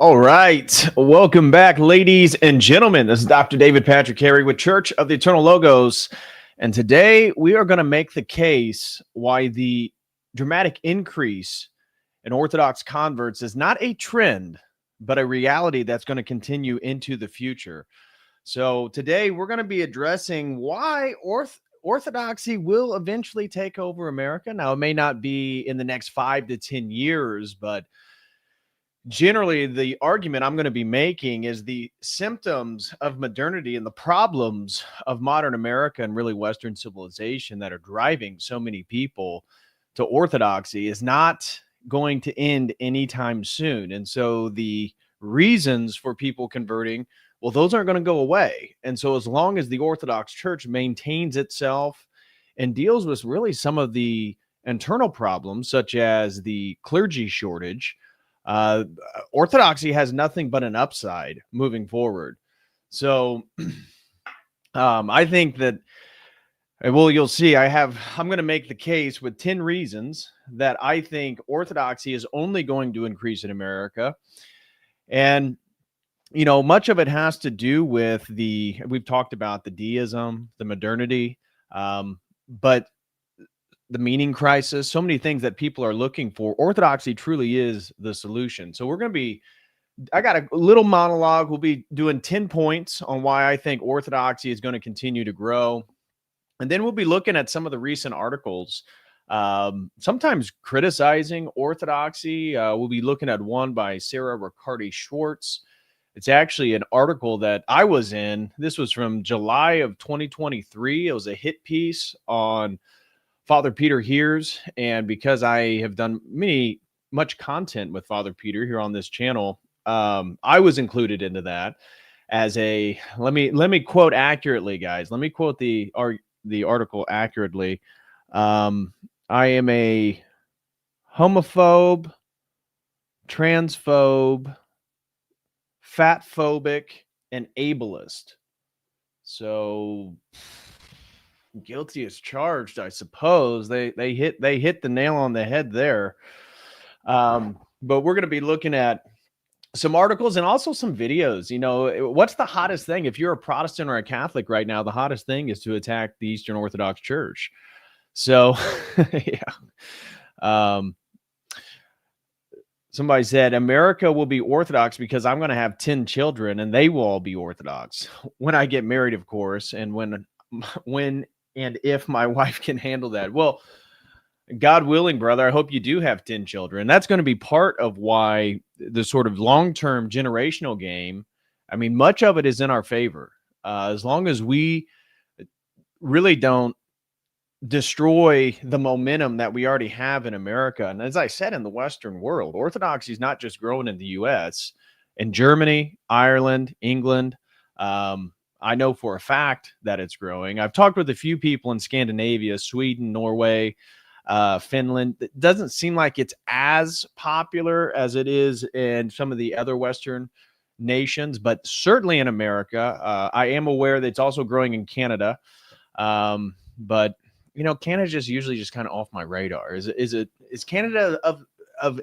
All right. Welcome back, ladies and gentlemen. This is Dr. David Patrick Carey with Church of the Eternal Logos. And today we are going to make the case why the dramatic increase in Orthodox converts is not a trend, but a reality that's going to continue into the future. So today we're going to be addressing why Orthodoxy will eventually take over America. Now, it may not be in the next 5 to 10 years, but generally the argument I'm going to be making is the symptoms of modernity and the problems of modern America and really Western civilization that are driving so many people to Orthodoxy is not going to end anytime soon. And so the reasons for people converting, well, those aren't going to go away. And so as long as the Orthodox Church maintains itself and deals with really some of the internal problems, such as the clergy shortage, Orthodoxy has nothing but an upside moving forward. So I think that, well, you'll see, I'm going to make the case with 10 reasons that I think Orthodoxy is only going to increase in America. And, you know, much of it has to do with we've talked about the deism, the modernity, but the meaning crisis, so many things that people are looking for. Orthodoxy truly is the solution. So I got a little monologue. We'll be doing 10 points on why I think Orthodoxy is going to continue to grow. And then we'll be looking at some of the recent articles, sometimes criticizing Orthodoxy. We'll be looking at one by Sarah Riccardi-Schwartz. It's actually an article that I was in. This was from July of 2023. It was a hit piece on Father Peter Hears, and because I have done much content with Father Peter here on this channel, I was included into that as let me quote accurately, guys. Let me quote the article accurately. I am a homophobe, transphobe, fatphobic, and ableist. So guilty as charged, I suppose. They hit the nail on the head there. But we're going to be looking at some articles and also some videos. You know, what's the hottest thing? If you're a Protestant or a Catholic right now, the hottest thing is to attack the Eastern Orthodox Church. So, yeah. Somebody said, America will be Orthodox because I'm going to have 10 children and they will all be Orthodox when I get married, of course, and when and if my wife can handle that. Well, God willing, brother, I hope you do have 10 children. That's going to be part of why the sort of long-term generational game, I mean, much of it is in our favor. As long as we really don't destroy the momentum that we already have in America. And as I said, in the Western world, Orthodoxy is not just growing in the U.S., in Germany, Ireland, England. I know for a fact that it's growing. I've talked with a few people in Scandinavia, Sweden, Norway, Finland. It doesn't seem like it's as popular as it is in some of the other Western nations, but certainly in America. I am aware that it's also growing in Canada. But, you know, Canada's just usually just kind of off my radar. Is Canada of,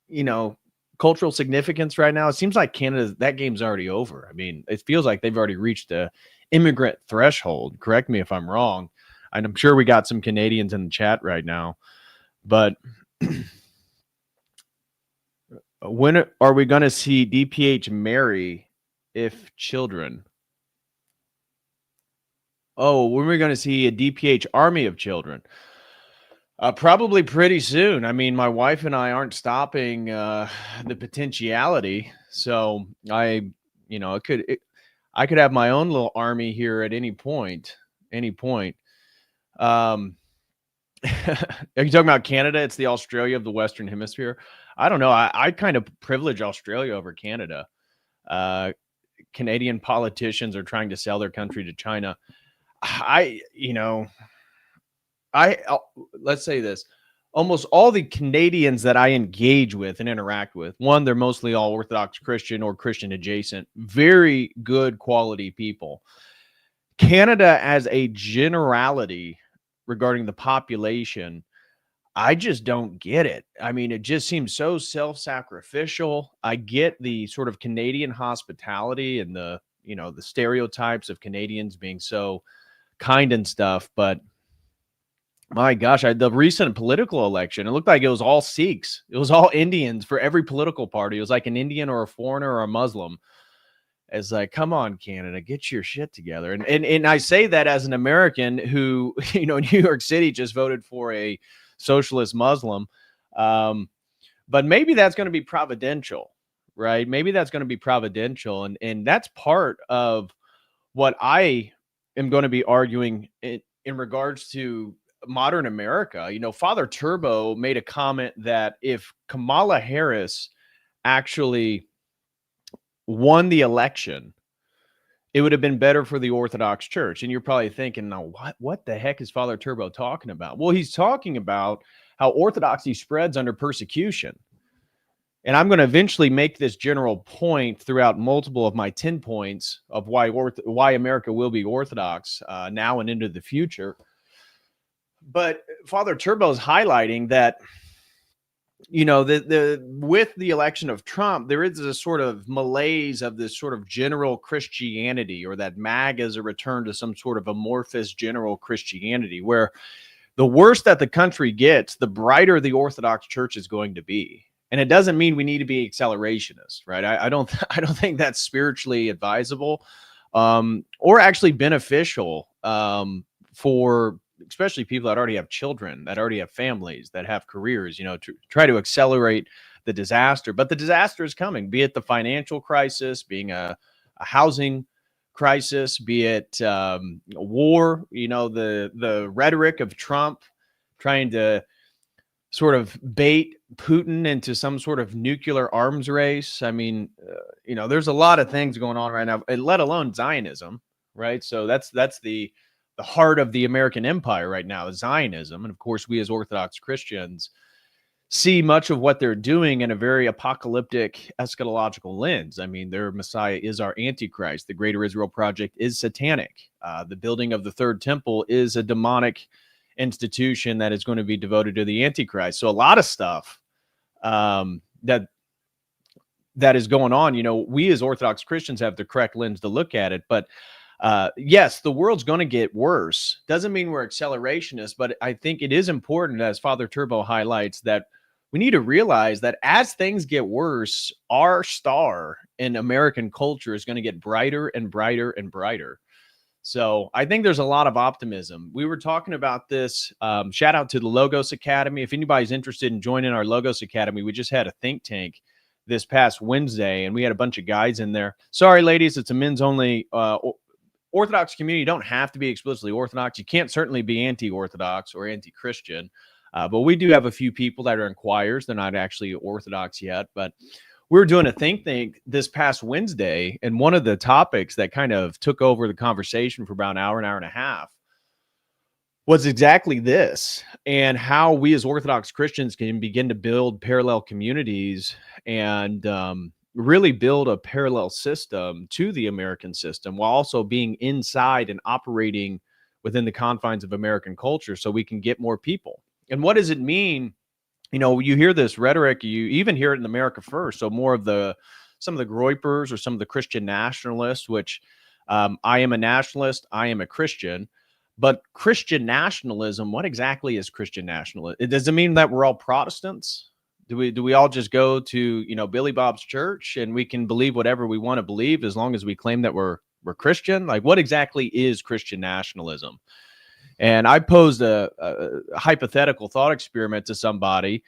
you know, cultural significance right now? It seems like that game's already over. I mean, it feels like they've already reached the immigrant threshold. Correct me if I'm wrong. And I'm sure we got some Canadians in the chat right now. But when are we going to see DPH marry if children? Oh, when are we going to see a DPH army of children? Probably pretty soon. I mean, my wife and I aren't stopping the potentiality. So I could have my own little army here at any point. Are you talking about Canada? It's the Australia of the Western Hemisphere. I don't know. I kind of privilege Australia over Canada. Canadian politicians are trying to sell their country to China. Let's say this. Almost all the Canadians that I engage with and interact with, one, they're mostly all Orthodox Christian or Christian adjacent, very good quality people. Canada, as a generality regarding the population, I just don't get it. I mean, it just seems so self-sacrificial. I get the sort of Canadian hospitality and the stereotypes of Canadians being so kind and stuff, but my gosh, the recent political election, it looked like it was all Sikhs. It was all Indians for every political party. It was like an Indian or a foreigner or a Muslim. It's like, come on, Canada, get your shit together. And I say that as an American who, New York City just voted for a socialist Muslim. But maybe that's going to be providential, right? Maybe that's going to be providential. And that's part of what I am going to be arguing in regards to modern America. Father Turbo made a comment that if Kamala Harris actually won the election, it would have been better for the Orthodox Church. And you're probably thinking, now, what the heck is Father Turbo talking about? Well, he's talking about how Orthodoxy spreads under persecution. And I'm going to eventually make this general point throughout multiple of my 10 points of why America will be Orthodox now and into the future. But Father Turbo is highlighting that, with the election of Trump, there is a sort of malaise of this sort of general Christianity, or that MAGA is a return to some sort of amorphous general Christianity, where the worse that the country gets, the brighter the Orthodox Church is going to be. And it doesn't mean we need to be accelerationist, right? I don't think that's spiritually advisable, or actually beneficial for especially people that already have children, that already have families, that have careers, to try to accelerate the disaster. But the disaster is coming, be it the financial crisis, being a housing crisis, be it a war, the rhetoric of Trump trying to sort of bait Putin into some sort of nuclear arms race. I mean, there's a lot of things going on right now, let alone Zionism, right? So that's the heart of the American empire right now, is Zionism. And of course, we as Orthodox Christians see much of what they're doing in a very apocalyptic eschatological lens. I mean, their Messiah is our Antichrist. The Greater Israel Project is satanic. The building of the third temple is a demonic institution that is going to be devoted to the Antichrist. So a lot of stuff that is going on. We as Orthodox Christians have the correct lens to look at it, but yes, the world's going to get worse. Doesn't mean we're accelerationists, but I think it is important, as Father Turbo highlights, that we need to realize that as things get worse, our star in American culture is going to get brighter and brighter and brighter. So I think there's a lot of optimism. We were talking about this. Shout out to the Logos Academy. If anybody's interested in joining our Logos Academy, we just had a think tank this past Wednesday, and we had a bunch of guys in there. Sorry, ladies, it's a men's only Orthodox community. You don't have to be explicitly Orthodox. You can't certainly be anti-Orthodox or anti-Christian, but we do have a few people that are inquirers. They're not actually Orthodox yet, but we were doing a think tank this past Wednesday, and one of the topics that kind of took over the conversation for about an hour and a half was exactly this, and how we as Orthodox Christians can begin to build parallel communities and really build a parallel system to the American system, while also being inside and operating within the confines of American culture, so we can get more people. And what does it mean? You hear this rhetoric, you even hear it in America First. So more of some of the Groypers or some of the Christian nationalists, which I am a nationalist, I am a Christian. But Christian nationalism, what exactly is Christian nationalism? Does it mean that we're all Protestants? Do we all just go to, Billy Bob's church and we can believe whatever we want to believe as long as we claim that we're Christian? Like, what exactly is Christian nationalism? And I posed a hypothetical thought experiment to somebody,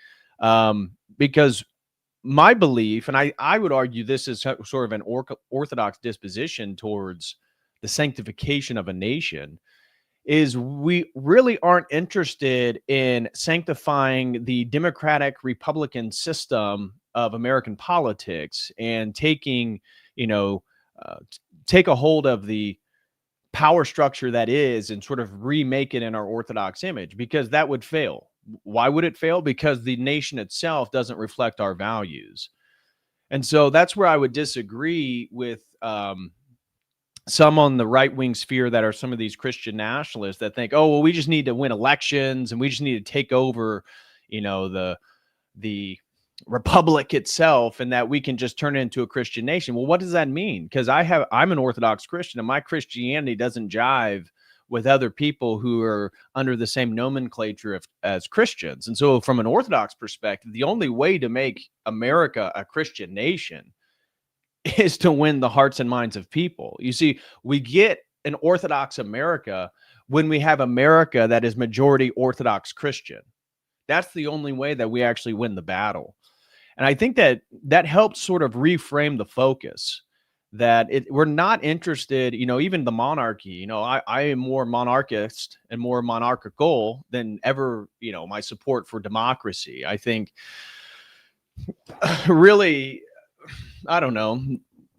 because my belief, and I would argue this is sort of an Orthodox disposition towards the sanctification of a nation, is we really aren't interested in sanctifying the democratic Republican system of American politics and taking, take a hold of the power structure that is and sort of remake it in our Orthodox image, because that would fail. Why would it fail? Because the nation itself doesn't reflect our values. And so that's where I would disagree with some on the right-wing sphere that are some of these Christian nationalists that think, oh, well, we just need to win elections and we just need to take over, the republic itself, and that we can just turn it into a Christian nation. Well, what does that mean? Because I'm an Orthodox Christian, and my Christianity doesn't jive with other people who are under the same nomenclature as Christians. And so from an Orthodox perspective, the only way to make America a Christian nation is to win the hearts and minds of people. You see, we get an Orthodox America when we have America that is majority Orthodox Christian. That's the only way that we actually win the battle. And I think that helps sort of reframe the focus, that we're not interested, even the monarchy. I am more monarchist and more monarchical than ever, my support for democracy. I think really, I don't know,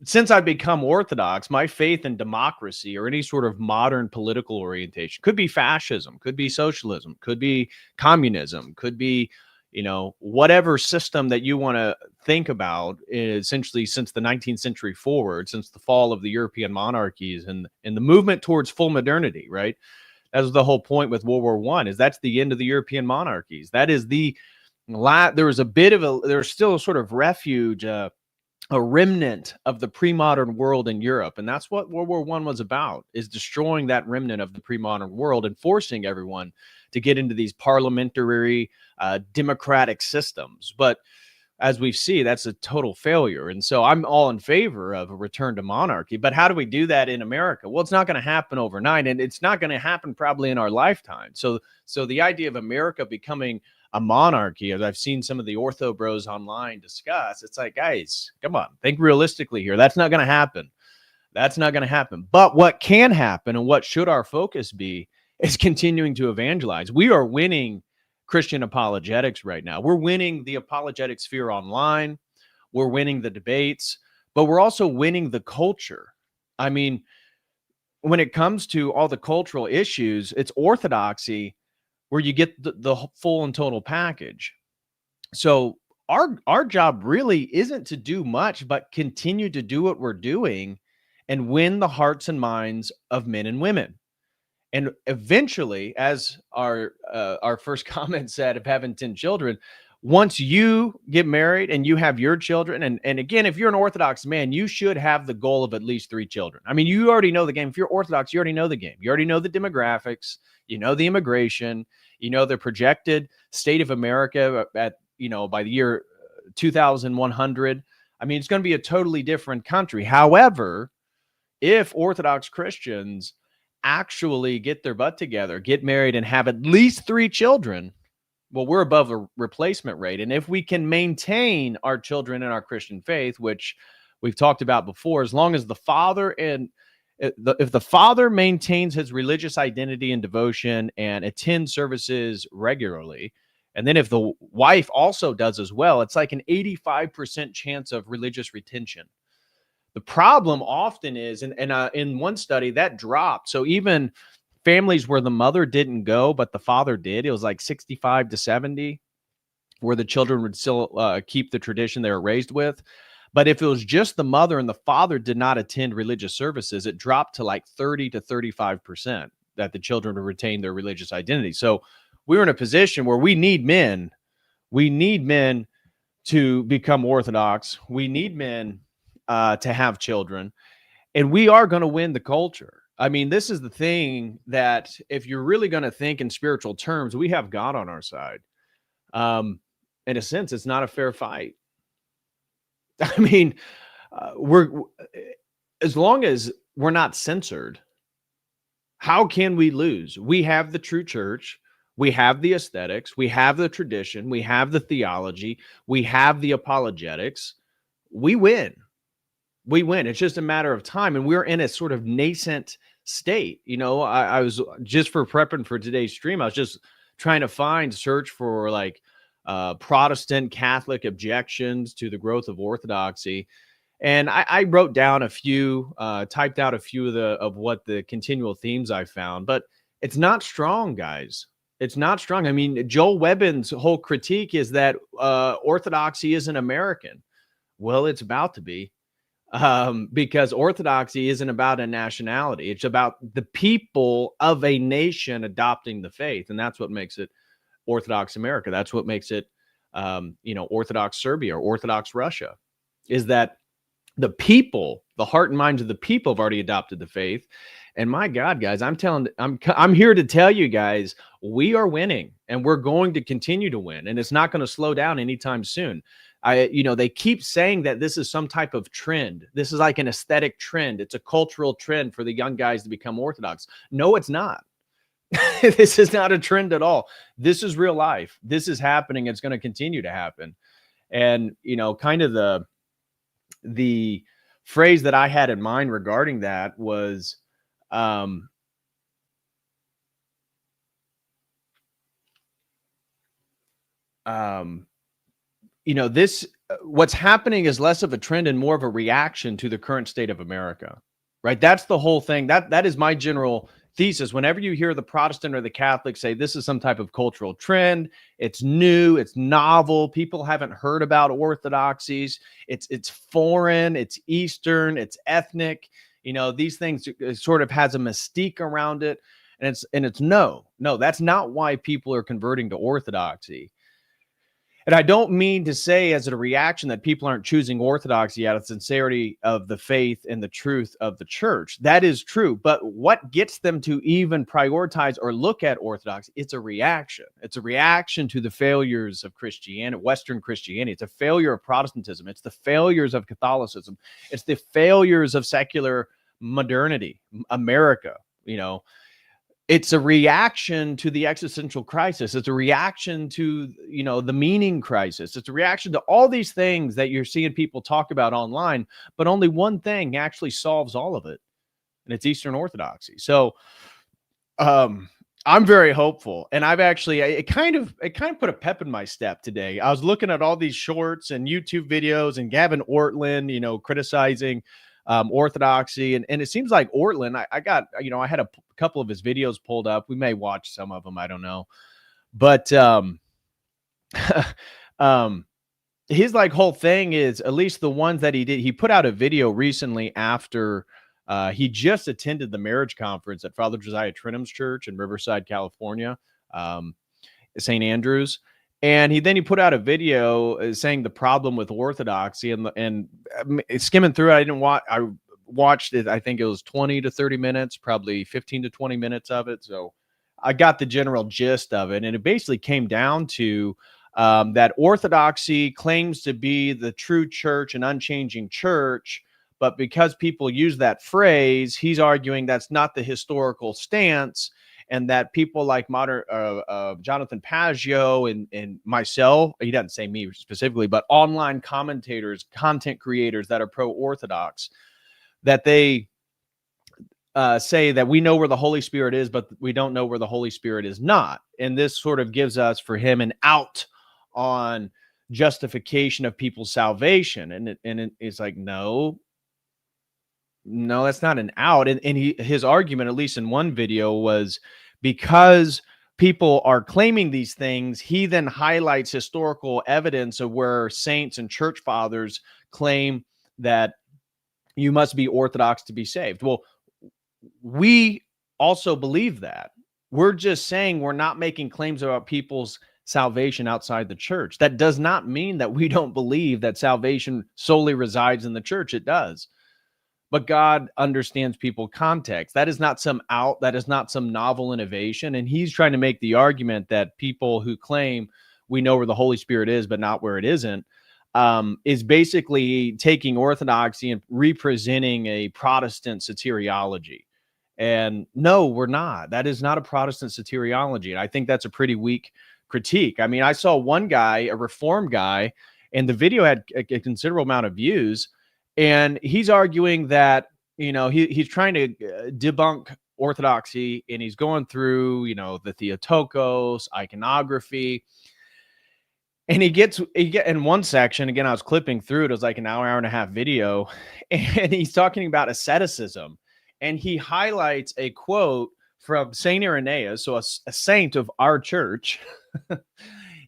since I've become Orthodox, my faith in democracy or any sort of modern political orientation, could be fascism, could be socialism, could be communism, could be, whatever system that you want to think about, essentially since the 19th century forward, since the fall of the European monarchies and the movement towards full modernity, right? That was the whole point with World War I, is that's the end of the European monarchies. That is there's still a sort of refuge, a remnant of the pre-modern world in Europe. And that's what World War I was about, is destroying that remnant of the pre-modern world and forcing everyone to get into these parliamentary, democratic systems. But as we see, that's a total failure. And so I'm all in favor of a return to monarchy. But how do we do that in America? Well, it's not going to happen overnight, and it's not going to happen probably in our lifetime. So the idea of America becoming a monarchy, as I've seen some of the ortho bros online discuss, it's like, guys, come on, think realistically here. That's not going to happen. That's not going to happen. But what can happen, and what should our focus be, is continuing to evangelize. We are winning Christian apologetics right now. We're winning the apologetic sphere online. We're winning the debates, but we're also winning the culture. I mean, when it comes to all the cultural issues, it's orthodoxy where you get the full and total package. So our job really isn't to do much, but continue to do what we're doing and win the hearts and minds of men and women. And eventually, as our first comment said, of having 10 children, once you get married and you have your children, and again, if you're an Orthodox man, you should have the goal of at least 3 children. I mean, you already know the game. If you're Orthodox, you already know the game. You already know the demographics, you know the immigration, you know the projected state of America at, by the year 2100. I mean, it's going to be a totally different country. However, if Orthodox Christians actually get their butt together, get married, and have at least 3 children, well, we're above a replacement rate. And if we can maintain our children in our Christian faith, which we've talked about before, as long as the father if the father maintains his religious identity and devotion and attends services regularly, and then if the wife also does as well, it's like an 85% chance of religious retention. The problem often is, and in one study that dropped. So even families where the mother didn't go, but the father did, it was like 65 to 70, where the children would still keep the tradition they were raised with. But if it was just the mother and the father did not attend religious services, it dropped to like 30 to 35% that the children would retain their religious identity. So we're in a position where we need men. We need men to become Orthodox. We need men to have children, and we are going to win the culture. I mean, this is the thing, that if you're really going to think in spiritual terms, we have God on our side. In a sense, it's not a fair fight. I mean, as long as we're not censored, how can we lose? We have the true church. We have the aesthetics. We have the tradition. We have the theology. We have the apologetics. We win. We win. It's just a matter of time. And we're in a sort of nascent state. I was just for prepping for today's stream, I was just trying to search for like Protestant Catholic objections to the growth of Orthodoxy. And I wrote down a few, typed out a few of what the continual themes I found, but it's not strong, guys. It's not strong. I mean, Joel Webbin's whole critique is that Orthodoxy isn't American. Well, it's about to be. Because Orthodoxy isn't about a nationality. It's about the people of a nation adopting the faith. And that's what makes it Orthodox America. That's what makes it, Orthodox Serbia or Orthodox Russia, is that the people, the heart and minds of the people have already adopted the faith. And my God, guys, I'm here to tell you guys, we are winning and we're going to continue to win. And it's not going to slow down anytime soon. They keep saying that this is some type of trend. This is like an aesthetic trend. It's a cultural trend for the young guys to become Orthodox. No, it's not. This is not a trend at all. This is real life. This is happening. It's going to continue to happen. And, kind of the phrase that I had in mind regarding that was, what's happening is less of a trend and more of a reaction to the current state of America, right? That's the whole thing. That is my general thesis. Whenever you hear the Protestant or the Catholic say this is some type of cultural trend, it's new, it's novel, people haven't heard about orthodoxies, it's foreign, it's Eastern, it's ethnic, these things, it sort of has a mystique around it. And it's no, that's not why people are converting to orthodoxy. And I don't mean to say as a reaction that people aren't choosing orthodoxy out of sincerity of the faith and the truth of the church. That is true. But what gets them to even prioritize or look at orthodoxy? It's a reaction. It's a reaction to the failures of Christianity, Western Christianity. It's a failure of Protestantism. It's the failures of Catholicism. It's the failures of secular modernity, America, It's a reaction to the existential crisis. It's a reaction to, the meaning crisis. It's a reaction to all these things that you're seeing people talk about online, but only one thing actually solves all of it, and it's Eastern Orthodoxy. So I'm very hopeful, and I've actually, it kind of put a pep in my step today. I was looking at all these shorts and YouTube videos and Gavin Ortlund, criticizing Orthodoxy. And it seems like Ortlund, I got, I had a couple of his videos pulled up. We may watch some of them. I don't know. But his whole thing is, at least the ones that he did, he put out a video recently after he just attended the marriage conference at Father Josiah Trenum's church in Riverside, California, St. Andrews. And he put out a video saying the problem with orthodoxy, and skimming through it, I watched it. I think it was 20 to 30 minutes, probably 15 to 20 minutes of it. So I got the general gist of it. And it basically came down to that orthodoxy claims to be the true church and unchanging church. But because people use that phrase, he's arguing that's not the historical stance. And that people like modern Jonathan Paggio and myself, he doesn't say me specifically, but online commentators, content creators that are pro-Orthodox, that they say that we know where the Holy Spirit is, but we don't know where the Holy Spirit is not. And this sort of gives us, for him, an out on justification of people's salvation. And it's like, no, that's not an out. And his argument, at least in one video, was because people are claiming these things, he then highlights historical evidence of where saints and church fathers claim that you must be Orthodox to be saved. Well, we also believe that. We're just saying we're not making claims about people's salvation outside the church. That does not mean that we don't believe that salvation solely resides in the church. It does. But God understands people context. That is not some out. That is not some novel innovation. And he's trying to make the argument that people who claim we know where the Holy Spirit is, but not where it isn't, is basically taking orthodoxy and representing a Protestant soteriology. And no, we're not. That is not a Protestant soteriology. And I think that's a pretty weak critique. I mean, I saw one guy, a Reformed guy, and the video had a considerable amount of views. And he's arguing that, he's trying to debunk orthodoxy, and he's going through, the Theotokos, iconography. And he get in one section, again, I was clipping through it. It was like an hour and a half video. And he's talking about asceticism. And he highlights a quote from St. Irenaeus, so a saint of our church.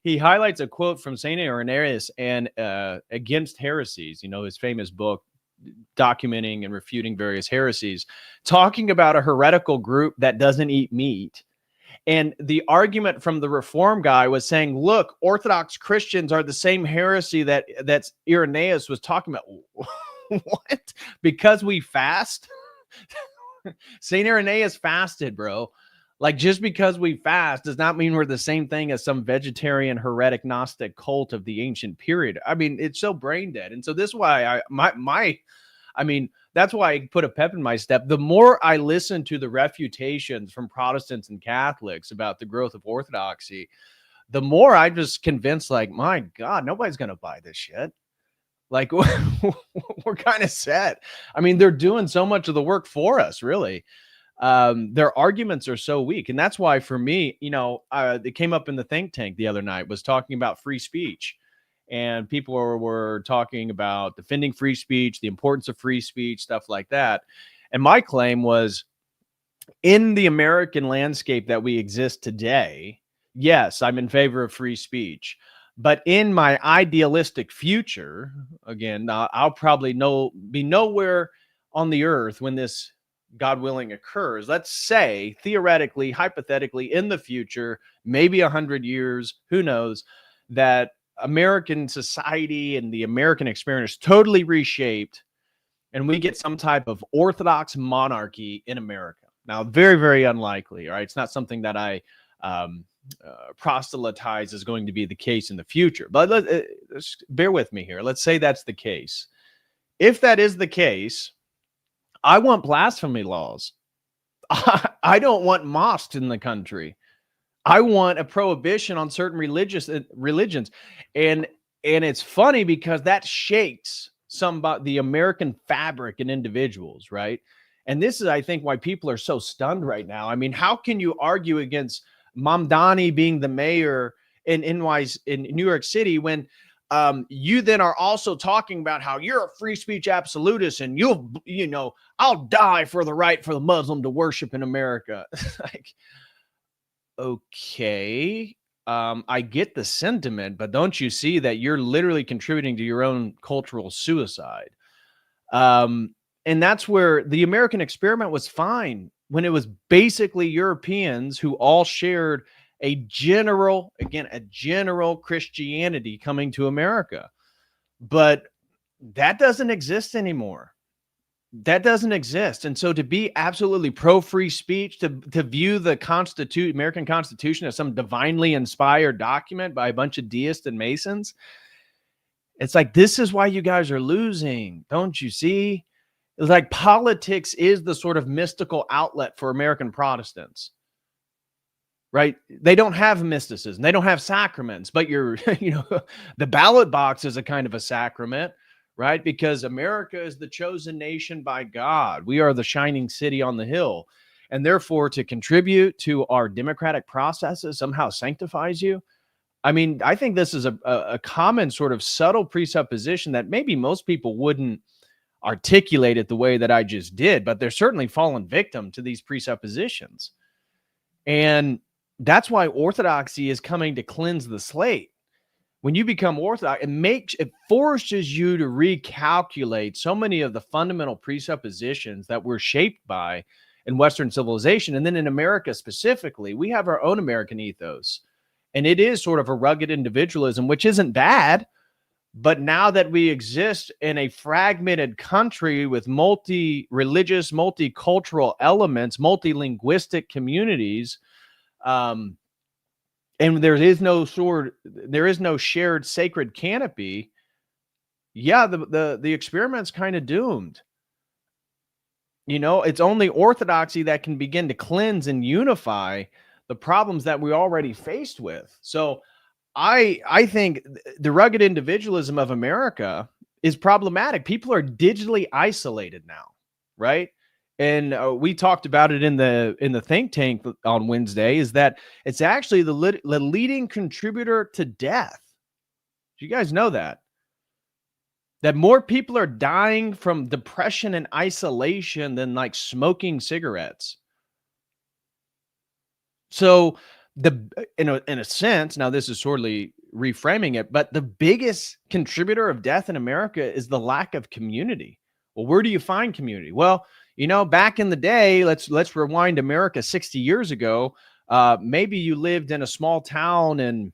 He highlights a quote from St. Irenaeus and Against Heresies, his famous book documenting and refuting various heresies, talking about a heretical group that doesn't eat meat. And the argument from the Reform guy was saying, look, Orthodox Christians are the same heresy that's Irenaeus was talking about. What? Because we fast? St. Irenaeus fasted, bro. Like, just because we fast does not mean we're the same thing as some vegetarian heretic Gnostic cult of the ancient period. I mean, it's so brain dead. And so this is why that's why I put a pep in my step. The more I listen to the refutations from Protestants and Catholics about the growth of Orthodoxy, the more I'm just convinced, like, my God, nobody's going to buy this shit. Like, we're kind of set. I mean, they're doing so much of the work for us, really. Their arguments are so weak. And that's why, for me, it came up in the think tank the other night, was talking about free speech. And people were talking about defending free speech, the importance of free speech, stuff like that. And my claim was, in the American landscape that we exist today, yes, I'm in favor of free speech. But in my idealistic future, again, I'll probably be nowhere on the earth when this, God willing, occurs. Let's say, theoretically, hypothetically, in the future, maybe 100 years, who knows, that American society and the American experience is totally reshaped, and we get some type of Orthodox monarchy in America. Now, very, very unlikely. All right, it's not something that I proselytize is going to be the case in the future. But let's bear with me here. Let's say that's the case. If that is the case, I want blasphemy laws. I don't want mosques in the country. I want a prohibition on certain religions. And it's funny because that shakes the American fabric in individuals, right? And this is, I think, why people are so stunned right now. I mean, how can you argue against Mamdani being the mayor in New York City when you then are also talking about how you're a free speech absolutist and I'll die for the right for the Muslim to worship in America? Like, okay, I get the sentiment, but don't you see that you're literally contributing to your own cultural suicide? And that's where the American experiment was fine, when it was basically Europeans who all shared a general Christianity coming to America. But that doesn't exist anymore. That doesn't exist. And so to be absolutely pro-free speech, to view the American Constitution as some divinely inspired document by a bunch of deists and Masons, it's like, this is why you guys are losing. Don't you see? It's like politics is the sort of mystical outlet for American Protestants, right? They don't have mysticism. They don't have sacraments, but the ballot box is a kind of a sacrament, right? Because America is the chosen nation by God. We are the shining city on the hill. And therefore, to contribute to our democratic processes somehow sanctifies you. I mean, I think this is a common sort of subtle presupposition that maybe most people wouldn't articulate it the way that I just did, but they're certainly fallen victim to these presuppositions. And that's why Orthodoxy is coming to cleanse the slate. When you become Orthodox, it forces you to recalculate so many of the fundamental presuppositions that we're shaped by in Western civilization. And then in America specifically, we have our own American ethos. And it is sort of a rugged individualism, which isn't bad. But now that we exist in a fragmented country with multi-religious, multicultural elements, multi-linguistic communities, and there is no shared sacred canopy, yeah, the experiment's kind of doomed. It's only Orthodoxy that can begin to cleanse and unify the problems that we're already faced with. So I think the rugged individualism of America is problematic. People are digitally isolated now, right? And we talked about it in the think tank on Wednesday, is that it's actually the leading contributor to death. Do you guys know that more people are dying from depression and isolation than like smoking cigarettes? So in a sense, now this is sorely reframing it, but the biggest contributor of death in America is the lack of community. Well, where do you find community? Well, back in the day, let's rewind America 60 years ago. Maybe you lived in a small town and,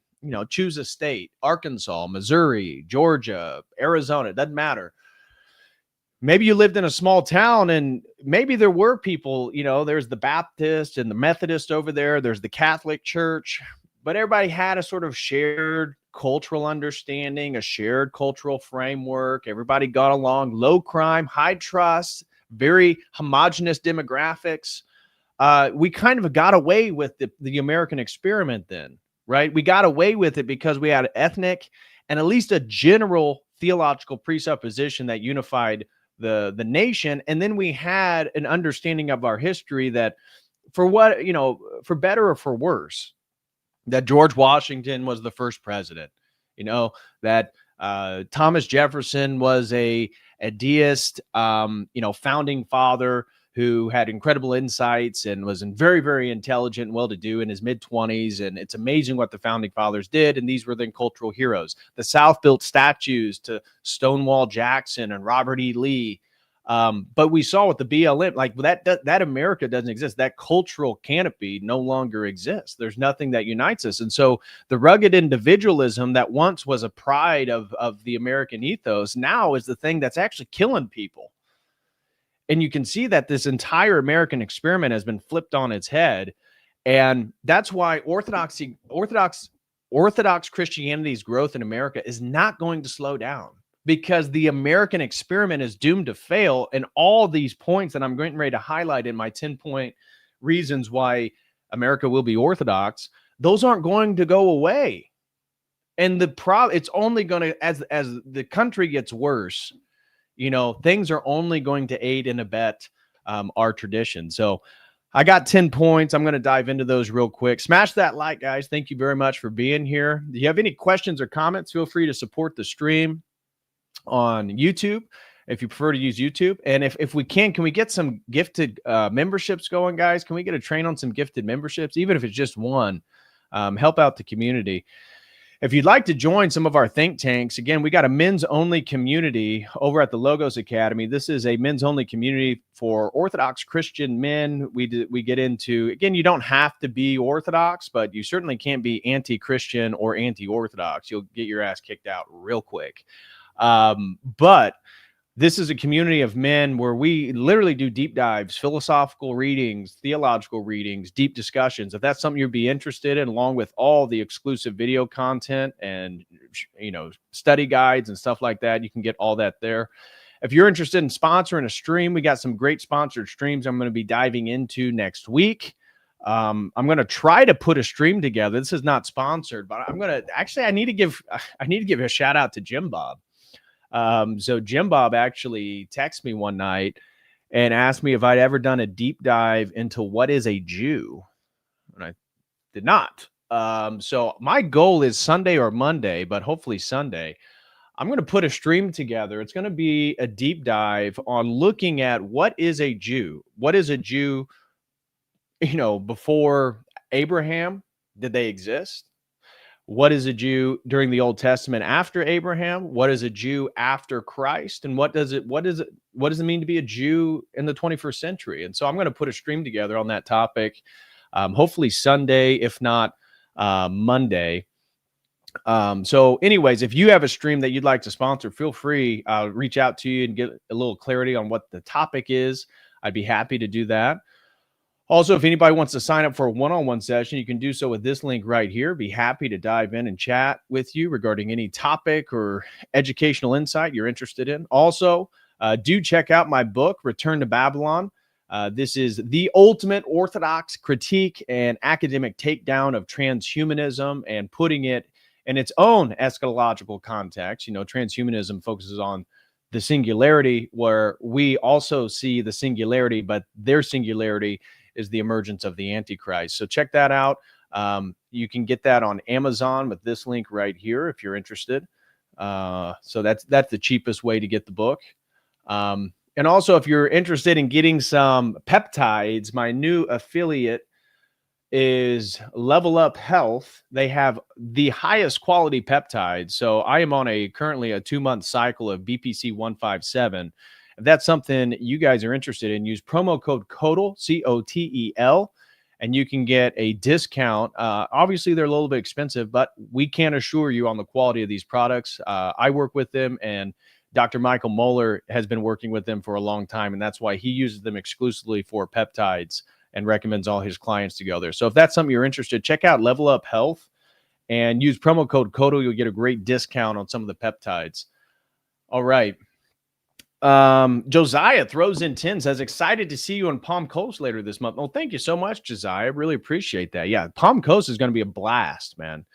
choose a state: Arkansas, Missouri, Georgia, Arizona, it doesn't matter. Maybe you lived in a small town and maybe there were people, there's the Baptist and the Methodist over there, there's the Catholic Church, but everybody had a sort of shared cultural understanding, a shared cultural framework. Everybody got along, low crime, high trust, very homogenous demographics. We kind of got away with the American experiment then, right? We got away with it because we had ethnic and at least a general theological presupposition that unified the nation. And then we had an understanding of our history that for better or for worse, that George Washington was the first president, that Thomas Jefferson was a deist, founding father who had incredible insights and was very, very intelligent and well-to-do in his mid-20s. And it's amazing what the founding fathers did. And these were then cultural heroes. The South built statues to Stonewall Jackson and Robert E. Lee. But we saw with the BLM, like that America doesn't exist. That cultural canopy no longer exists. There's nothing that unites us. And so the rugged individualism that once was a pride of the American ethos now is the thing that's actually killing people. And you can see that this entire American experiment has been flipped on its head. And that's why Orthodox Christianity's growth in America is not going to slow down, because the American experiment is doomed to fail. And all these points that I'm getting ready to highlight in my 10-point reasons why America will be Orthodox, those aren't going to go away. And it's only going to, as the country gets worse, things are only going to aid and abet our tradition. So I got 10 points. I'm going to dive into those real quick. Smash that like, guys. Thank you very much for being here. Do you have any questions or comments? Feel free to support the stream on YouTube if you prefer to use YouTube. And if we can we get some gifted memberships going, guys? Can we get a train on some gifted memberships, even if it's just one? Help out the community. If you'd like to join some of our think tanks, again, we got a men's only community over at the Logos Academy. This is a men's only community for Orthodox Christian men. We get into, again, you don't have to be Orthodox, but you certainly can't be anti-Christian or anti-Orthodox. You'll get your ass kicked out real quick. But this is a community of men where we literally do deep dives, philosophical readings, theological readings, deep discussions. If that's something you'd be interested in, along with all the exclusive video content and, study guides and stuff like that, you can get all that there. If you're interested in sponsoring a stream, we got some great sponsored streams I'm going to be diving into next week. I'm going to try to put a stream together. This is not sponsored, but I need to give a shout out to Jim Bob. So Jim Bob actually texted me one night and asked me if I'd ever done a deep dive into what is a Jew. And I did not. So my goal is Sunday or Monday, but hopefully Sunday, I'm going to put a stream together. It's going to be a deep dive on looking at what is a Jew. What is a Jew, before Abraham? Did they exist? What is a Jew during the Old Testament after Abraham? What is a Jew after Christ? And what does it mean to be a Jew in the 21st century? And so I'm going to put a stream together on that topic, hopefully Sunday, if not Monday. So anyways, if you have a stream that you'd like to sponsor, feel free, reach out to you and get a little clarity on what the topic is. I'd be happy to do that. Also, if anybody wants to sign up for a one-on-one session, you can do so with this link right here. Be happy to dive in and chat with you regarding any topic or educational insight you're interested in. Also, do check out my book, Return to Babylon. This is the ultimate Orthodox critique and academic takedown of transhumanism and putting it in its own eschatological context. Transhumanism focuses on the singularity, where we also see the singularity, but their singularity is the emergence of the Antichrist. So check that out. You can get that on Amazon with this link right here if you're interested. So that's the cheapest way to get the book. And also, if you're interested in getting some peptides, my new affiliate is Level Up Health. They have the highest quality peptides. So I am on currently a 2-month cycle of BPC 157. If that's something you guys are interested in, use promo code COTEL, COTEL, and you can get a discount. Obviously, they're a little bit expensive, but we can assure you on the quality of these products. I work with them, and Dr. Michael Moeller has been working with them for a long time, and that's why he uses them exclusively for peptides and recommends all his clients to go there. So if that's something you're interested, check out Level Up Health and use promo code CODO. You'll get a great discount on some of the peptides. All right. Josiah throws in 10, says, excited to see you on Palm Coast later this month. Oh, thank you so much, Josiah. I really appreciate that. Yeah, Palm Coast is going to be a blast, man.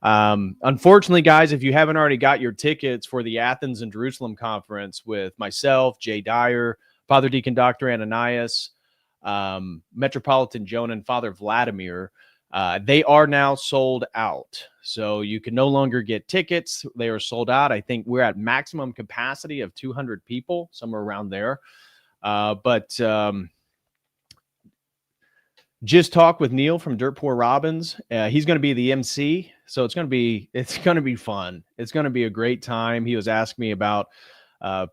Unfortunately, guys, if you haven't already got your tickets for the Athens and Jerusalem conference with myself, Jay Dyer, Father Deacon Dr. Ananias, Metropolitan Jonah, and Father Vladimir, they are now sold out. So you can no longer get tickets. They are sold out. I think we're at maximum capacity of 200 people, somewhere around there. But just talk with Neil from Dirt Poor Robins. He's going to be the MC. So it's going to be fun. It's going to be a great time. He was asking me about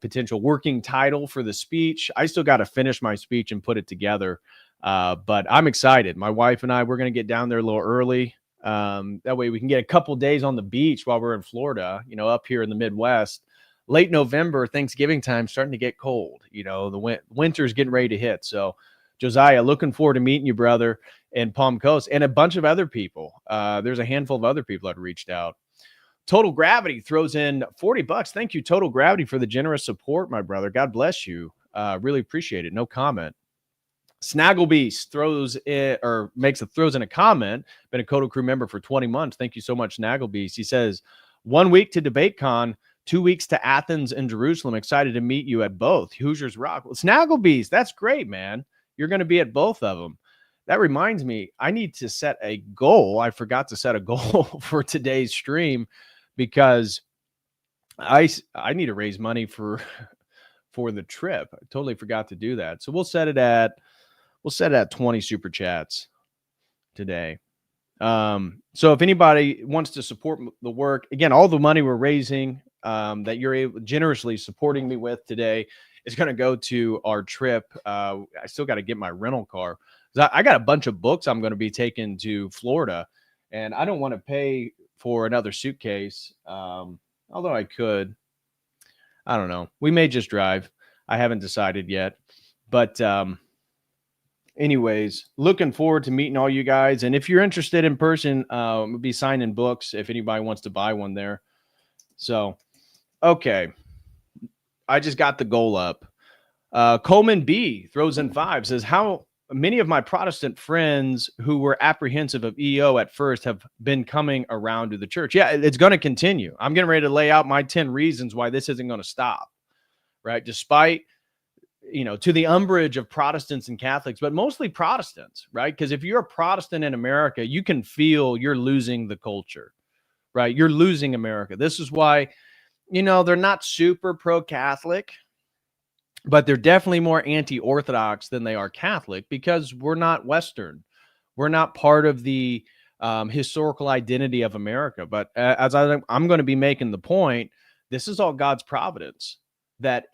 potential working title for the speech. I still got to finish my speech and put it together. But I'm excited. My wife and I, we're going to get down there a little early. That way we can get a couple days on the beach while we're in Florida, up here in the Midwest. Late November, Thanksgiving time, starting to get cold. The winter's getting ready to hit. So Josiah, looking forward to meeting you, brother, in Palm Coast, and a bunch of other people. There's a handful of other people that reached out. Total Gravity throws in $40. Thank you, Total Gravity, for the generous support, my brother. God bless you. Really appreciate it. No comment. Snagglebeast throws in a comment. Been a Kodo Crew member for 20 months. Thank you so much, Snagglebeast. He says, 1 week to DebateCon, 2 weeks to Athens and Jerusalem. Excited to meet you at both. Hoosiers rock. Well, Snagglebeast, that's great, man. You're going to be at both of them. That reminds me, I need to set a goal. I forgot to set a goal for today's stream because I need to raise money for the trip. I totally forgot to do that. So we'll set it at 20 super chats today. So if anybody wants to support the work, again, all the money we're raising that you're generously supporting me with today is going to go to our trip. I still got to get my rental car. I got a bunch of books I'm going to be taking to Florida, and I don't want to pay for another suitcase. Although I could. I don't know. We may just drive. I haven't decided yet. But anyways, looking forward to meeting all you guys. And if you're interested in person, we'll be signing books if anybody wants to buy one there. So, okay. I just got the goal up. Coleman B throws in 5, says, how many of my Protestant friends who were apprehensive of EO at first have been coming around to the church? Yeah, it's going to continue. I'm getting ready to lay out my 10 reasons why this isn't going to stop, right? Despite, to the umbrage of Protestants and Catholics, but mostly Protestants, right? Because if you're a Protestant in America, you can feel you're losing the culture, right? You're losing America. This is why, they're not super pro-Catholic, but they're definitely more anti-Orthodox than they are Catholic because we're not Western. We're not part of the historical identity of America. But as I'm going to be making the point, this is all God's providence. That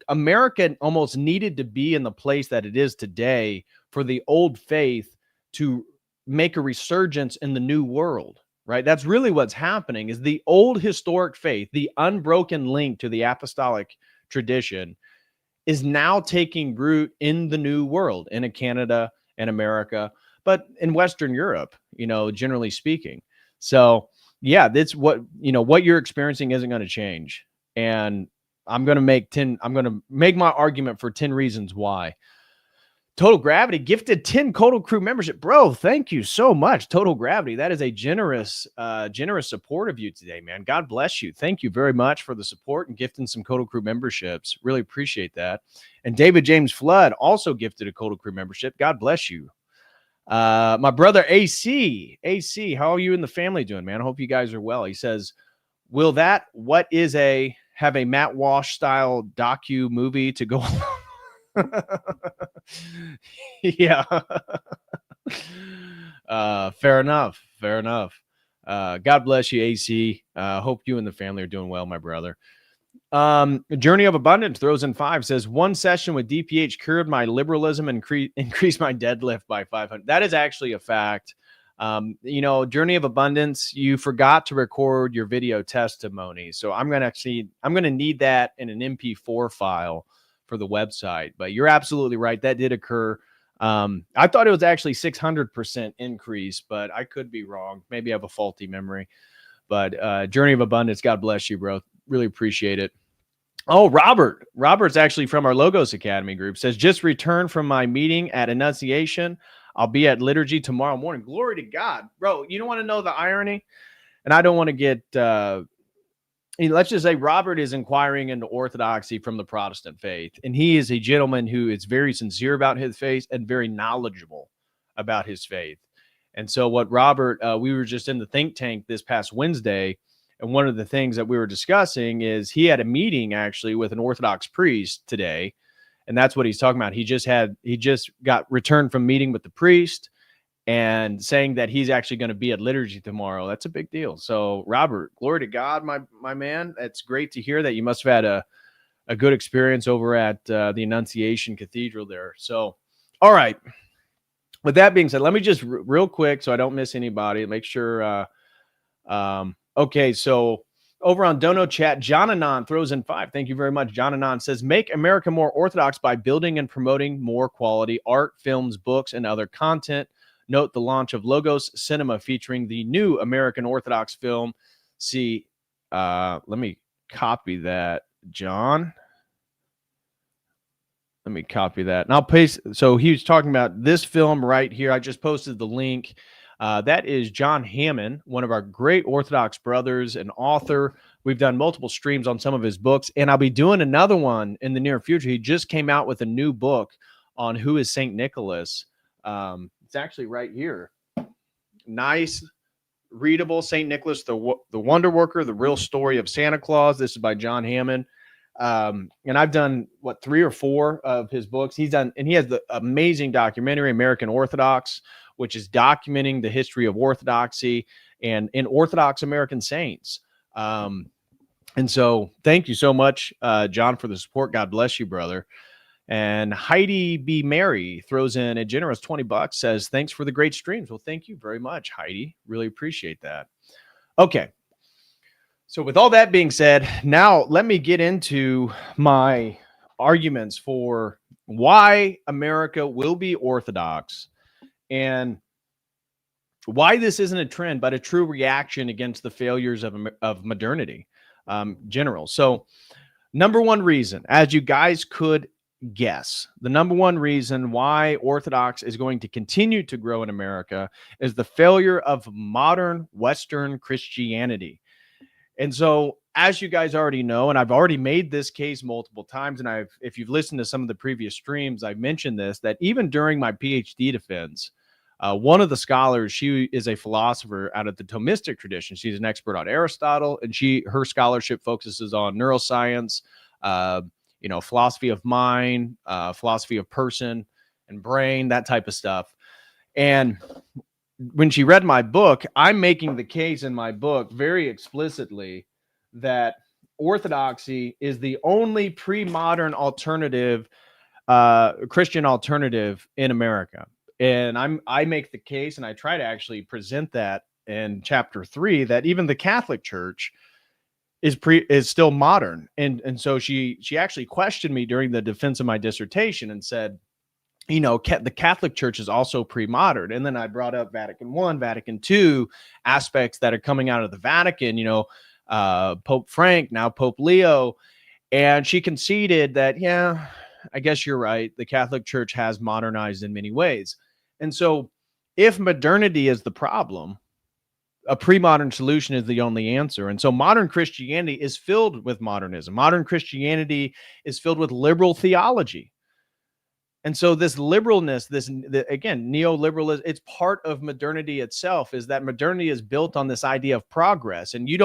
America almost needed to be in the place that it is today for the old faith to make a resurgence in the new world, right? That's really what's happening is the old historic faith, the unbroken link to the apostolic tradition is now taking root in the new world, in Canada and America, but in Western Europe, generally speaking. So yeah, that's what you're experiencing isn't going to change. And I'm going to make my argument for 10 reasons why. Total Gravity gifted 10 Kodo Crew membership. Bro, thank you so much, Total Gravity. That is a generous support of you today, man. God bless you. Thank you very much for the support and gifting some Kodo Crew memberships. Really appreciate that. And David James Flood also gifted a Kodo Crew membership. God bless you. My brother AC, how are you and the family doing, man? I hope you guys are well. He says, will that have a Matt Walsh style docu movie to go on? Yeah. Fair enough. God bless you, AC. Hope you and the family are doing well, my brother. Journey of Abundance throws in 5, says one session with DPH cured my liberalism and increased my deadlift by 500. That is actually a fact. Journey of Abundance, you forgot to record your video testimony. So I'm going to need that in an MP4 file for the website, but you're absolutely right. That did occur. I thought it was actually 600% increase, but I could be wrong. Maybe I have a faulty memory, but Journey of Abundance, God bless you, bro. Really appreciate it. Oh, Robert's actually from our Logos Academy group, says, just returned from my meeting at Annunciation. I'll be at liturgy tomorrow morning. Glory to God, bro. You don't want to know the irony? And I don't want to get, let's just say Robert is inquiring into Orthodoxy from the Protestant faith. And he is a gentleman who is very sincere about his faith and very knowledgeable about his faith. And so what Robert, we were just in the think tank this past Wednesday, and one of the things that we were discussing is he had a meeting actually with an Orthodox priest today. And that's what he's talking about. He just got returned from meeting with the priest and saying that he's actually going to be at liturgy tomorrow. That's a big deal. So Robert, glory to God, my man. It's great to hear that. You must have had a good experience over at the Annunciation Cathedral there. So, all right. With that being said, let me just real quick, so I don't miss anybody, make sure, okay, so over on Dono Chat, John Anon throws in 5. Thank you very much. John Anon says, make America more Orthodox by building and promoting more quality art, films, books, and other content. Note the launch of Logos Cinema featuring the new American Orthodox film. See, let me copy that, John. Let me copy that. And I'll paste. So he was talking about this film right here. I just posted the link. That is John Hammond, one of our great Orthodox brothers and author. We've done multiple streams on some of his books, and I'll be doing another one in the near future. He just came out with a new book on who is St. Nicholas. It's actually right here. Nice, readable St. Nicholas, the Wonder Worker, the real story of Santa Claus. This is by John Hammond. And I've done 3 or 4 of his books. He has the amazing documentary, American Orthodox, which is documenting the history of Orthodoxy and in Orthodox American saints. And so thank you so much, John, for the support. God bless you, brother. And Heidi B. Mary throws in a generous $20, says, thanks for the great streams. Well, thank you very much, Heidi. Really appreciate that. Okay. So with all that being said, now let me get into my arguments for why America will be Orthodox and why this isn't a trend, but a true reaction against the failures of modernity, general. So number one reason, as you guys could guess, the number one reason why Orthodox is going to continue to grow in America is the failure of modern Western Christianity. And so, as you guys already know, and I've already made this case multiple times, and if you've listened to some of the previous streams, I've mentioned this, that even during my PhD defense, one of the scholars, she is a philosopher out of the Thomistic tradition. She's an expert on Aristotle, and her scholarship focuses on neuroscience, philosophy of mind, philosophy of person and brain, that type of stuff. And when she read my book, I'm making the case in my book very explicitly that Orthodoxy is the only pre-modern alternative, Christian alternative in America. And I make the case, and I try to actually present that in chapter 3, that even the Catholic Church is still modern. And so she actually questioned me during the defense of my dissertation and said, the Catholic Church is also pre-modern. And then I brought up Vatican I, Vatican II, aspects that are coming out of the Vatican, Pope Frank, now Pope Leo. And she conceded that, yeah, I guess you're right. The Catholic Church has modernized in many ways. And so if modernity is the problem, a pre-modern solution is the only answer. And so modern Christianity is filled with modernism. Modern Christianity is filled with liberal theology. And so this liberalness, again, neoliberalism, it's part of modernity itself, is that modernity is built on this idea of progress. And you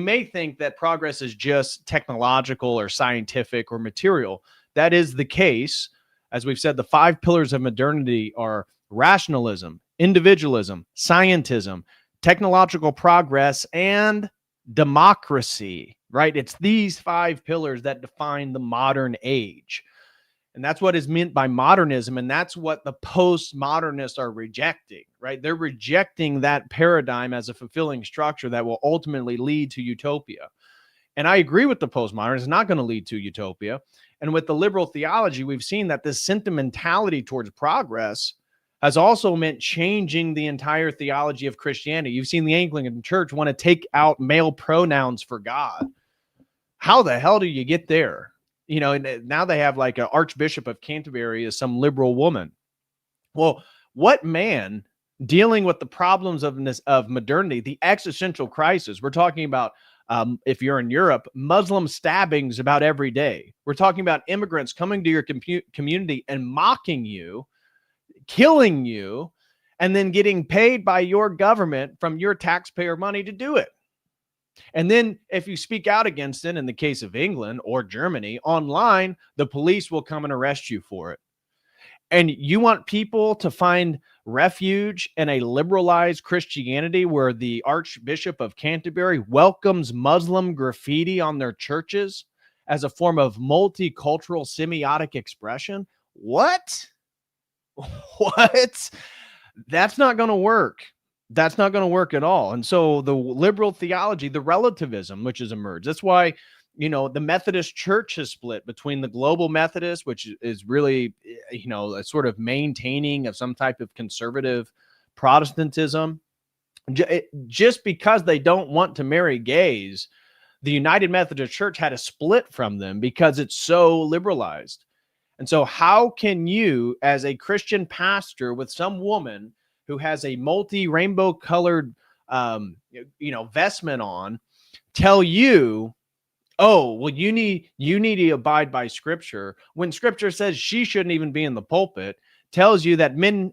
may think that progress is just technological or scientific or material. That is the case. As we've said, the 5 pillars of modernity are rationalism, individualism, scientism, technological progress, and democracy, right? It's these 5 pillars that define the modern age. And that's what is meant by modernism. And that's what the postmodernists are rejecting, right? They're rejecting that paradigm as a fulfilling structure that will ultimately lead to utopia. And I agree with the postmodernists, it's not going to lead to utopia. And with the liberal theology, we've seen that this sentimentality towards progress has also meant changing the entire theology of Christianity. You've seen the Anglican Church want to take out male pronouns for God. How the hell do you get there? You know, and now they have like an Archbishop of Canterbury as some liberal woman. Well, what man dealing with the problems of modernity, the existential crisis? We're talking about, if you're in Europe, Muslim stabbings about every day. We're talking about immigrants coming to your community and mocking you, killing you, and then getting paid by your government from your taxpayer money to do it. And then if you speak out against it, in the case of England or Germany, online, the police will come and arrest you for it. And you want people to find refuge in a liberalized Christianity where the Archbishop of Canterbury welcomes Muslim graffiti on their churches as a form of multicultural semiotic expression? What? What? That's not going to work. That's not going to work at all. And so the liberal theology, the relativism, which has emerged, that's why, you know, the Methodist Church has split between the global Methodist, which is really, you know, a sort of maintaining of some type of conservative Protestantism. Just because they don't want to marry gays, the United Methodist Church had to split from them because it's so liberalized. And so how can you, as a Christian pastor with some woman who has a multi-rainbow colored, vestment on, tell you, oh, well, you need to abide by Scripture, when Scripture says she shouldn't even be in the pulpit, tells you that men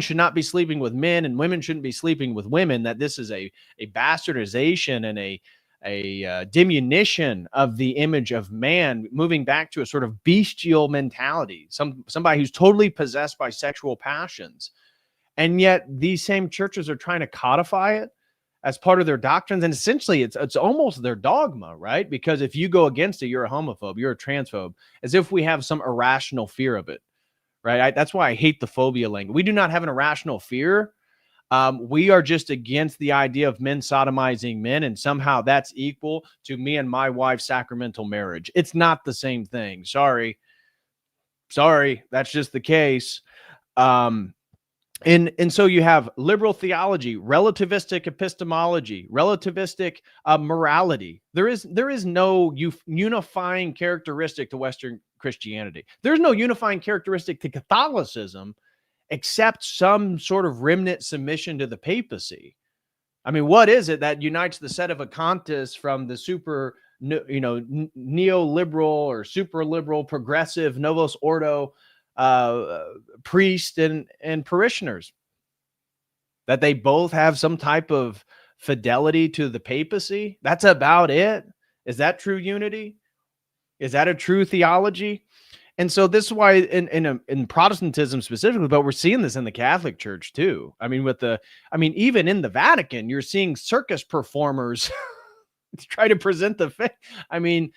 should not be sleeping with men and women shouldn't be sleeping with women, that this is a bastardization and a diminution of the image of man, moving back to a sort of bestial mentality, somebody who's totally possessed by sexual passions. And yet these same churches are trying to codify it as part of their doctrines. And essentially it's almost their dogma, right? Because if you go against it, you're a homophobe, you're a transphobe, as if we have some irrational fear of it, right? That's why I hate the phobia language. We do not have an irrational fear. We are just against the idea of men sodomizing men, and somehow that's equal to me and my wife's sacramental marriage. It's not the same thing. Sorry, that's just the case. And so you have liberal theology, relativistic epistemology, relativistic morality. There is no unifying characteristic to Western Christianity. There's no unifying characteristic to Catholicism, except some sort of remnant submission to the papacy. I mean, what is it that unites the sedevacantists from the super, neoliberal or super liberal, progressive Novus Ordo priest and parishioners? That they both have some type of fidelity to the papacy. That's about it. Is that true unity? Is that a true theology? And so this is why in Protestantism specifically, but we're seeing this in the Catholic Church too. I mean, even in the Vatican, you're seeing circus performers to try to present the faith. I mean,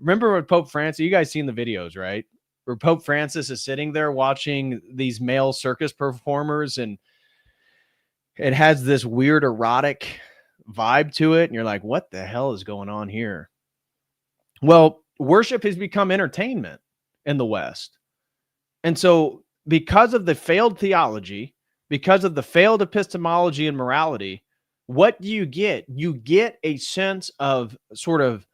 remember with Pope Francis? You guys seen the videos, right? Where Pope Francis is sitting there watching these male circus performers, and it has this weird erotic vibe to it, and you're like, what the hell is going on here? Well, worship has become entertainment in the West. And so because of the failed theology, because of the failed epistemology and morality, what do you get? You get a sense of sort of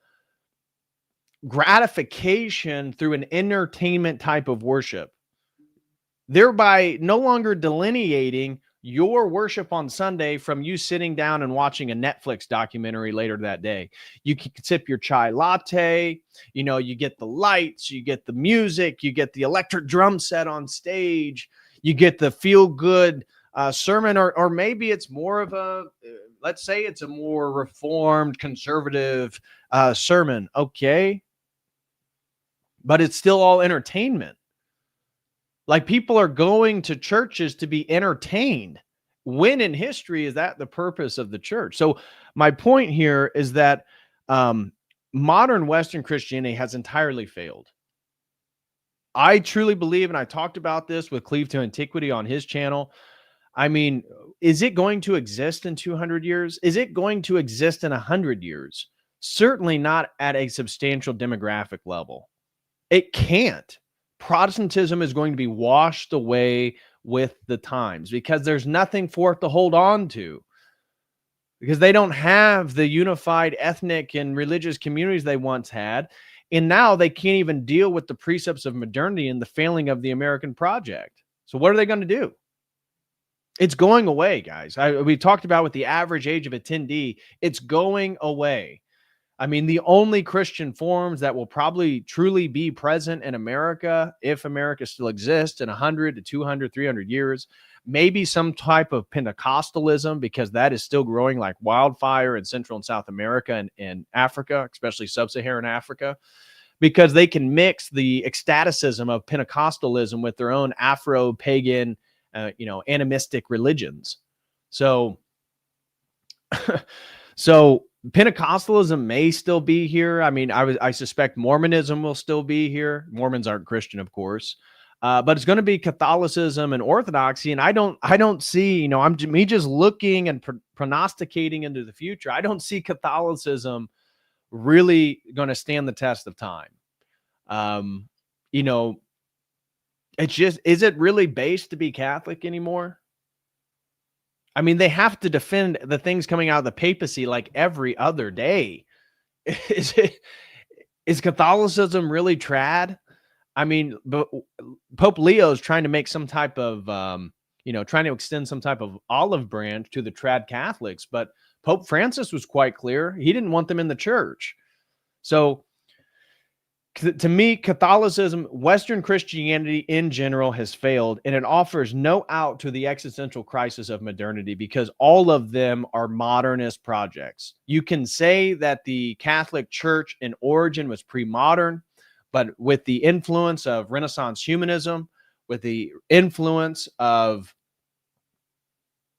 gratification through an entertainment type of worship, thereby no longer delineating your worship on Sunday from you sitting down and watching a Netflix documentary later that day. You can sip your chai latte, you get the lights, you get the music, you get the electric drum set on stage, you get the feel good sermon, or maybe it's more of a, let's say it's a more reformed conservative sermon. Okay. But it's still all entertainment. Like, people are going to churches to be entertained. when in history is that the purpose of the church? So my point here is that modern Western Christianity has entirely failed. I truly believe, and I talked about this with Cleave to Antiquity on his channel. I mean, is it going to exist in 200 years? Is it going to exist in 100 years? Certainly not at a substantial demographic level. It can't. Protestantism is going to be washed away with the times because there's nothing for it to hold on to, because they don't have the unified ethnic and religious communities they once had. And now they can't even deal with the precepts of modernity and the failing of the American project. So what are they going to do? It's going away, guys. We talked about with the average age of attendee, it's going away. I mean, the only Christian forms that will probably truly be present in America, if America still exists in 100 to 200, 300 years, maybe some type of Pentecostalism, because that is still growing like wildfire in Central and South America and Africa, especially sub-Saharan Africa, because they can mix the ecstaticism of Pentecostalism with their own Afro-pagan, animistic religions. So Pentecostalism may still be here. I mean, I suspect Mormonism will still be here. Mormons aren't Christian, of course, but it's going to be Catholicism and Orthodoxy. And I don't see, me just looking and prognosticating into the future. I don't see Catholicism really going to stand the test of time. It's just, is it really based to be Catholic anymore? I mean, they have to defend the things coming out of the papacy like every other day. Is Catholicism really trad? I mean, but Pope Leo is trying to make some type of, trying to extend some type of olive branch to the trad Catholics. But Pope Francis was quite clear. He didn't want them in the church. So to me, Catholicism, Western Christianity in general has failed, and it offers no out to the existential crisis of modernity because all of them are modernist projects. You can say that the Catholic Church in origin was pre-modern, but with the influence of Renaissance humanism, with the influence of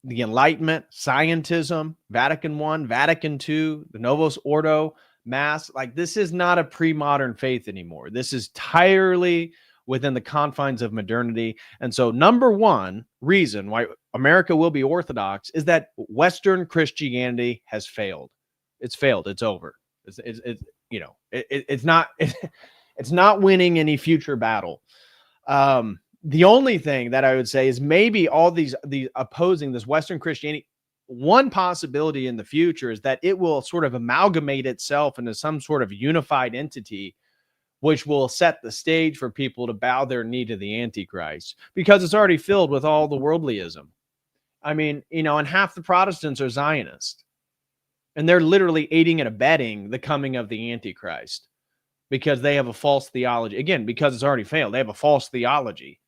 the Enlightenment, scientism, Vatican I, Vatican II, the Novus Ordo, Mass, like this is not a pre-modern faith anymore. This is entirely within the confines of modernity. And so number one reason why America will be Orthodox is that Western Christianity has failed. It's failed. It's over. It's not winning any future battle. The only thing that I would say is maybe all these opposing this Western Christianity, one possibility in the future is that it will sort of amalgamate itself into some sort of unified entity, which will set the stage for people to bow their knee to the Antichrist because it's already filled with all the worldlyism. I mean, and half the Protestants are Zionists, and they're literally aiding and abetting the coming of the Antichrist because they have a false theology. Again, because it's already failed, they have a false theology.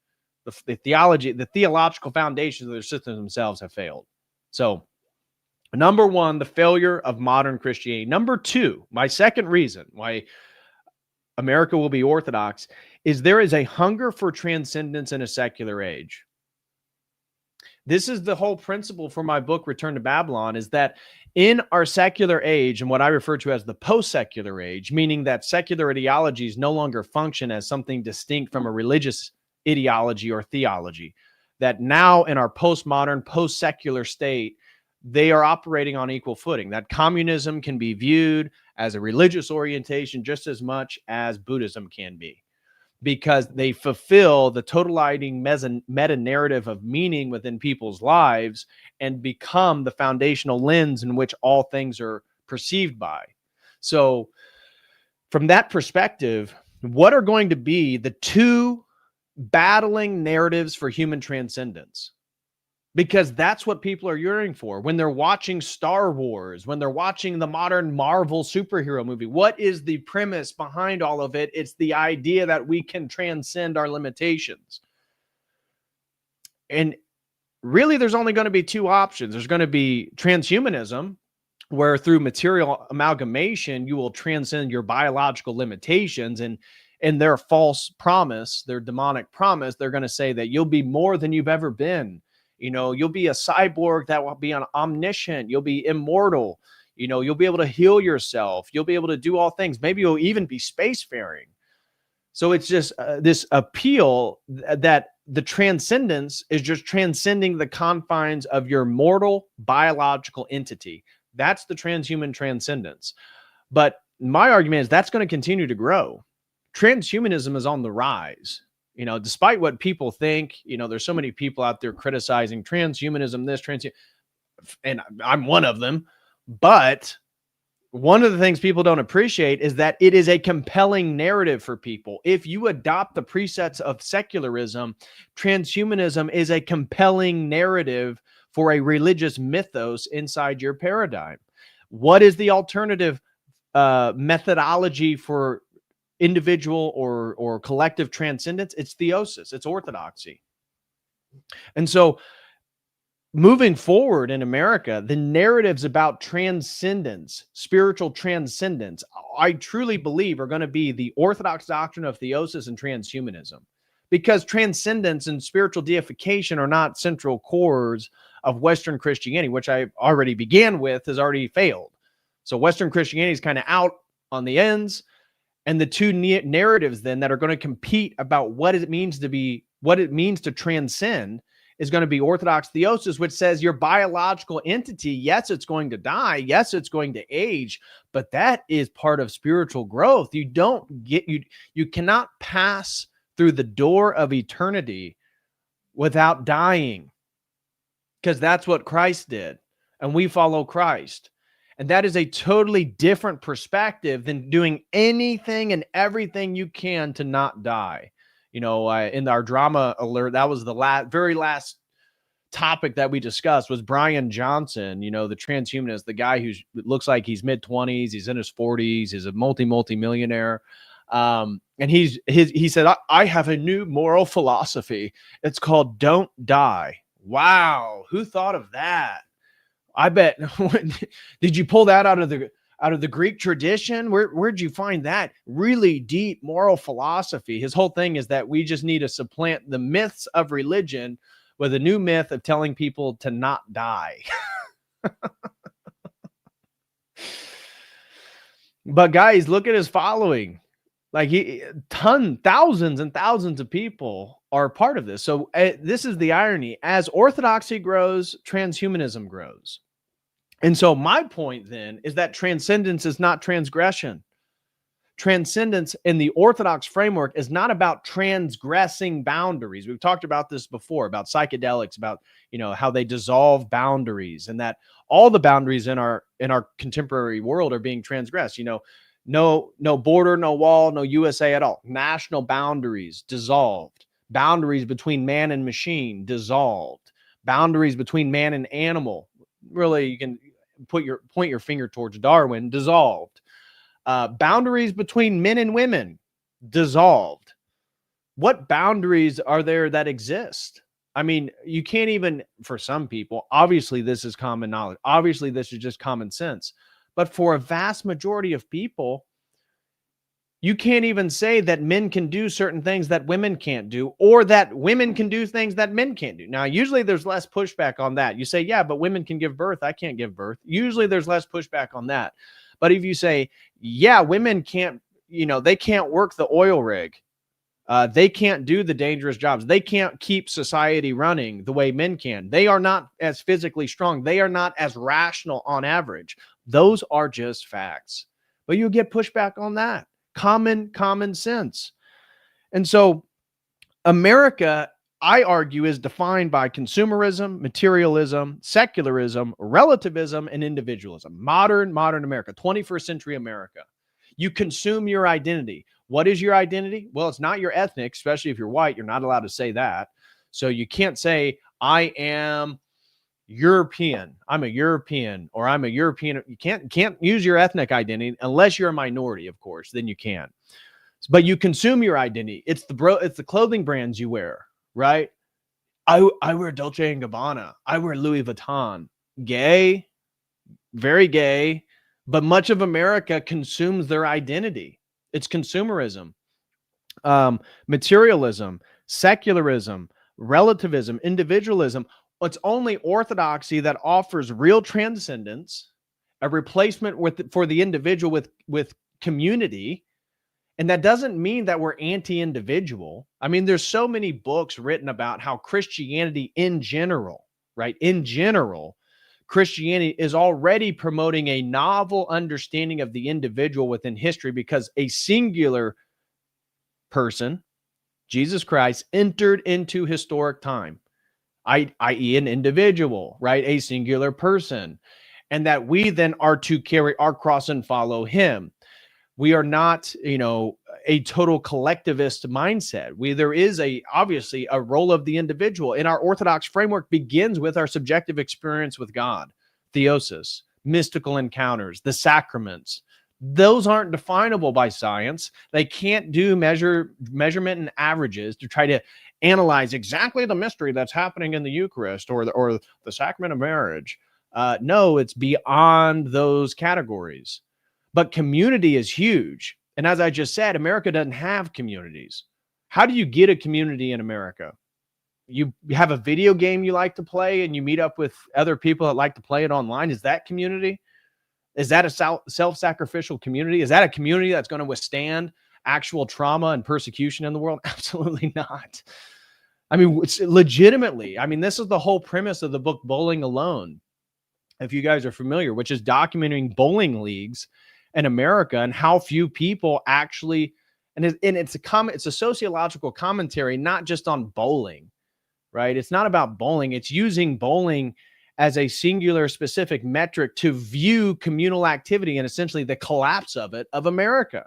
The theological foundations of their systems themselves have failed. So, number one, the failure of modern Christianity. Number two, my second reason why America will be Orthodox is there is a hunger for transcendence in a secular age. This is the whole principle for my book, Return to Babylon, is that in our secular age, and what I refer to as the post-secular age, meaning that secular ideologies no longer function as something distinct from a religious ideology or theology, that now in our postmodern, post-secular state, they are operating on equal footing, that communism can be viewed as a religious orientation just as much as Buddhism can be, because they fulfill the totalizing meta-narrative of meaning within people's lives and become the foundational lens in which all things are perceived by. So from that perspective, what are going to be the two battling narratives for human transcendence? Because that's what people are yearning for when they're watching Star Wars, when they're watching the modern Marvel superhero movie. What is the premise behind all of it? It's the idea that we can transcend our limitations. And really, there's only going to be two options. There's going to be transhumanism, where through material amalgamation, you will transcend your biological limitations. And in their false promise, their demonic promise, they're going to say that you'll be more than you've ever been. You'll be a cyborg that will be omniscient. You'll be immortal. You'll be able to heal yourself. You'll be able to do all things. Maybe you'll even be spacefaring. So it's just this appeal that the transcendence is just transcending the confines of your mortal biological entity. That's the transhuman transcendence. But my argument is that's going to continue to grow. Transhumanism is on the rise. Despite what people think, there's so many people out there criticizing transhumanism, and I'm one of them. But one of the things people don't appreciate is that it is a compelling narrative for people. If you adopt the precepts of secularism, transhumanism is a compelling narrative for a religious mythos inside your paradigm. What is the alternative methodology for individual or collective transcendence? It's theosis, it's orthodoxy. And so moving forward in America, the narratives about transcendence, spiritual transcendence, I truly believe are going to be the Orthodox doctrine of theosis and transhumanism, because transcendence and spiritual deification are not central cores of Western Christianity, which I already began with, has already failed. So Western Christianity is kind of out on the ends, and the two narratives then that are going to compete about what it means to transcend is going to be Orthodox theosis, which says your biological entity, yes, it's going to die. Yes, it's going to age, but that is part of spiritual growth. You cannot pass through the door of eternity without dying, because that's what Christ did, and we follow Christ. And that is a totally different perspective than doing anything and everything you can to not die. In our drama alert, that was the very last topic that we discussed was Brian Johnson, the transhumanist, the guy who looks like he's mid-20s, he's in his 40s, he's a multi-millionaire. And he said, I have a new moral philosophy. It's called don't die. Wow. Who thought of that? I bet. Did you pull that out of the Greek tradition? Where'd you find that really deep moral philosophy? His whole thing is that we just need to supplant the myths of religion with a new myth of telling people to not die. But guys, look at his following. Like thousands and thousands of people are part of this. So this is the irony. As orthodoxy grows, transhumanism grows. And so my point then is that transcendence is not transgression. Transcendence in the Orthodox framework is not about transgressing boundaries. We've talked about this before, about psychedelics, about how they dissolve boundaries, and that all the boundaries in our contemporary world are being transgressed. No border, no wall, no USA at all. National boundaries dissolved. Boundaries between man and machine dissolved. Boundaries between man and animal, really, you can point your finger towards Darwin, dissolved. Boundaries between men and women dissolved. What boundaries are there that exist? I mean, you can't even, for some people, obviously this is common knowledge. Obviously this is just common sense. But for a vast majority of people, you can't even say that men can do certain things that women can't do, or that women can do things that men can't do. Now, usually there's less pushback on that. You say, yeah, but women can give birth. I can't give birth. Usually there's less pushback on that. But if you say, yeah, women can't, they can't work the oil rig. They can't do the dangerous jobs. They can't keep society running the way men can. They are not as physically strong. They are not as rational on average. Those are just facts. But you get pushback on that. Common sense. And so America, I argue, is defined by consumerism, materialism, secularism, relativism, and individualism. Modern America, 21st century America. You consume your identity. What is your identity? Well, it's not your ethnic, especially if you're white. You're not allowed to say that. So you can't say, I am European. I'm a European, or I'm a European. You can't use your ethnic identity unless you're a minority, of course, then you can. But you consume your identity. It's the clothing brands you wear, right? I wear Dolce & Gabbana. I wear Louis Vuitton. Gay, very gay, but much of America consumes their identity. It's consumerism, materialism, secularism, relativism, individualism. It's only orthodoxy that offers real transcendence, a replacement for the individual with community. And that doesn't mean that we're anti-individual. I mean, there's so many books written about how Christianity in general, right? In general, Christianity is already promoting a novel understanding of the individual within history, because a singular person, Jesus Christ, entered into historic time, i.e. an individual, right? A singular person. And that we then are to carry our cross and follow him. We are not, a total collectivist mindset. There is obviously a role of the individual. In our Orthodox framework begins with our subjective experience with God, theosis, mystical encounters, the sacraments. Those aren't definable by science. They can't do measurement and averages to try to analyze exactly the mystery that's happening in the Eucharist or the sacrament of marriage. No, it's beyond those categories. But community is huge. And as I just said, America doesn't have communities. How do you get a community in America? You have a video game you like to play and you meet up with other people that like to play it online. Is that community? Is that a self-sacrificial community? Is that a community that's going to withstand actual trauma and persecution in the world? Absolutely not. I mean, it's legitimately, this is the whole premise of the book Bowling Alone, if you guys are familiar, which is documenting bowling leagues in America and how few people actually, and it's a sociological commentary, not just on bowling, right? It's not about bowling. It's using bowling as a singular specific metric to view communal activity and essentially the collapse of America,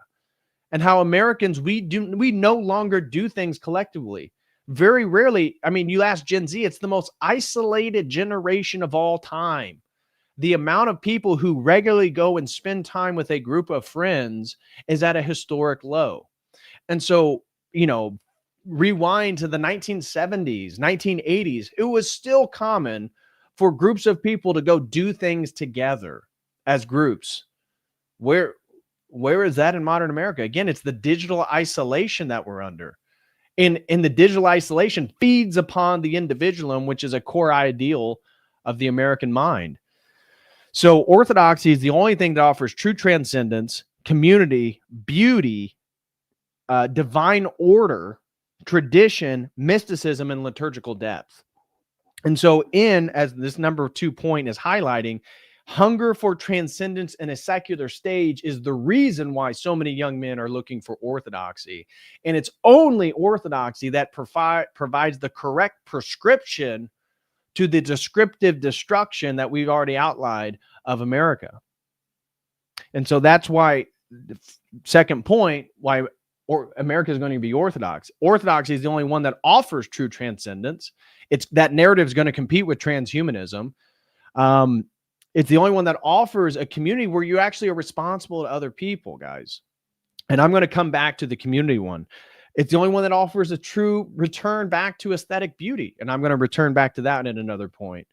and how Americans, we no longer do things collectively. Very rarely. You ask Gen Z, it's the most isolated generation of all time. The amount of people who regularly go and spend time with a group of friends is at a historic low. And so, rewind to the 1970s, 1980s, it was still common for groups of people to go do things together as groups. Where is that in modern America? Again, it's the digital isolation that we're under. And the digital isolation feeds upon the individualism, which is a core ideal of the American mind. So orthodoxy is the only thing that offers true transcendence, community, beauty, divine order, tradition, mysticism, and liturgical depth. And so as this number 2 point is highlighting, hunger for transcendence in a secular stage is the reason why so many young men are looking for orthodoxy. And it's only orthodoxy that provides the correct prescription to the descriptive destruction that we've already outlined of America. And so that's why the second point, why America is going to be orthodox. Orthodoxy is the only one that offers true transcendence. That narrative is going to compete with transhumanism. It's the only one that offers a community where you actually are responsible to other people, guys. And I'm going to come back to the community one. It's the only one that offers a true return back to aesthetic beauty. And I'm going to return back to that in another point.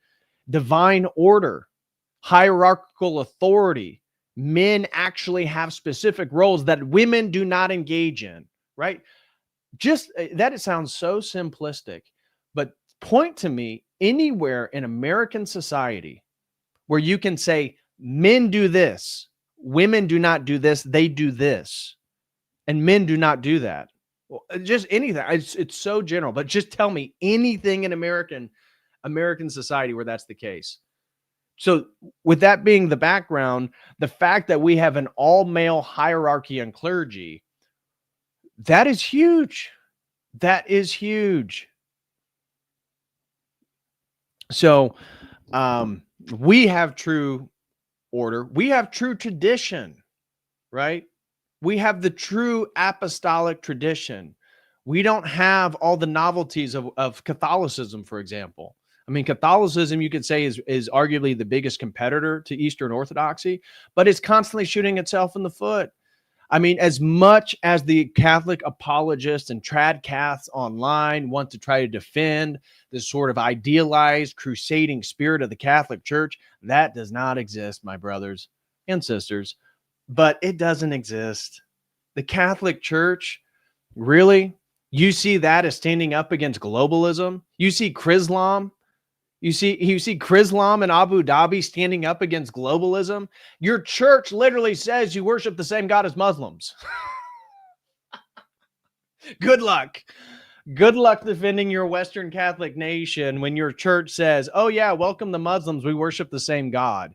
Divine order, hierarchical authority. Men actually have specific roles that women do not engage in, right? Just that, it sounds so simplistic, but point to me anywhere in American society where you can say men do this, women do not do this, they do this, and men do not do that. Well, just anything. It's so general, but just tell me anything in American society where that's the case. So with that being the background, the fact that we have an all-male hierarchy and clergy, that is huge. That is huge. So we have true order. We have true tradition, right? We have the true apostolic tradition. We don't have all the novelties of Catholicism, for example. Catholicism, you could say, is arguably the biggest competitor to Eastern Orthodoxy, but it's constantly shooting itself in the foot. As much as the Catholic apologists and tradcaths online want to try to defend this sort of idealized crusading spirit of the Catholic Church, that does not exist, my brothers and sisters. But it doesn't exist. The Catholic Church, really? You see that as standing up against globalism? You see Chrislam You see Chrislam and Abu Dhabi standing up against globalism. Your church literally says you worship the same God as Muslims. Good luck. Good luck defending your Western Catholic nation when your church says, oh yeah, welcome the Muslims. We worship the same God.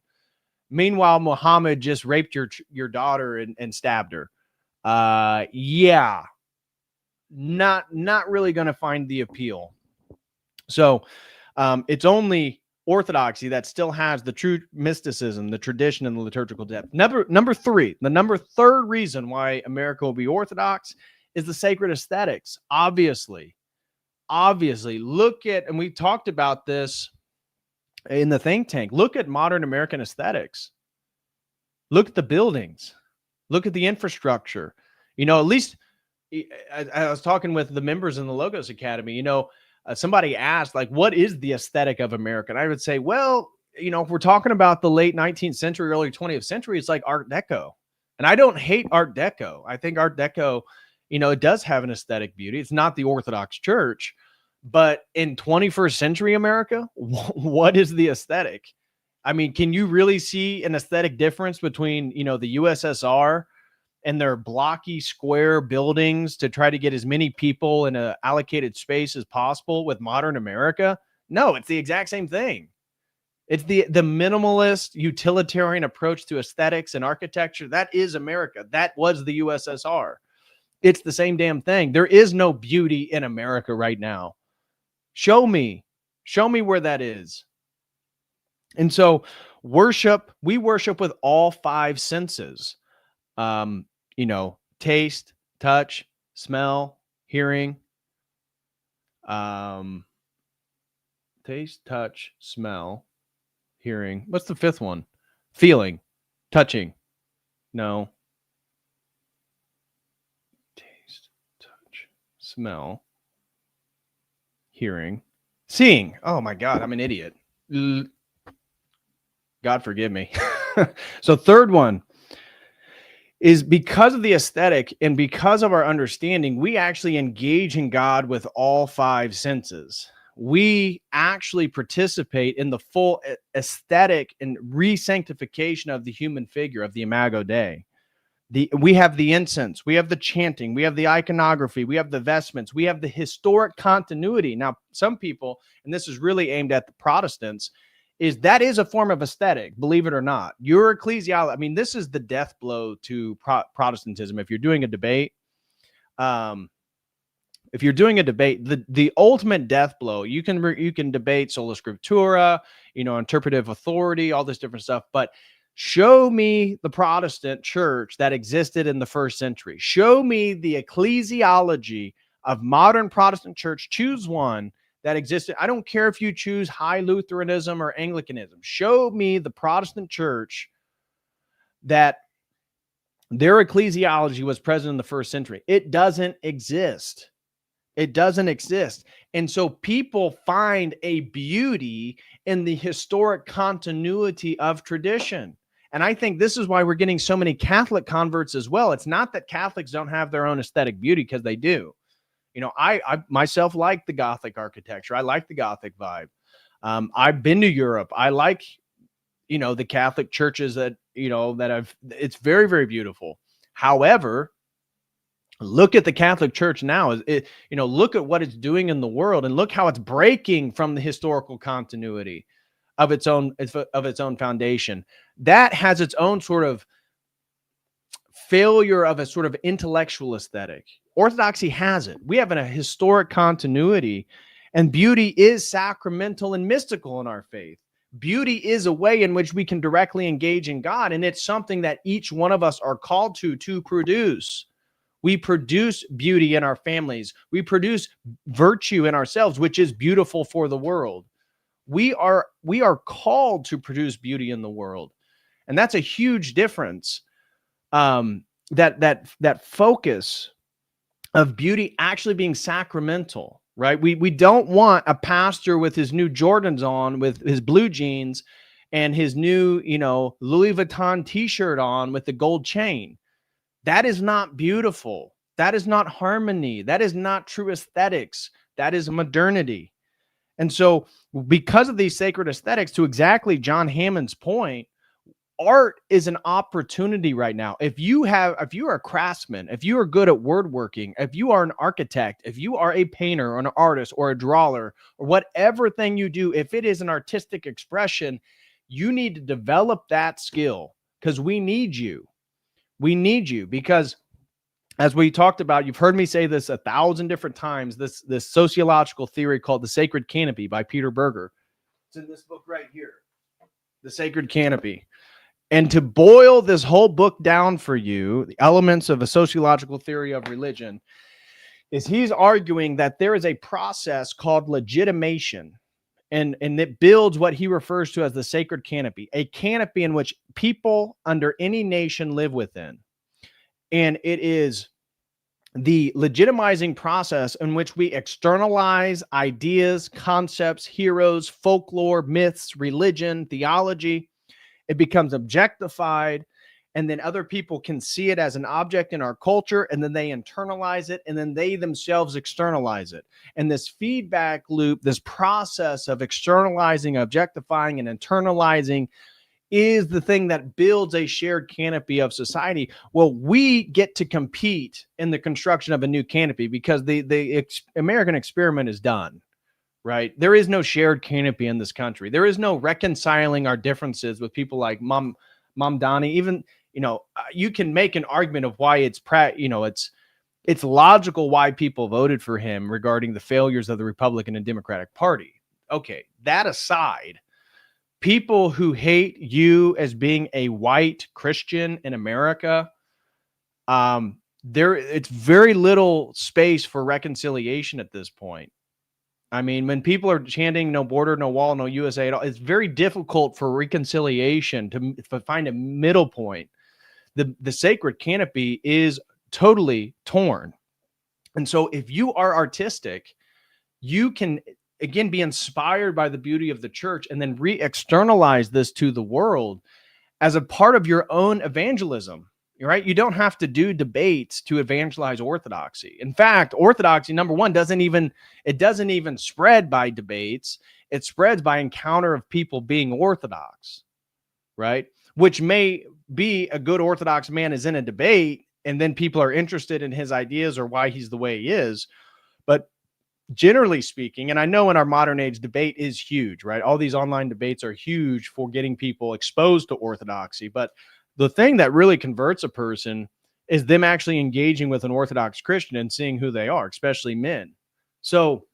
Meanwhile, Muhammad just raped your daughter and stabbed her. Yeah, not really going to find the appeal. So it's only Orthodoxy that still has the true mysticism, the tradition, and the liturgical depth. Number three, the third reason why America will be Orthodox is the sacred aesthetics. Obviously, look at, and we talked about this in the think tank. Look at modern American aesthetics. Look at the buildings. Look at the infrastructure. At least I was talking with the members in the Logos Academy. Somebody asked, like, what is the aesthetic of America? And I would say, well, if we're talking about the late 19th century, early 20th century, it's like Art Deco. And I don't hate Art Deco. I think Art Deco, it does have an aesthetic beauty. It's not the Orthodox Church, but in 21st century America, what is the aesthetic? I mean, can you really see an aesthetic difference between, the USSR and their blocky square buildings to try to get as many people in an allocated space as possible with modern America? No, it's the exact same thing. It's the minimalist utilitarian approach to aesthetics and architecture. That is America. That was the USSR. It's the same damn thing. There is no beauty in America right now. Show me where that is. And so we worship with all five senses. Taste, touch, smell, hearing. Taste, touch, smell, hearing. What's the fifth one? Feeling, touching. No. Taste, touch, smell, hearing, seeing. Oh my God, I'm an idiot. God forgive me. So third one is because of the aesthetic and because of our understanding, we actually engage in God with all five senses. We actually participate in the full aesthetic and re-sanctification of the human figure, of the Imago Dei. We have the incense, we have the chanting, we have the iconography, we have the vestments, we have the historic continuity. Now, some people, and this is really aimed at the Protestants, that is a form of aesthetic, believe it or not. Your ecclesiology, this is the death blow to Protestantism. If you're doing a debate, the ultimate death blow, you can debate sola scriptura, interpretive authority, all this different stuff, but show me the Protestant church that existed in the first century. Show me the ecclesiology of modern Protestant church. Choose one that existed. I don't care if you choose High Lutheranism or Anglicanism. Show me the Protestant church that their ecclesiology was present in the first century. It doesn't exist. It doesn't exist. And so people find a beauty in the historic continuity of tradition. And I think this is why we're getting so many Catholic converts as well. It's not that Catholics don't have their own aesthetic beauty, because they do. I myself like the Gothic architecture. I like the Gothic vibe. I've been to Europe. I like, the Catholic churches it's very, very beautiful. However, look at the Catholic Church now. Look at what it's doing in the world, and look how it's breaking from the historical continuity of its own foundation. That has its own sort of failure of a sort of intellectual aesthetic. Orthodoxy has it. We have a historic continuity, and beauty is sacramental and mystical in our faith. Beauty is a way in which we can directly engage in God, and it's something that each one of us are called to produce. We produce beauty in our families. We produce virtue in ourselves, which is beautiful for the world. We are called to produce beauty in the world. And that's a huge difference. That focus of beauty actually being sacramental, right? We don't want a pastor with his new Jordans on, with his blue jeans and his new, Louis Vuitton t-shirt on with the gold chain. That is not beautiful. That is not harmony. That is not true aesthetics. That is modernity. And so because of these sacred aesthetics, to exactly John Hammond's point, art is an opportunity right now. If you are a craftsman, if you are good at woodworking, if you are an architect, if you are a painter or an artist or a drawer or whatever thing you do, if it is an artistic expression, you need to develop that skill, because we need you. We need you because, as we talked about, you've heard me say this 1,000 different times, this sociological theory called the sacred canopy by Peter Berger. It's in this book right here, The Sacred Canopy. And to boil this whole book down for you, the elements of a sociological theory of religion, is he's arguing that there is a process called legitimation, and it builds what he refers to as the sacred canopy, a canopy in which people under any nation live within. And it is the legitimizing process in which we externalize ideas, concepts, heroes, folklore, myths, religion, theology. It becomes objectified, and then other people can see it as an object in our culture, and then they internalize it, and then they themselves externalize it. And this feedback loop, this process of externalizing, objectifying, and internalizing is the thing that builds a shared canopy of society. Well, we get to compete in the construction of a new canopy because the American experiment is done. Right? There is no shared canopy in this country. There is no reconciling our differences with people like Mom Donnie. Even, you can make an argument of why it's logical why people voted for him regarding the failures of the Republican and Democratic Party. Okay, that aside, people who hate you as being a white Christian in America, it's very little space for reconciliation at this point. I mean, when people are chanting no border, no wall, no USA at all, it's very difficult for reconciliation to find a middle point. The sacred canopy is totally torn. And so if you are artistic, you can, again, be inspired by the beauty of the church and then re-externalize this to the world as a part of your own evangelism. Right? You don't have to do debates to evangelize orthodoxy. In fact, orthodoxy, number one, doesn't even spread by debates. It spreads by encounter of people being orthodox, right? Which may be a good Orthodox man is in a debate, and then people are interested in his ideas or why he's the way he is. But generally speaking, and I know in our modern age, debate is huge, right? All these online debates are huge for getting people exposed to orthodoxy. But the thing that really converts a person is them actually engaging with an Orthodox Christian and seeing who they are, especially men. So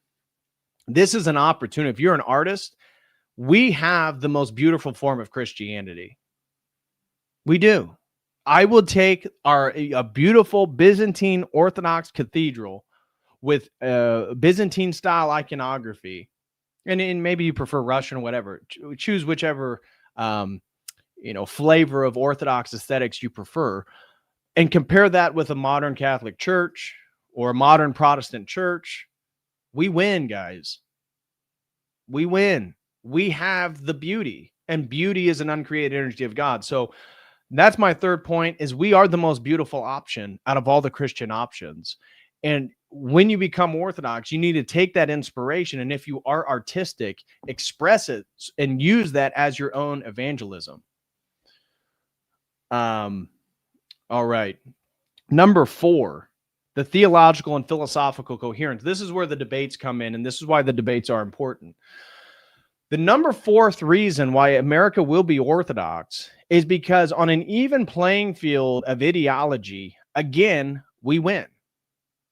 this is an opportunity. If you're an artist, we have the most beautiful form of Christianity. We do. I will take a beautiful Byzantine Orthodox cathedral with Byzantine style iconography, and maybe you prefer Russian or whatever. Choose whichever flavor of Orthodox aesthetics you prefer, and compare that with a modern Catholic church or a modern Protestant church. We win, guys. We win. We have the beauty, and beauty is an uncreated energy of God. So that's my third point, is we are the most beautiful option out of all the Christian options. And when you become Orthodox, you need to take that inspiration, and if you are artistic, express it and use that as your own evangelism. All right. Number 4, the theological and philosophical coherence. This is where the debates come in, and this is why the debates are important. The number 4th reason why America will be Orthodox is because on an even playing field of ideology, again, we win.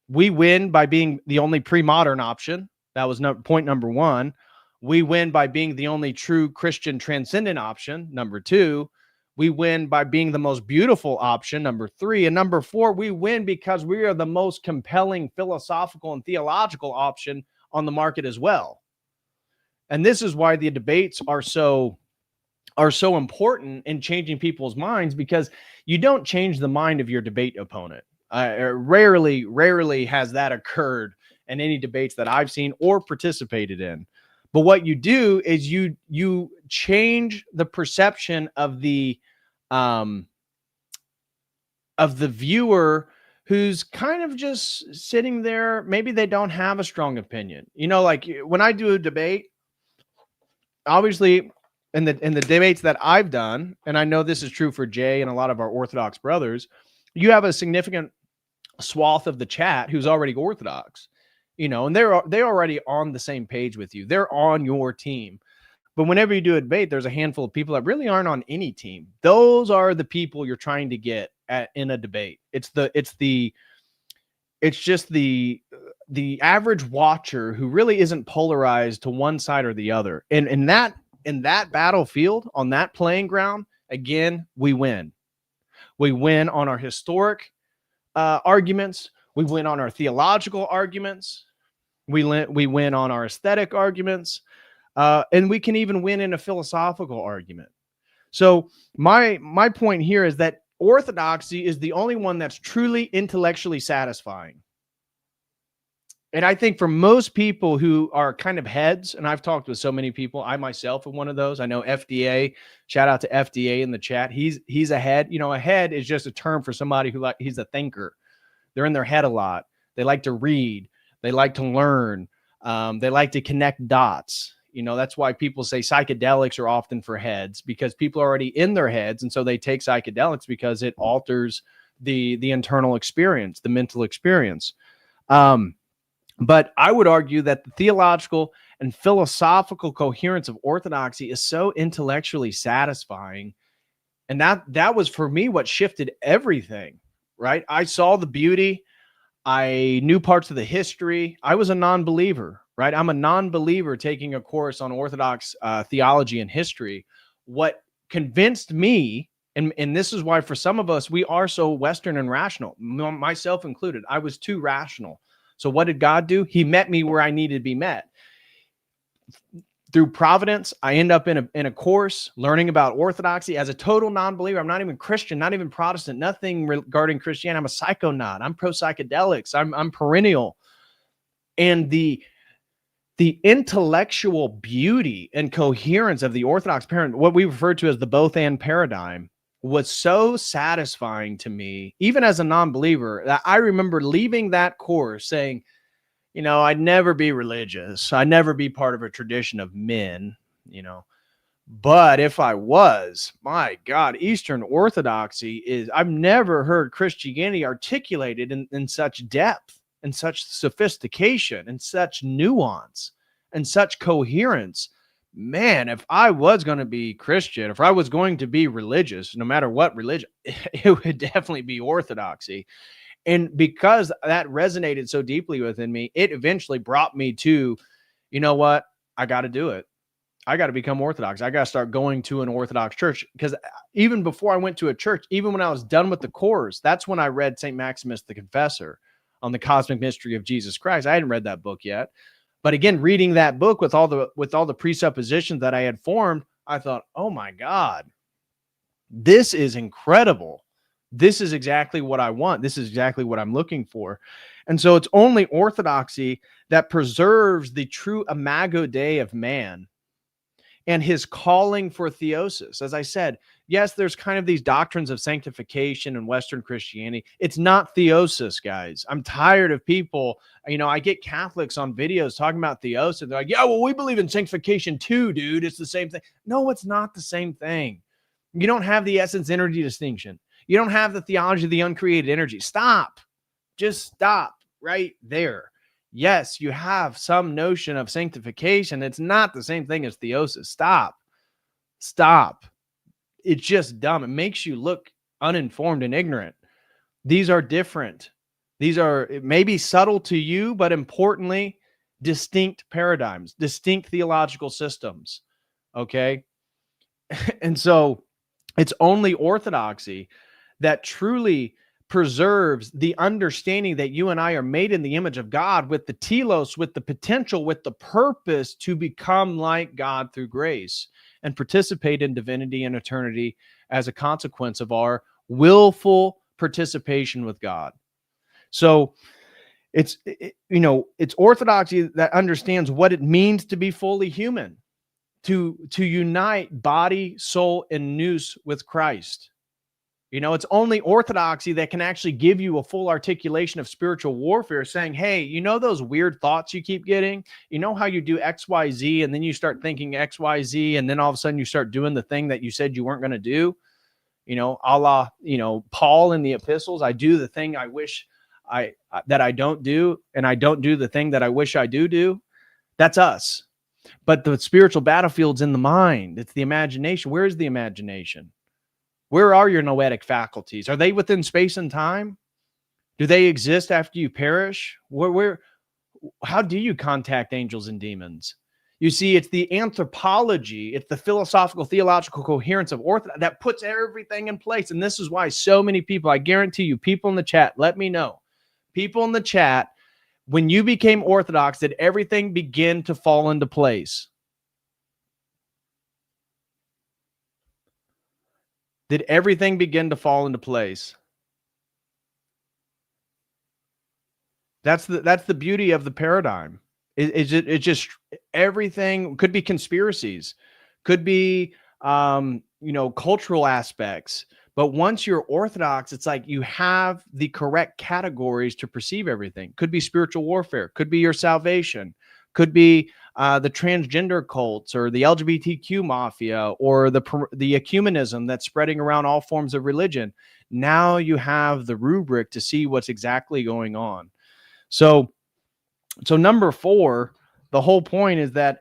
We win by being the only pre-modern option. That was point number 1. We win by being the only true Christian transcendent option. Number 2. We win by being the most beautiful option, number 3. And number 4, we win because we are the most compelling philosophical and theological option on the market as well. And this is why the debates are so important in changing people's minds, because you don't change the mind of your debate opponent. Rarely has that occurred in any debates that I've seen or participated in. But what you do is you change the perception of the viewer who's kind of just sitting there. Maybe they don't have a strong opinion. You know, like when I do a debate, obviously in the debates that I've done, and I know this is true for Jay and a lot of our Orthodox brothers, you have a significant swath of the chat who's already Orthodox, you know, and they're already on the same page with you. They're on your team. But whenever you do a debate, there's a handful of people that really aren't on any team. Those are the people you're trying to get in a debate. It's just the average watcher who really isn't polarized to one side or the other. And in that battlefield, on that playing ground, again, we win. We win on our historic arguments. We win on our theological arguments. We win on our aesthetic arguments. And we can even win in a philosophical argument. So my point here is that orthodoxy is the only one that's truly intellectually satisfying. And I think for most people who are kind of heads, and I've talked with so many people, I myself am one of those. I know FDA, shout out to FDA in the chat. He's a head. You know, a head is just a term for somebody who he's a thinker. They're in their head a lot. They like to read. They like to learn. They like to connect dots. You know, that's why people say psychedelics are often for heads, because people are already in their heads. And so they take psychedelics because it alters the internal experience, the mental experience. But I would argue that the theological and philosophical coherence of orthodoxy is so intellectually satisfying. And that was for me what shifted everything, right? I saw the beauty. I knew parts of the history. I was a non-believer, right? I'm a non-believer taking a course on Orthodox theology and history. What convinced me, and this is why for some of us, we are so Western and rational, myself included, I was too rational. So what did God do? He met me where I needed to be met. Through providence, I end up in a course learning about orthodoxy as a total non-believer. I'm not even Christian, not even Protestant, nothing regarding Christianity. I'm a psychonaut. I'm pro-psychedelics. I'm perennial. And the intellectual beauty and coherence of the Orthodox parent, what we refer to as the both-and paradigm, was so satisfying to me, even as a non-believer, that I remember leaving that course saying, you know, I'd never be religious. I'd never be part of a tradition of men, you know. But if I was, my God, Eastern Orthodoxy is, I've never heard Christianity articulated in such depth and such sophistication and such nuance and such coherence. Man, if I was going to be Christian, if I was going to be religious, no matter what religion, it would definitely be orthodoxy. And because that resonated so deeply within me, it eventually brought me to, you know what? I got to do it. I got to become Orthodox. I got to start going to an Orthodox church, because even before I went to a church, even when I was done with the course, that's when I read St. Maximus the Confessor on the cosmic mystery of Jesus Christ. I hadn't read that book yet. But again, reading that book with all the presuppositions that I had formed, I thought, oh my God, this is incredible. This is exactly what I want. This is exactly what I'm looking for. And so it's only orthodoxy that preserves the true imago Dei of man and his calling for theosis. As I said, yes, there's kind of these doctrines of sanctification in Western Christianity. It's not theosis, guys. I'm tired of people, you know, I get Catholics on videos talking about theosis. They're like, yeah, well, we believe in sanctification too, dude. It's the same thing. No, it's not the same thing. You don't have the essence energy distinction. You don't have the theology of the uncreated energy. Stop. Just stop right there. Yes, you have some notion of sanctification. It's not the same thing as theosis. Stop. It's just dumb. It makes you look uninformed and ignorant. These are different. These are maybe subtle to you, but importantly, distinct paradigms, distinct theological systems. Okay. And so it's only orthodoxy that truly preserves the understanding that you and I are made in the image of God, with the telos, with the potential, with the purpose to become like God through grace and participate in divinity and eternity as a consequence of our willful participation with God. So it's orthodoxy that understands what it means to be fully human, to unite body, soul, and nous with Christ. You know, it's only orthodoxy that can actually give you a full articulation of spiritual warfare, saying, hey, you know, those weird thoughts you keep getting, you know how you do XYZ and then you start thinking XYZ and then all of a sudden you start doing the thing that you said you weren't going to do, you know, a la, you know, Paul in the epistles, I do the thing I wish that I don't do, and I don't do the thing that I wish I do. That's us. But the spiritual battlefield's in the mind. It's the imagination. Where's the imagination? Where are your noetic faculties? Are they within space and time? Do they exist after you perish? How do you contact angels and demons? You see, it's the anthropology, it's the philosophical, theological coherence of Orthodox that puts everything in place. And this is why so many people, I guarantee you, people in the chat, let me know. People in the chat, when you became Orthodox, did everything begin to fall into place? Did everything begin to fall into place? That's the beauty of the paradigm. It's just everything could be conspiracies, could be you know, cultural aspects. But once you're Orthodox, it's like you have the correct categories to perceive everything. Could be spiritual warfare, could be your salvation, could be the transgender cults or the LGBTQ mafia or the ecumenism that's spreading around all forms of religion. Now you have the rubric to see what's exactly going on. So number 4, the whole point is that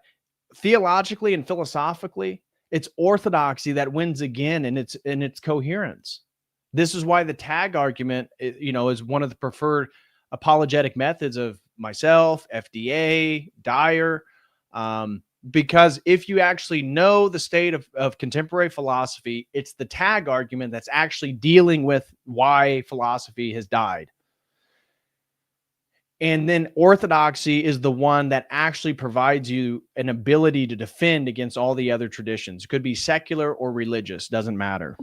theologically and philosophically, it's orthodoxy that wins again in its coherence. This is why the tag argument, you know, is one of the preferred apologetic methods of myself, FDA, Dyer, because if you actually know the state of contemporary philosophy, it's the tag argument that's actually dealing with why philosophy has died. And then orthodoxy is the one that actually provides you an ability to defend against all the other traditions. It could be secular or religious, doesn't matter.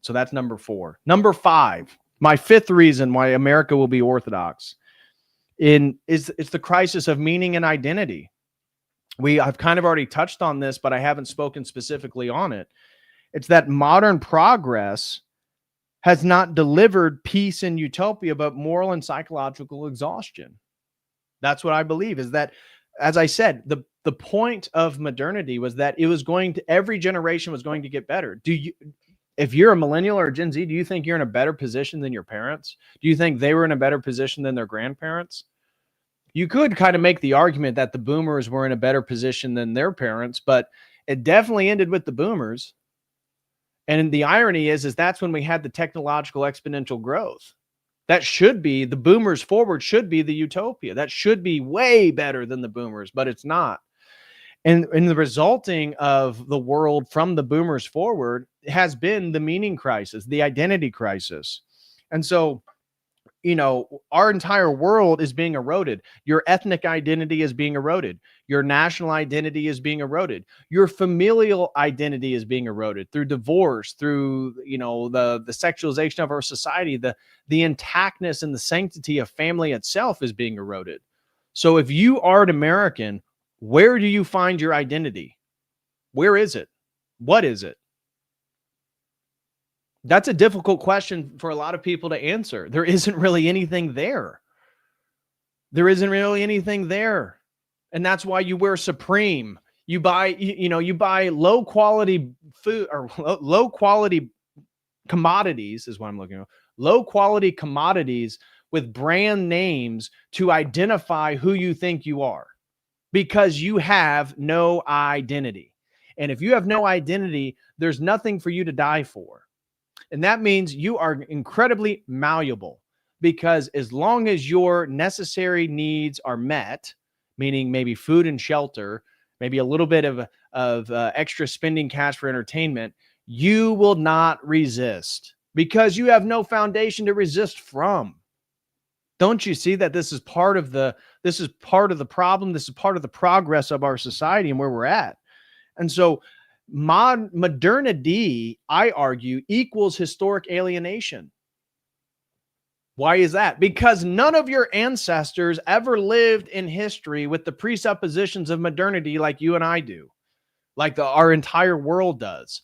So that's number 4. Number 5, my 5th reason why America will be Orthodox it's the crisis of meaning and identity. I've kind of already touched on this, but I haven't spoken specifically on it. It's that modern progress has not delivered peace and utopia, but moral and psychological exhaustion. That's what I believe, is that, as I said, the point of modernity was that it was every generation was going to get better. If you're a millennial or a Gen Z, do you think you're in a better position than your parents? Do you think they were in a better position than their grandparents? You could kind of make the argument that the boomers were in a better position than their parents, but it definitely ended with the boomers. And the irony is that's when we had the technological exponential growth. That should be, the boomers forward should be the utopia. That should be way better than the boomers, but it's not. And the resulting of the world from the boomers forward has been the meaning crisis, the identity crisis. And so, you know, our entire world is being eroded. Your ethnic identity is being eroded. Your national identity is being eroded. Your familial identity is being eroded through divorce, through, you know, the sexualization of our society. The intactness and the sanctity of family itself is being eroded. So if you are an American, where do you find your identity? Where is it? What is it? That's a difficult question for a lot of people to answer. There isn't really anything there. There isn't really anything there. And that's why you wear Supreme. You buy, you buy low quality food or low quality commodities is what I'm looking at. Low quality commodities with brand names to identify who you think you are, because you have no identity. And if you have no identity, there's nothing for you to die for. And that means you are incredibly malleable, because as long as your necessary needs are met, meaning maybe food and shelter, maybe a little bit of extra spending cash for entertainment, you will not resist, because you have no foundation to resist from. Don't you see that this is part of the problem? This is part of the progress of our society and where we're at. And so modernity, I argue, equals historic alienation. Why is that? Because none of your ancestors ever lived in history with the presuppositions of modernity like you and I do, like our entire world does.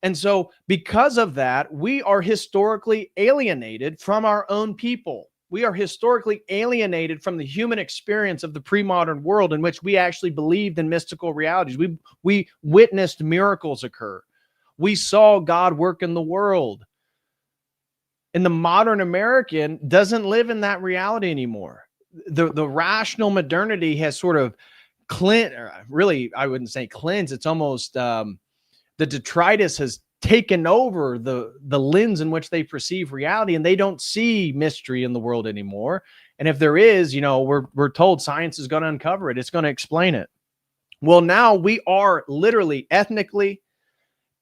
And so because of that, we are historically alienated from our own people. We are historically alienated from the human experience of the pre-modern world in which we actually believed in mystical realities. We witnessed miracles occur. We saw God work in the world. And the modern American doesn't live in that reality anymore. The rational modernity has sort of really, I wouldn't say cleanse. It's almost the detritus has taken over the lens in which they perceive reality, and they don't see mystery in the world anymore. And if there is, we're told science is going to uncover it. It's going to explain it. Well, now we are literally ethnically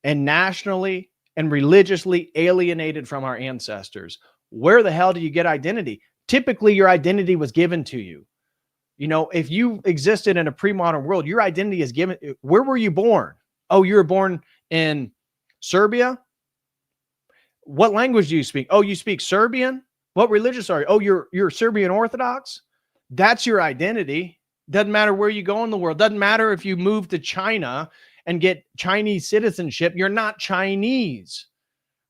and nationally and religiously alienated from our ancestors. Where the hell do you get identity? Typically, your identity was given to you. If you existed in a pre-modern world, your identity is given. Where were you born? Oh, you were born in Serbia. What language do you speak? Oh, you speak Serbian. What religious are you? Oh, you're Serbian Orthodox. That's your identity. Doesn't matter where you go in the world. Doesn't matter if you move to China and get Chinese citizenship. You're not Chinese,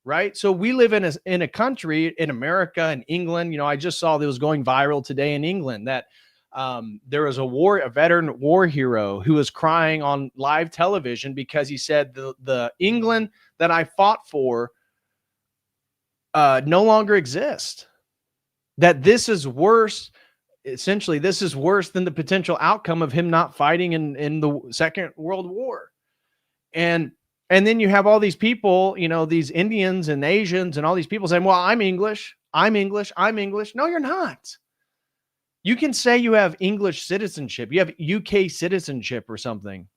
right? So we live in a country in America and England. I just saw that was going viral today in England that there was a veteran war hero who was crying on live television because he said the England that I fought for no longer exists. That this is worse. Essentially, this is worse than the potential outcome of him not fighting in the Second World War. And then you have all these people, these Indians and Asians and all these people saying, well, I'm English. No, you're not. You can say you have English citizenship. You have UK citizenship or something.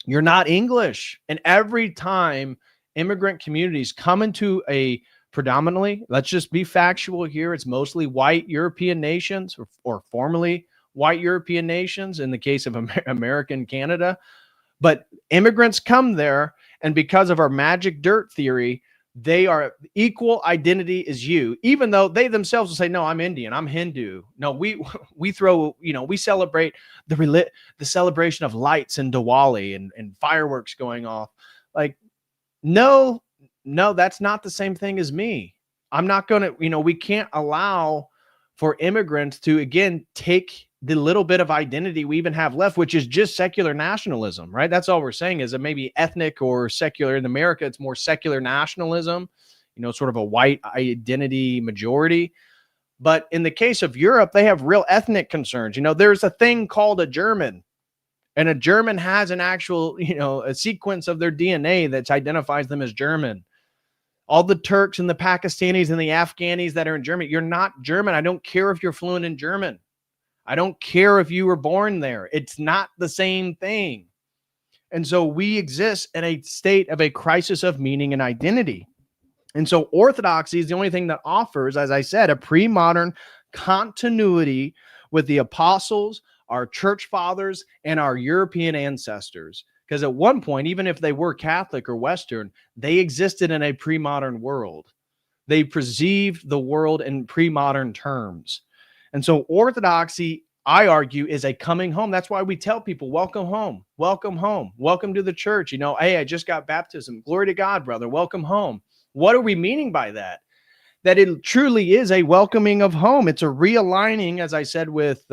You're not English. And every time immigrant communities come into a predominantly, let's just be factual here, it's mostly white European nations or formerly white European nations in the case of America and Canada. But immigrants come there, and because of our magic dirt theory, they are equal identity as you, even though they themselves will say, no, I'm Indian, I'm Hindu. No, we celebrate the celebration of lights and Diwali and fireworks going off. Like, no, that's not the same thing as me. I'm not going to, we can't allow for immigrants to, again, take the little bit of identity we even have left, which is just secular nationalism, right? That's all we're saying is that maybe ethnic or secular. In America, it's more secular nationalism, sort of a white identity majority. But in the case of Europe, they have real ethnic concerns. There's a thing called a German, and a German has an actual, a sequence of their DNA that identifies them as German. All the Turks and the Pakistanis and the Afghanis that are in Germany, you're not German. I don't care if you're fluent in German. I don't care if you were born there. It's not the same thing. And so we exist in a state of a crisis of meaning and identity. And so Orthodoxy is the only thing that offers, as I said, a pre-modern continuity with the apostles, our church fathers, and our European ancestors. Because at one point, even if they were Catholic or Western, they existed in a pre-modern world. They perceived the world in pre-modern terms. And so Orthodoxy, I argue, is a coming home. That's why we tell people, welcome home, welcome home, welcome to the church. Hey, I just got baptism. Glory to God, brother. Welcome home. What are we meaning by that? That it truly is a welcoming of home. It's a realigning, as I said, with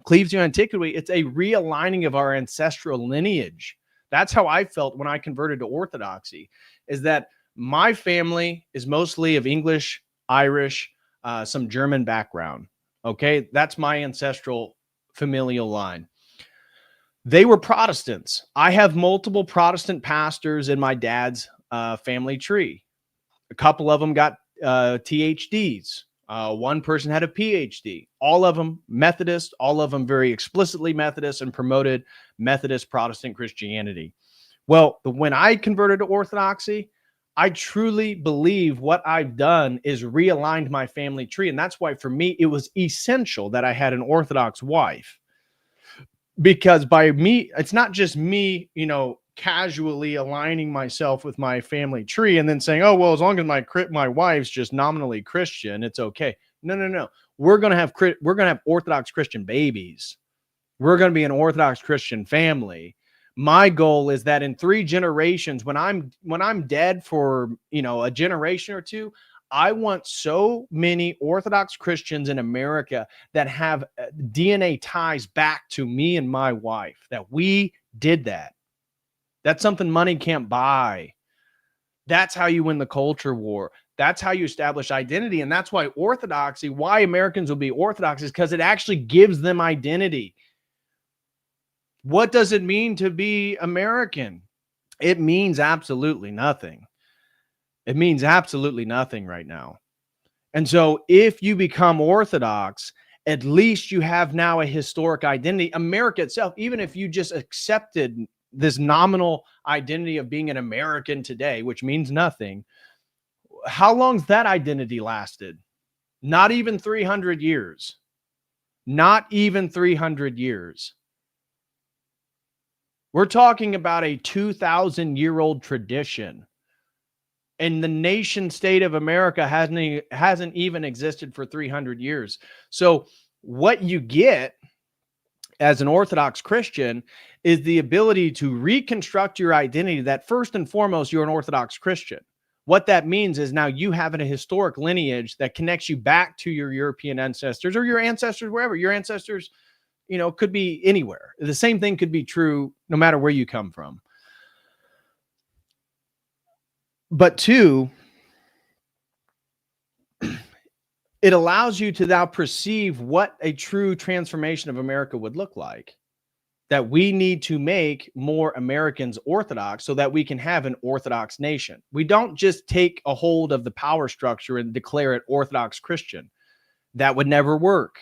Cleaves to Antiquity. It's a realigning of our ancestral lineage. That's how I felt when I converted to Orthodoxy, is that my family is mostly of English, Irish, some German background. Okay, that's my ancestral familial line. They were Protestants. I have multiple Protestant pastors in my dad's family tree. A couple of them got THDs. One person had a PhD. All of them Methodist, all of them very explicitly Methodist and promoted Methodist Protestant Christianity. Well, when I converted to Orthodoxy, I truly believe what I've done is realigned my family tree. And that's why for me, it was essential that I had an Orthodox wife. Because by me, it's not just me, casually aligning myself with my family tree and then saying, oh, well, as long as my wife's just nominally Christian, it's okay. No. We're going to have Orthodox Christian babies. We're going to be an Orthodox Christian family. My goal is that in 3 generations, when I'm dead for, a generation or two, I want so many Orthodox Christians in America that have DNA ties back to me and my wife, that we did that. That's something money can't buy. That's how you win the culture war. That's how you establish identity. And that's why Orthodoxy, why Americans will be Orthodox, is because it actually gives them identity. What does it mean to be American? It means absolutely nothing. It means absolutely nothing right now. And so if you become Orthodox, at least you have now a historic identity. America itself, even if you just accepted this nominal identity of being an American today, which means nothing, how long's that identity lasted? Not even 300 years. Not even 300 years. We're talking about a 2,000-year-old tradition. And the nation state of America hasn't even existed for 300 years. So what you get as an Orthodox Christian is the ability to reconstruct your identity, that first and foremost, you're an Orthodox Christian. What that means is now you have a historic lineage that connects you back to your European ancestors or your ancestors, wherever your ancestors, could be anywhere. The same thing could be true no matter where you come from. But 2, it allows you to now perceive what a true transformation of America would look like. That we need to make more Americans Orthodox so that we can have an Orthodox nation. We don't just take a hold of the power structure and declare it Orthodox Christian. That would never work.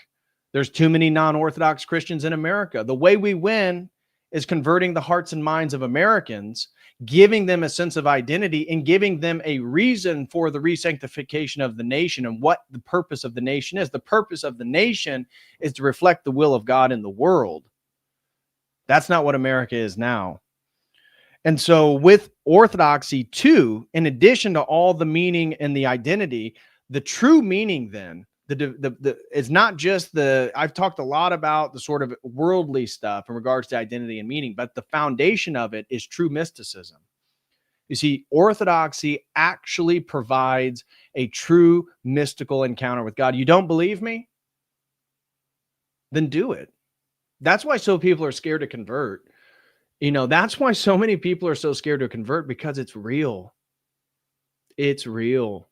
There's too many non-Orthodox Christians in America. The way we win is converting the hearts and minds of Americans, giving them a sense of identity and giving them a reason for the resanctification of the nation and what the purpose of the nation is. The purpose of the nation is to reflect the will of God in the world. That's not what America is now. And so with Orthodoxy too, in addition to all the meaning and the identity, the true meaning then, it's not just I've talked a lot about the sort of worldly stuff in regards to identity and meaning, but the foundation of it is true mysticism. You see, Orthodoxy actually provides a true mystical encounter with God. You don't believe me? Then do it. That's why so people are scared to convert. That's why so many people are so scared to convert, because it's real. It's real.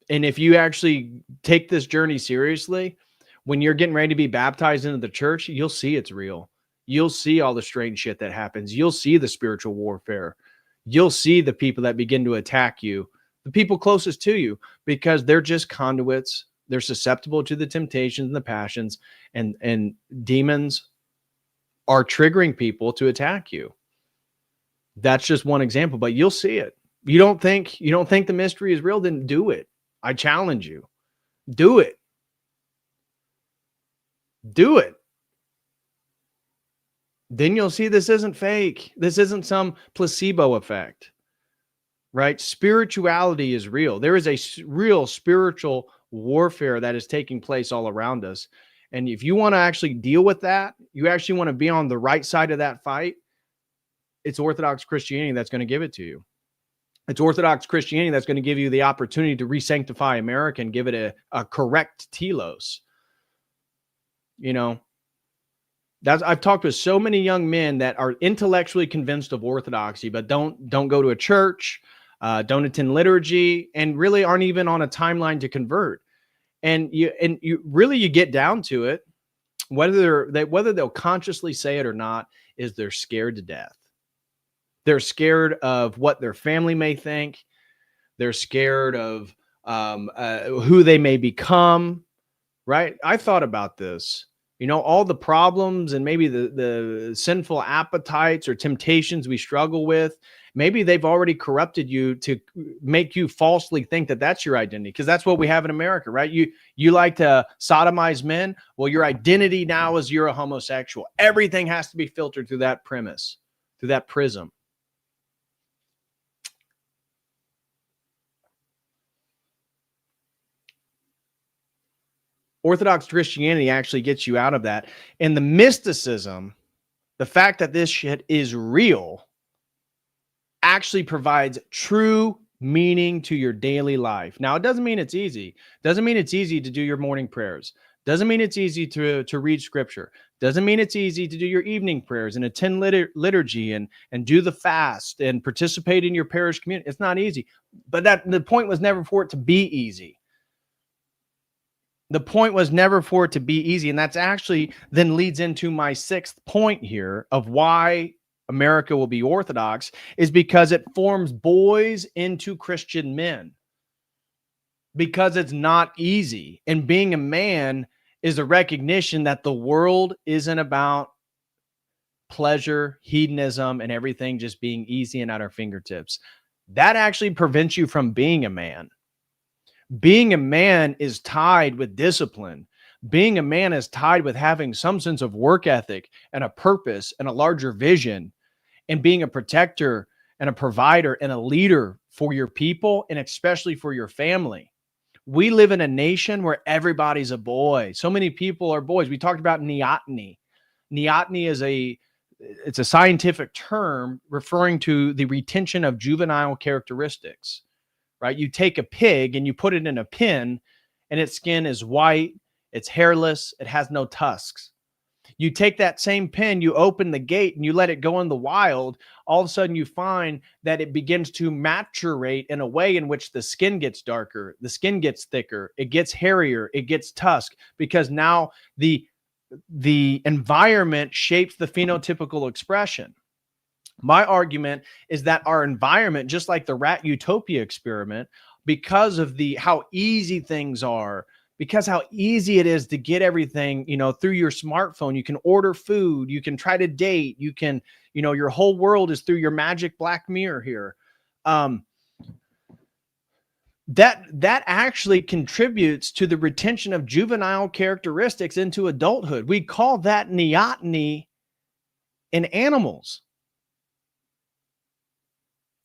And if you actually take this journey seriously, when you're getting ready to be baptized into the church, you'll see it's real. You'll see all the strange shit that happens. You'll see the spiritual warfare. You'll see the people that begin to attack you, the people closest to you, because they're just conduits. They're susceptible to the temptations and the passions, and demons are triggering people to attack you. That's just one example, but you'll see it. You don't think the mystery is real? Then do it. I challenge you. Do it. Do it. Then you'll see this isn't fake. This isn't some placebo effect, right? Spirituality is real. There is a real spiritual warfare that is taking place all around us. And if you want to actually deal with that, you actually want to be on the right side of that fight, it's Orthodox Christianity that's going to give it to you. It's Orthodox Christianity that's going to give you the opportunity to re-sanctify America and give it a correct telos. I've talked with so many young men that are intellectually convinced of Orthodoxy, but don't go to a church, don't attend liturgy, and really aren't even on a timeline to convert. And you get down to it, whether they'll consciously say it or not, is they're scared to death. They're scared of what their family may think. They're scared of who they may become, right? I thought about this. All the problems and maybe the sinful appetites or temptations we struggle with, maybe they've already corrupted you to make you falsely think that that's your identity, because that's what we have in America, right? You like to sodomize men. Well, your identity now is you're a homosexual. Everything has to be filtered through that premise, through that prism. Orthodox Christianity actually gets you out of that. And the mysticism The fact that this shit is real actually provides true meaning to your daily life. Now, it doesn't mean it's easy. Doesn't mean it's easy to do your morning prayers. Doesn't mean it's easy to read scripture. Doesn't mean it's easy to do your evening prayers and attend liturgy and do the fast and participate in your parish community. It's not easy. But the point was never for it to be easy. The point was never for it to be easy. And that's actually then leads into my sixth point here of why America will be Orthodox, is because it forms boys into Christian men. Because it's not easy. And being a man is a recognition that the world isn't about pleasure, hedonism, and everything just being easy and at our fingertips. That actually prevents you from being a man. Being a man is tied with discipline. Being a man is tied with having some sense of work ethic and a purpose and a larger vision, and being a protector and a provider and a leader for your people and especially for your family. We live in a nation where everybody's a boy. So many people are boys. We talked about neoteny. Neoteny is it's a scientific term referring to the retention of juvenile characteristics, right? You take a pig and you put it in a pen and its skin is white, it's hairless, it has no tusks. You take that same pen, you open the gate and you let it go in the wild, all of a sudden you find that it begins to maturate in a way in which the skin gets darker, the skin gets thicker, it gets hairier, it gets tusk, because now the environment shapes the phenotypical expression. My argument is that our environment, just like the rat utopia experiment, because of how easy things are, because how easy it is to get everything, through your smartphone. You can order food, you can try to date, you can, your whole world is through your magic black mirror here. That actually contributes to the retention of juvenile characteristics into adulthood. We call that neoteny in animals.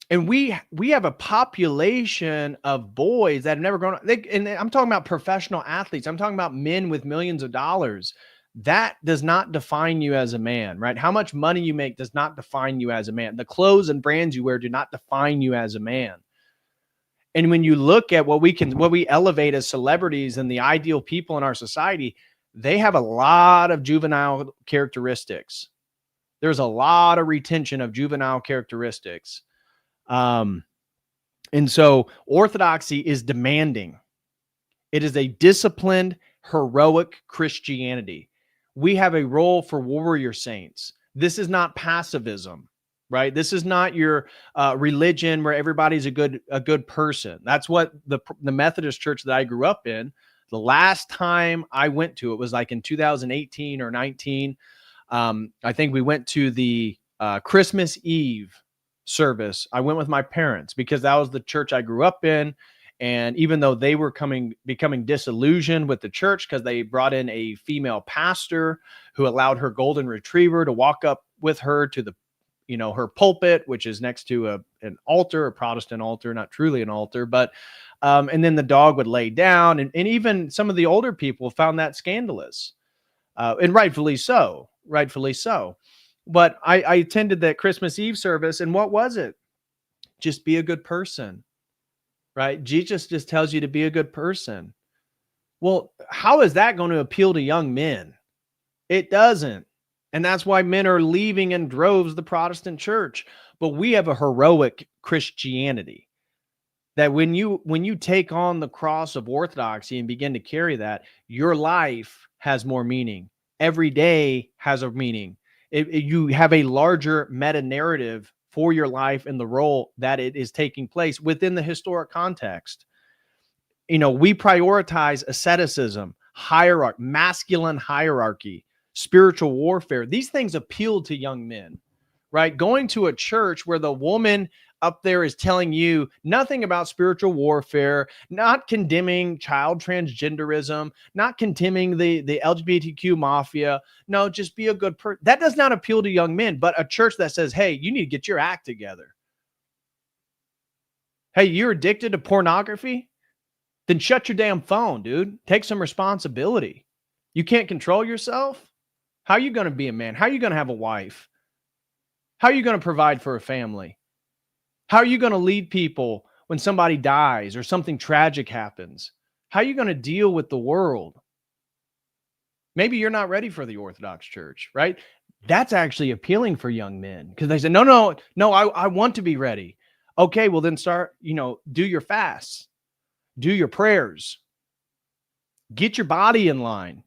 And we have a population of boys that have never grown up. And I'm talking about professional athletes. I'm talking about men with millions of dollars. That does not define you as a man, right? How much money you make does not define you as a man. The clothes and brands you wear do not define you as a man. And when you look at what we elevate as celebrities and the ideal people in our society, they have a lot of juvenile characteristics. There's a lot of retention of juvenile characteristics. And so Orthodoxy is demanding. It is a disciplined, heroic Christianity. We have a role for warrior saints. This is not passivism, right? This is not your religion where everybody's a good person. That's what the Methodist church that I grew up in, the last time I went to it was like in 2018 or 19. I think we went to the Christmas Eve service. I went with my parents because that was the church I grew up in. And even though they were becoming disillusioned with the church because they brought in a female pastor who allowed her golden retriever to walk up with her to the, her pulpit, which is next to an altar, a Protestant altar, not truly an altar, but, and then the dog would lay down. And even some of the older people found that scandalous, and rightfully so. But I attended that Christmas Eve service, and what was it? Just be a good person, right? Jesus just tells you to be a good person. Well, how is that going to appeal to young men? It doesn't. And that's why men are leaving in droves the Protestant church. But we have a heroic Christianity that when you take on the cross of orthodoxy and begin to carry that, your life has more meaning. Every day has a meaning. You have a larger meta narrative for your life and the role that it is taking place within the historic context. We prioritize asceticism, hierarchy, masculine hierarchy, spiritual warfare. These things appeal to young men, right? Going to a church where the woman up there is telling you nothing about spiritual warfare, not condemning child transgenderism, not condemning the LGBTQ mafia. No, just be a good person. That does not appeal to young men, but a church that says, hey, you need to get your act together. Hey, you're addicted to pornography? Then shut your damn phone, dude. Take some responsibility. You can't control yourself? How are you going to be a man? How are you going to have a wife? How are you going to provide for a family? How are you going to lead people when somebody dies or something tragic happens? How are you going to deal with the world? Maybe you're not ready for the Orthodox Church, right? That's actually appealing for young men because they say, no, I want to be ready. Okay, well then start, do your fasts, do your prayers, get your body in line,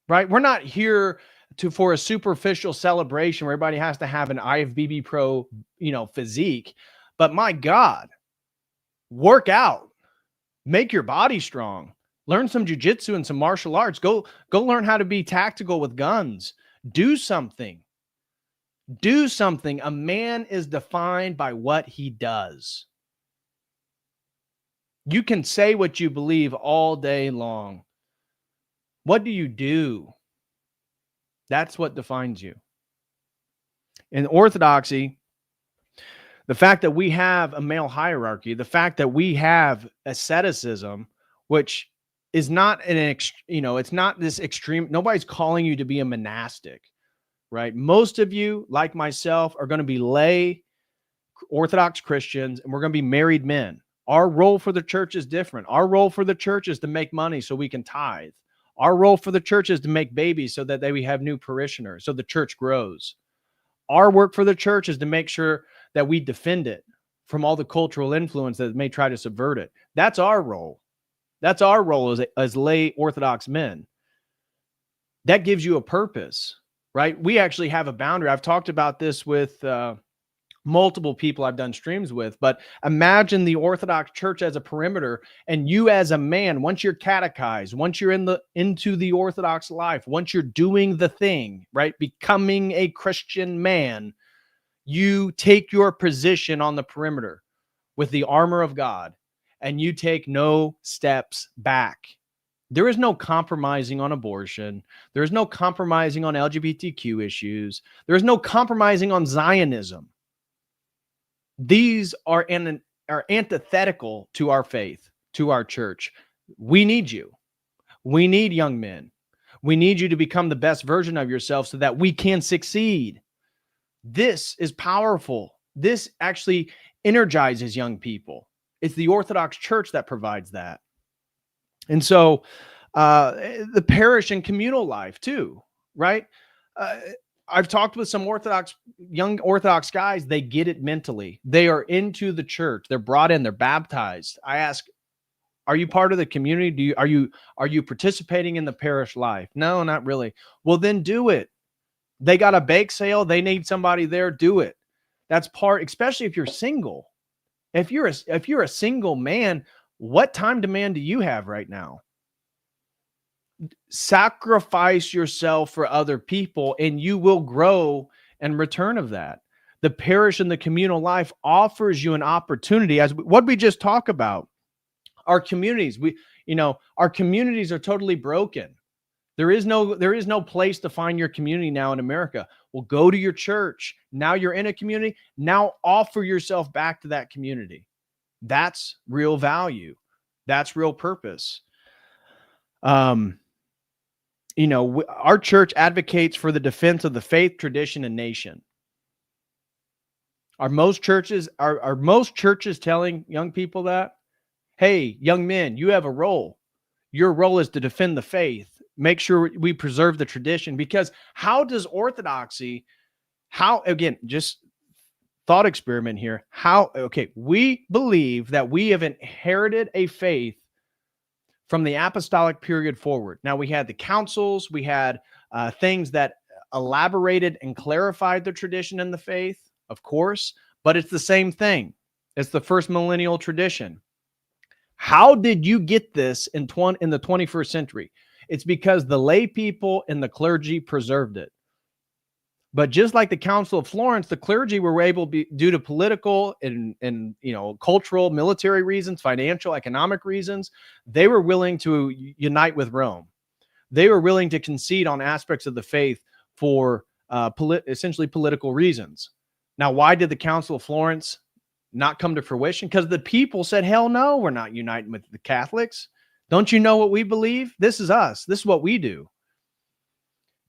right? We're not here for a superficial celebration where everybody has to have an IFBB Pro, physique. But my God, work out, make your body strong, learn some jujitsu and some martial arts. Go learn how to be tactical with guns. Do something. Do something. A man is defined by what he does. You can say what you believe all day long. What do you do? That's what defines you. In Orthodoxy, the fact that we have a male hierarchy, the fact that we have asceticism, which is not it's not this extreme. Nobody's calling you to be a monastic, right? Most of you, like myself, are going to be lay Orthodox Christians, and we're going to be married men. Our role for the church is different. Our role for the church is to make money so we can tithe. Our role for the church is to make babies so that we have new parishioners, so the church grows. Our work for the church is to make sure that we defend it from all the cultural influence that may try to subvert it. That's our role. That's our role as lay Orthodox men. That gives you a purpose, right? We actually have a boundary. I've talked about this with multiple people I've done streams with, but imagine the Orthodox Church as a perimeter, and you as a man, once you're catechized, once you're into the Orthodox life, once you're doing the thing, right, becoming a Christian man, you take your position on the perimeter with the armor of God, and you take no steps back. There is no compromising on abortion. There is no compromising on LGBTQ issues. There is no compromising on Zionism. These are antithetical to our faith, to our church. We need you. We need young men. We need you to become the best version of yourself so that we can succeed. This is powerful. This actually energizes young people. It's the Orthodox Church that provides that. And so the parish and communal life too, right? I've talked with some young Orthodox guys. They get it mentally. They are into the church. They're brought in. They're baptized. I ask, are you part of the community? Are you participating in the parish life? No, not really. Well, then do it. They got a bake sale. They need somebody there. Do it. That's part, especially if you're single. If you're a single man, what time demand do you have right now? Sacrifice yourself for other people, and you will grow in return of that. The parish and the communal life offers you an opportunity, as what we just talked about. Our communities, our communities are totally broken. There is no place to find your community now in America. Well, go to your church. Now you're in a community. Now offer yourself back to that community. That's real value. That's real purpose. Our church advocates for the defense of the faith, tradition, and nation. Are most churches telling young people that? Hey, young men, you have a role. Your role is to defend the faith. Make sure we preserve the tradition, because how does Orthodoxy, again, just thought experiment here. We believe that we have inherited a faith from the apostolic period forward. Now, we had the councils, we had things that elaborated and clarified the tradition and the faith, of course, but it's the same thing. It's the first millennial tradition. How did you get this in the 21st century? It's because the lay people and the clergy preserved it. But just like the Council of Florence, the clergy were able to due to political and cultural, military reasons, financial, economic reasons, they were willing to unite with Rome. They were willing to concede on aspects of the faith for essentially political reasons. Now, why did the Council of Florence not come to fruition? Because the people said, hell no, we're not uniting with the Catholics. Don't you know what we believe? This is us. This is what we do.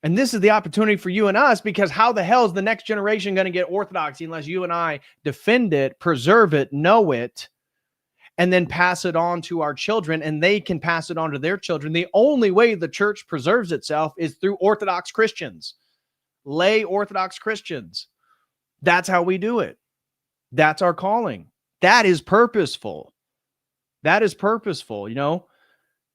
And this is the opportunity for you and us, because how the hell is the next generation going to get orthodoxy unless you and I defend it, preserve it, know it, and then pass it on to our children, and they can pass it on to their children? The only way the church preserves itself is through Orthodox Christians, lay Orthodox Christians. That's how we do it. That's our calling. That is purposeful. That is purposeful.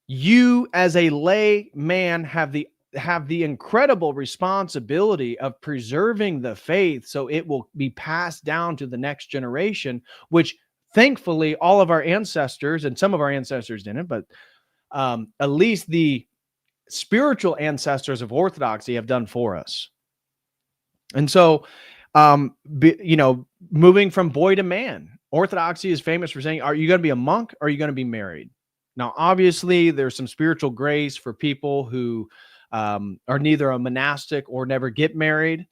You as a lay man have the incredible responsibility of preserving the faith so it will be passed down to the next generation, which thankfully all of our ancestors, and some of our ancestors didn't, but at least the spiritual ancestors of Orthodoxy have done for us. And so, moving from boy to man, Orthodoxy is famous for saying, are you going to be a monk or are you going to be married? Now, obviously, there's some spiritual grace for people who are neither a monastic or never get married.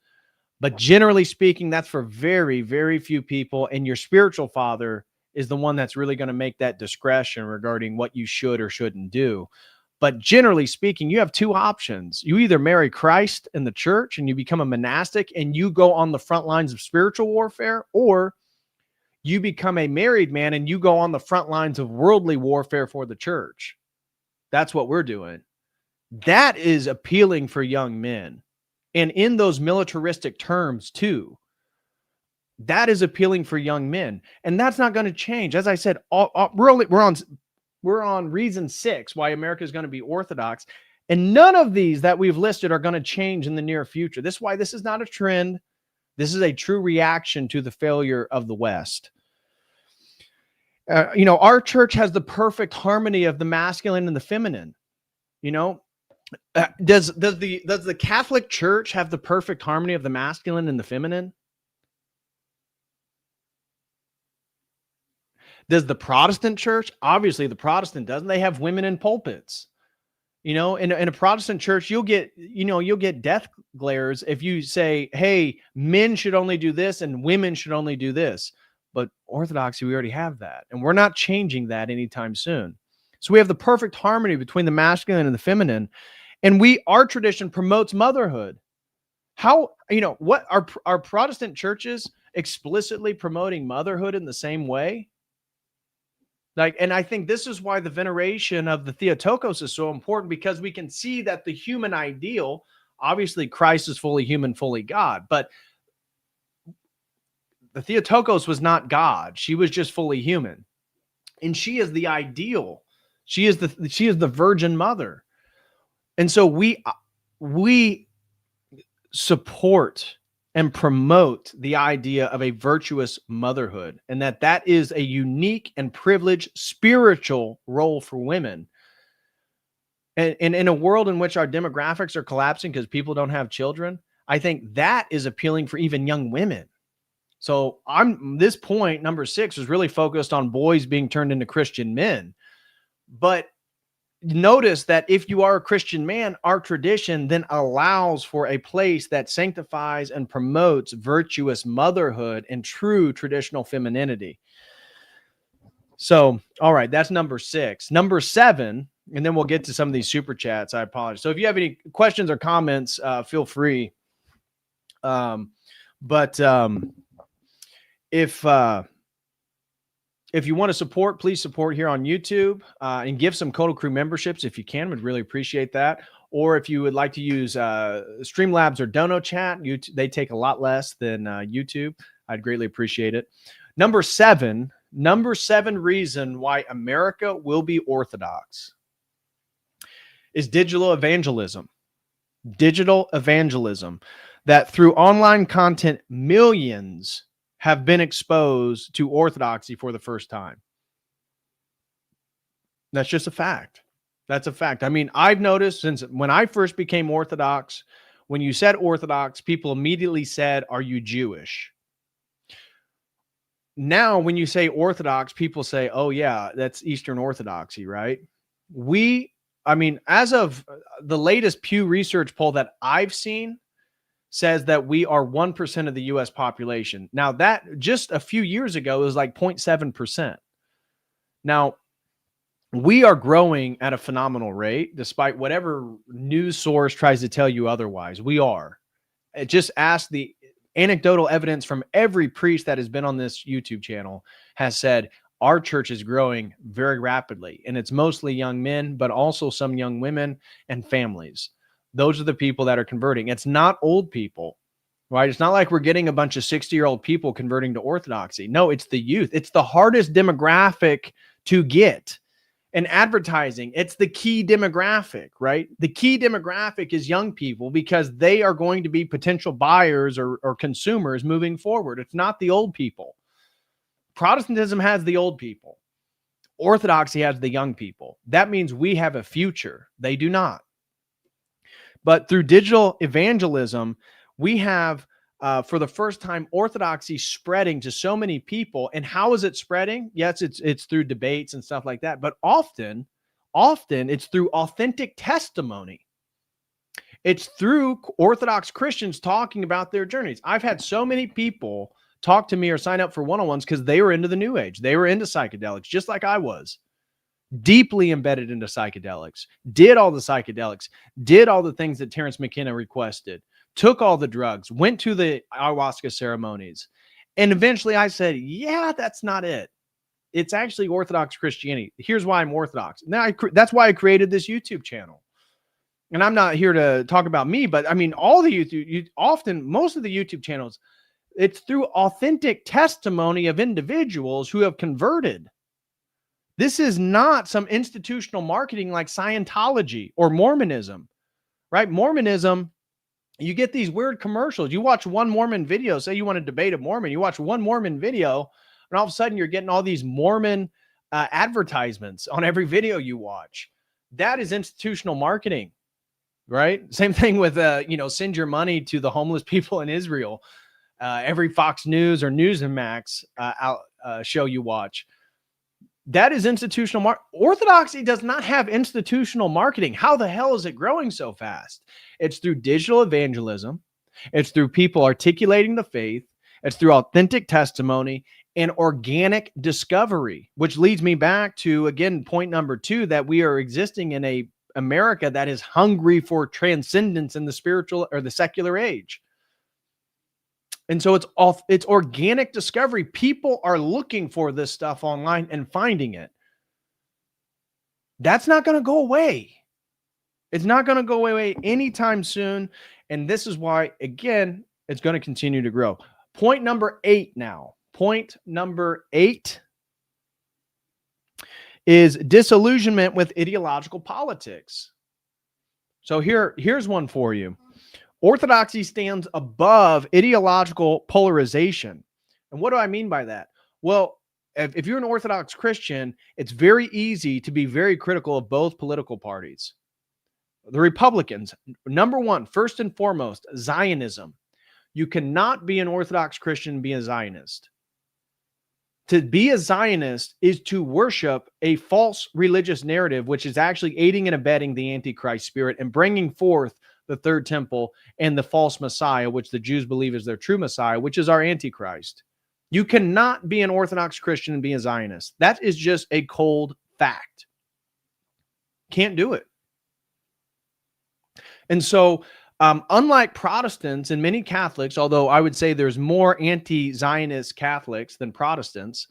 But generally speaking, that's for very, very few people. And your spiritual father is the one that's really going to make that discretion regarding what you should or shouldn't do. But generally speaking, you have two options. You either marry Christ in the church and you become a monastic and you go on the front lines of spiritual warfare, or you become a married man and you go on the front lines of worldly warfare for the church. That's what we're doing. That is appealing for young men. And in those militaristic terms too, that is appealing for young men. And that's not going to change. As I said, we're on reason 6 why America is going to be Orthodox. And none of these that we've listed are going to change in the near future. This is why this is not a trend. This is a true reaction to the failure of the West. Our church has the perfect harmony of the masculine and the feminine. Does the Catholic Church have the perfect harmony of the masculine and the feminine? Does the Protestant church? Obviously, the Protestant doesn't. They have women in pulpits. In a Protestant church, you'll get death glares if you say, hey, men should only do this and women should only do this. But Orthodoxy, we already have that. And we're not changing that anytime soon. So we have the perfect harmony between the masculine and the feminine. And our tradition promotes motherhood. What are Protestant churches explicitly promoting motherhood in the same way? And I think this is why the veneration of the Theotokos is so important, because we can see that the human ideal, obviously Christ is fully human, fully God, but the Theotokos was not God. She was just fully human. And she is the ideal. She is the Virgin Mother. And so we support and promote the idea of a virtuous motherhood, and that is a unique and privileged spiritual role for women. And in a world in which our demographics are collapsing because people don't have children, I think that is appealing for even young women. So this point, number 6, was really focused on boys being turned into Christian men. But notice that if you are a Christian man, our tradition then allows for a place that sanctifies and promotes virtuous motherhood and true traditional femininity. So, all right, that's number 6. Number 7, and then we'll get to some of these super chats. I apologize. So if you have any questions or comments, feel free. If you want to support, please support here on YouTube and give some Coda Crew memberships if you can. We'd really appreciate that. Or if you would like to use Streamlabs or Dono Chat, they take a lot less than YouTube. I'd greatly appreciate it. Number 7 reason why America will be Orthodox is digital evangelism. Digital evangelism. That through online content, millions have been exposed to Orthodoxy for the first time. That's just a fact. That's a fact. I mean, I've noticed since when I first became Orthodox, when you said Orthodox, people immediately said, are you Jewish? Now, when you say Orthodox, people say, oh yeah, that's Eastern Orthodoxy, right? As of the latest Pew Research poll that I've seen, says that we are 1% of the U.S. population. Now, that just a few years ago was like 0.7%. Now, we are growing at a phenomenal rate, despite whatever news source tries to tell you otherwise. We are. Just ask the anecdotal evidence from every priest that has been on this YouTube channel has said our church is growing very rapidly. And it's mostly young men, but also some young women and families. Those are the people that are converting. It's not old people, right? It's not like we're getting a bunch of 60-year-old people converting to Orthodoxy. No, it's the youth. It's the hardest demographic to get. And advertising, it's the key demographic, right? The key demographic is young people because they are going to be potential buyers or consumers moving forward. It's not the old people. Protestantism has the old people. Orthodoxy has the young people. That means we have a future. They do not. But through digital evangelism, we have, for the first time, Orthodoxy spreading to so many people. And how is it spreading? Yes, it's through debates and stuff like that. But often it's through authentic testimony. It's through Orthodox Christians talking about their journeys. I've had so many people talk to me or sign up for one-on-ones because they were into the New Age. They were into psychedelics, just like I was. Deeply embedded into psychedelics, did all the psychedelics, did all the things that Terrence McKenna requested, took all the drugs, went to the ayahuasca ceremonies. And eventually I said, yeah, that's not it. It's actually Orthodox Christianity. Here's why I'm Orthodox. Now, that's why I created this YouTube channel. And I'm not here to talk about me, but I mean, all the YouTube, most of the YouTube channels, it's through authentic testimony of individuals who have converted. This is not some institutional marketing like Scientology or Mormonism, right? Mormonism, you get these weird commercials. You watch one Mormon video, say you want to debate a Mormon, you watch one Mormon video, and all of a sudden you're getting all these Mormon advertisements on every video you watch. That is institutional marketing, right? Same thing with, send your money to the homeless people in Israel. Every Fox News or Newsmax show you watch. That is institutional Orthodoxy does not have institutional marketing. How the hell is it growing so fast? It's through digital evangelism. It's through people articulating the faith. It's through authentic testimony and organic discovery, which leads me back to, again, point number 2, that we are existing in a America that is hungry for transcendence in the spiritual or the secular age. And so it's organic discovery. People are looking for this stuff online and finding it. That's not going to go away. It's not going to go away anytime soon. And this is why, again, it's going to continue to grow. Point number 8 now. Point number 8 is disillusionment with ideological politics. So here's one for you. Orthodoxy stands above ideological polarization. And what do I mean by that? Well, if you're an Orthodox Christian, it's very easy to be very critical of both political parties. The Republicans, number one, first and foremost, Zionism. You cannot be an Orthodox Christian and be a Zionist. To be a Zionist is to worship a false religious narrative, which is actually aiding and abetting the Antichrist spirit and bringing forth the third temple and the false Messiah, which the Jews believe is their true Messiah, which is our Antichrist. You cannot be an Orthodox Christian and be a Zionist. That is just a cold fact. Can't do it. And so, unlike Protestants and many Catholics, although I would say there's more anti-Zionist Catholics than Protestants,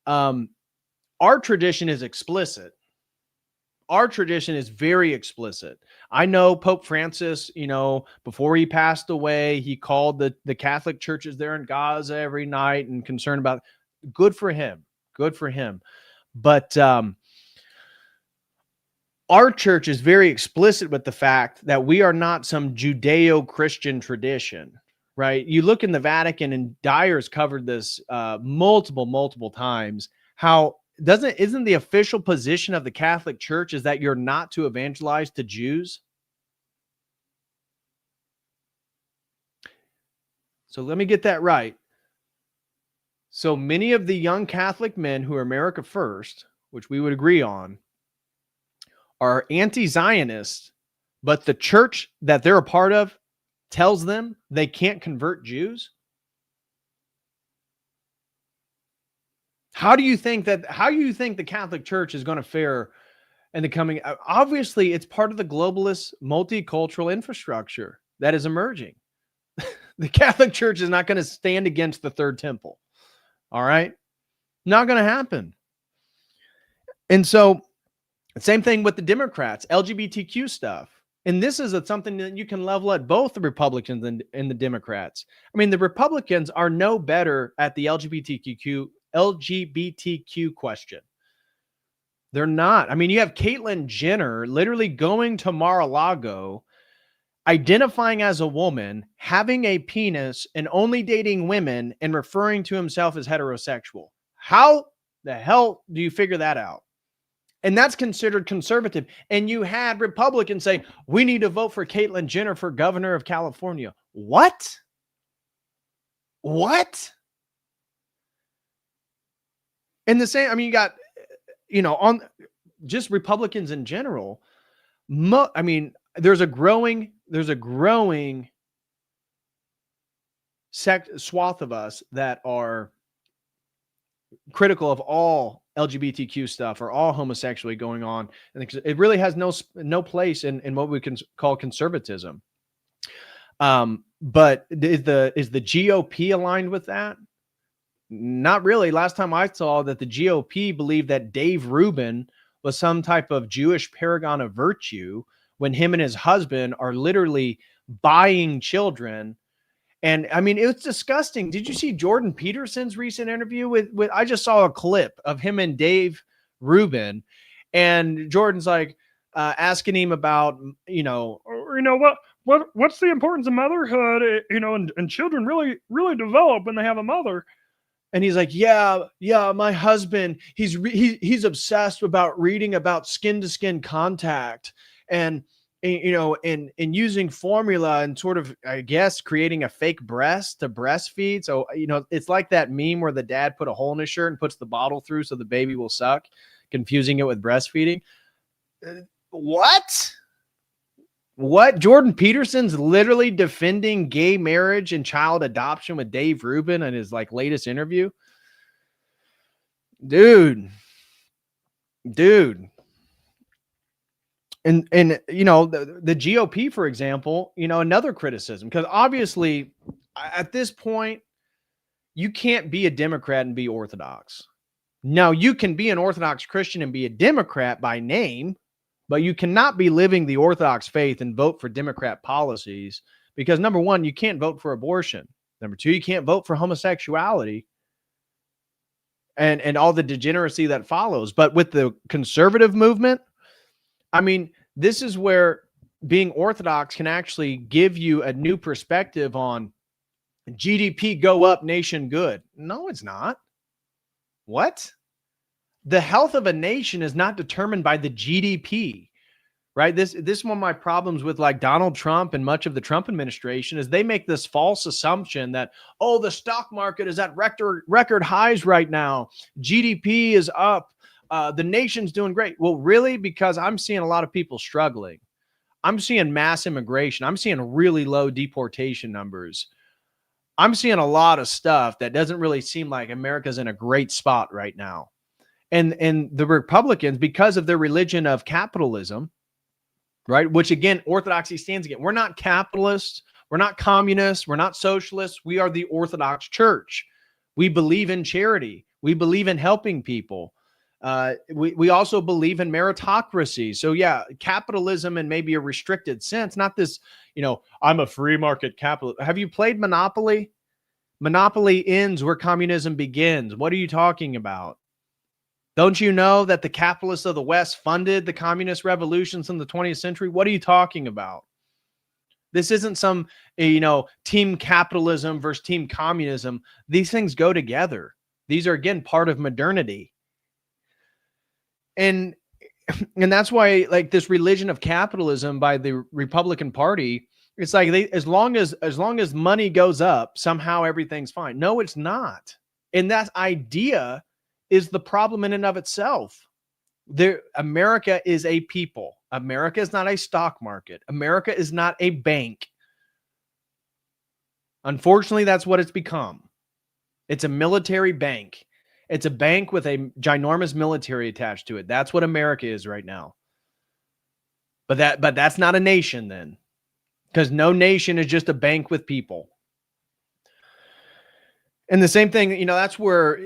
our tradition is explicit. Our tradition is very explicit. I know Pope Francis, before he passed away, he called the Catholic churches there in Gaza every night and concerned about, good for him. Good for him. But our church is very explicit with the fact that we are not some Judeo-Christian tradition, right? You look in the Vatican, and Dyer's covered this multiple times, how isn't the official position of the Catholic Church is that you're not to evangelize to Jews? So let me get that right. So many of the young Catholic men who are America First, which we would agree on, are anti-Zionist, but the church that they're a part of tells them they can't convert Jews? How do you think the Catholic Church is going to fare and the coming. Obviously, it's part of the globalist multicultural infrastructure that is emerging. The Catholic Church is not going to stand against the Third Temple. All right? Not going to happen. And so, same thing with the Democrats, LGBTQ stuff. And this is something that you can level at both the Republicans and the Democrats. I mean, the Republicans are no better at the LGBTQ question. They're not. I mean, you have Caitlyn Jenner literally going to Mar-a-Lago, identifying as a woman, having a penis, and only dating women, and referring to himself as heterosexual. How the hell do you figure that out? And that's considered conservative. And you had Republicans say, we need to vote for Caitlyn Jenner for governor of California. What? What? And the same, I mean, you got, on just Republicans in general. I mean, there's a growing swath of us that are critical of all LGBTQ stuff or all homosexuality going on. And it really has no place in what we can call conservatism. But is the GOP aligned with that? Not really. Last time I saw that the GOP believed that Dave Rubin was some type of Jewish paragon of virtue when him and his husband are literally buying children. And I mean, it was disgusting. Did you see Jordan Peterson's recent interview with I just saw a clip of him and Dave Rubin, and Jordan's like asking him about, what's the importance of motherhood, and children really develop when they have a mother. And he's like, yeah, my husband, he's obsessed about reading about skin to skin contact and using formula and sort of, I guess, creating a fake breast to breastfeed. So, it's like that meme where the dad put a hole in his shirt and puts the bottle through so the baby will suck, confusing it with breastfeeding. What? Jordan Peterson's literally defending gay marriage and child adoption with Dave Rubin in his latest interview. Dude. And the GOP, for example, another criticism, because obviously at this point, you can't be a Democrat and be Orthodox. Now, you can be an Orthodox Christian and be a Democrat by name, but you cannot be living the Orthodox faith and vote for Democrat policies because, number one, you can't vote for abortion. Number two, you can't vote for homosexuality and all the degeneracy that follows. But with the conservative movement, I mean, this is where being Orthodox can actually give you a new perspective on GDP go up, nation good. No, it's not. What? The health of a nation is not determined by the GDP, right? This is one of my problems with Donald Trump and much of the Trump administration is they make this false assumption that, the stock market is at record highs right now. GDP is up. The nation's doing great. Well, really? Because I'm seeing a lot of people struggling. I'm seeing mass immigration. I'm seeing really low deportation numbers. I'm seeing a lot of stuff that doesn't really seem like America's in a great spot right now. And the Republicans, because of their religion of capitalism, right, which again, Orthodoxy stands against. We're not capitalists. We're not communists. We're not socialists. We are the Orthodox Church. We believe in charity. We believe in helping people. We also believe in meritocracy. So yeah, capitalism in maybe a restricted sense, not this, I'm a free market capitalist. Have you played Monopoly? Monopoly ends where communism begins. What are you talking about? Don't you know that the capitalists of the West funded the communist revolutions in the 20th century? What are you talking about? This isn't some, team capitalism versus team communism. These things go together. These are, again, part of modernity. And that's why this religion of capitalism by the Republican Party, it's like as long as money goes up, somehow everything's fine. No, it's not. And that idea is the problem in and of itself. America is a people. America is not a stock market. America is not a bank. Unfortunately, that's what it's become. It's a military bank. It's a bank with a ginormous military attached to it. That's what America is right now. But that's not a nation then, because no nation is just a bank with people. And the same thing, that's where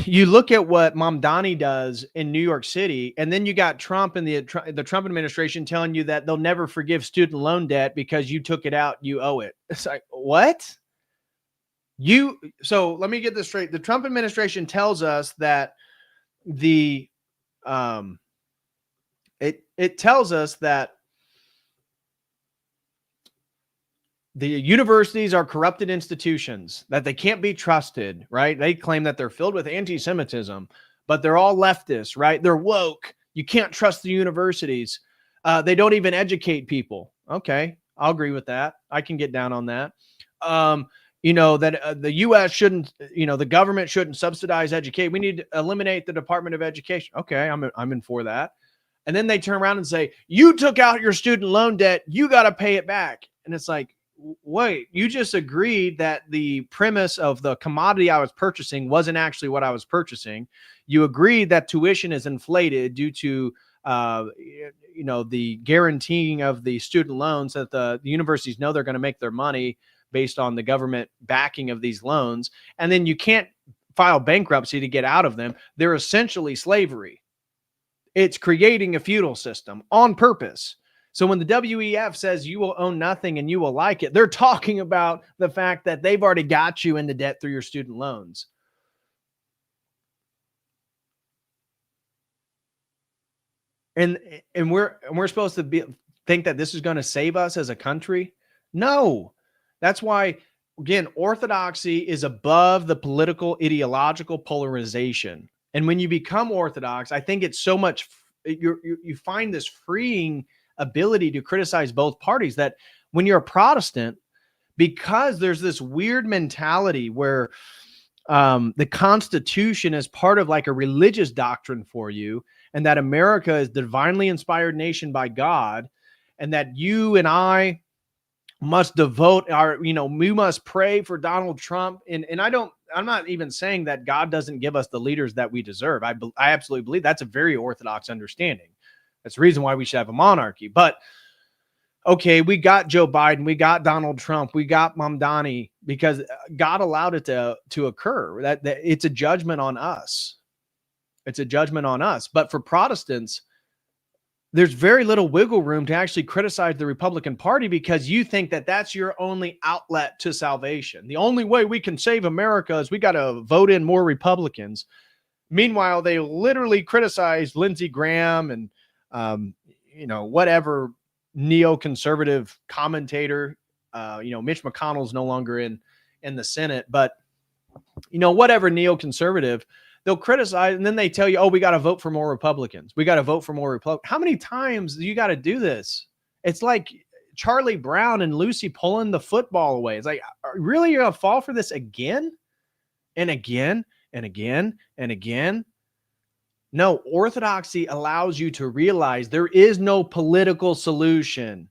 you look at what Mamdani does in New York City, and then you got Trump and the Trump administration telling you that they'll never forgive student loan debt because you took it out, you owe it. It's like, what? So let me get this straight. The Trump administration tells us that it tells us that the universities are corrupted institutions, that they can't be trusted, right? They claim that they're filled with anti-Semitism, but they're all leftists, right? They're woke. You can't trust the universities. They don't even educate people. Okay, I'll agree with that. I can get down on that. That the U.S. shouldn't, the government shouldn't subsidize education. We need to eliminate the Department of Education. Okay, I'm in for that. And then they turn around and say, you took out your student loan debt, you got to pay it back. And it's like, wait, you just agreed that the premise of the commodity I was purchasing wasn't actually what I was purchasing. You agreed that tuition is inflated due to the guaranteeing of the student loans, that the universities know they're going to make their money based on the government backing of these loans. And then you can't file bankruptcy to get out of them. They're essentially slavery. It's creating a feudal system on purpose. So when the WEF says you will own nothing and you will like it, they're talking about the fact that they've already got you into debt through your student loans. And we're supposed to think that this is going to save us as a country? No. That's why, again, Orthodoxy is above the political ideological polarization. And when you become Orthodox, I think it's so much, you find this freeing ability to criticize both parties, that when you're a Protestant, because there's this weird mentality where the Constitution is part of like a religious doctrine for you, and that America is the divinely inspired nation by God, and that you and I must devote we must pray for Donald Trump. And I'm not even saying that God doesn't give us the leaders that we deserve. I absolutely believe that's a very Orthodox understanding. That's the reason why we should have a monarchy. But okay, we got Joe Biden, we got Donald Trump, we got Mamdani because God allowed it to occur. That it's a judgment on us. It's a judgment on us. But for Protestants, there's very little wiggle room to actually criticize the Republican Party, because you think that that's your only outlet to salvation. The only way we can save America is we got to vote in more Republicans. Meanwhile, they literally criticize Lindsey Graham and whatever neoconservative commentator. Mitch McConnell's no longer in the Senate, but whatever neoconservative, they'll criticize, and then they tell you, oh, we got to vote for more Republicans. We got to vote for more Republicans. How many times do you got to do this? It's like Charlie Brown and Lucy pulling the football away. It's like, really, you're going to fall for this again and again and again and again? No, Orthodoxy allows you to realize there is no political solution,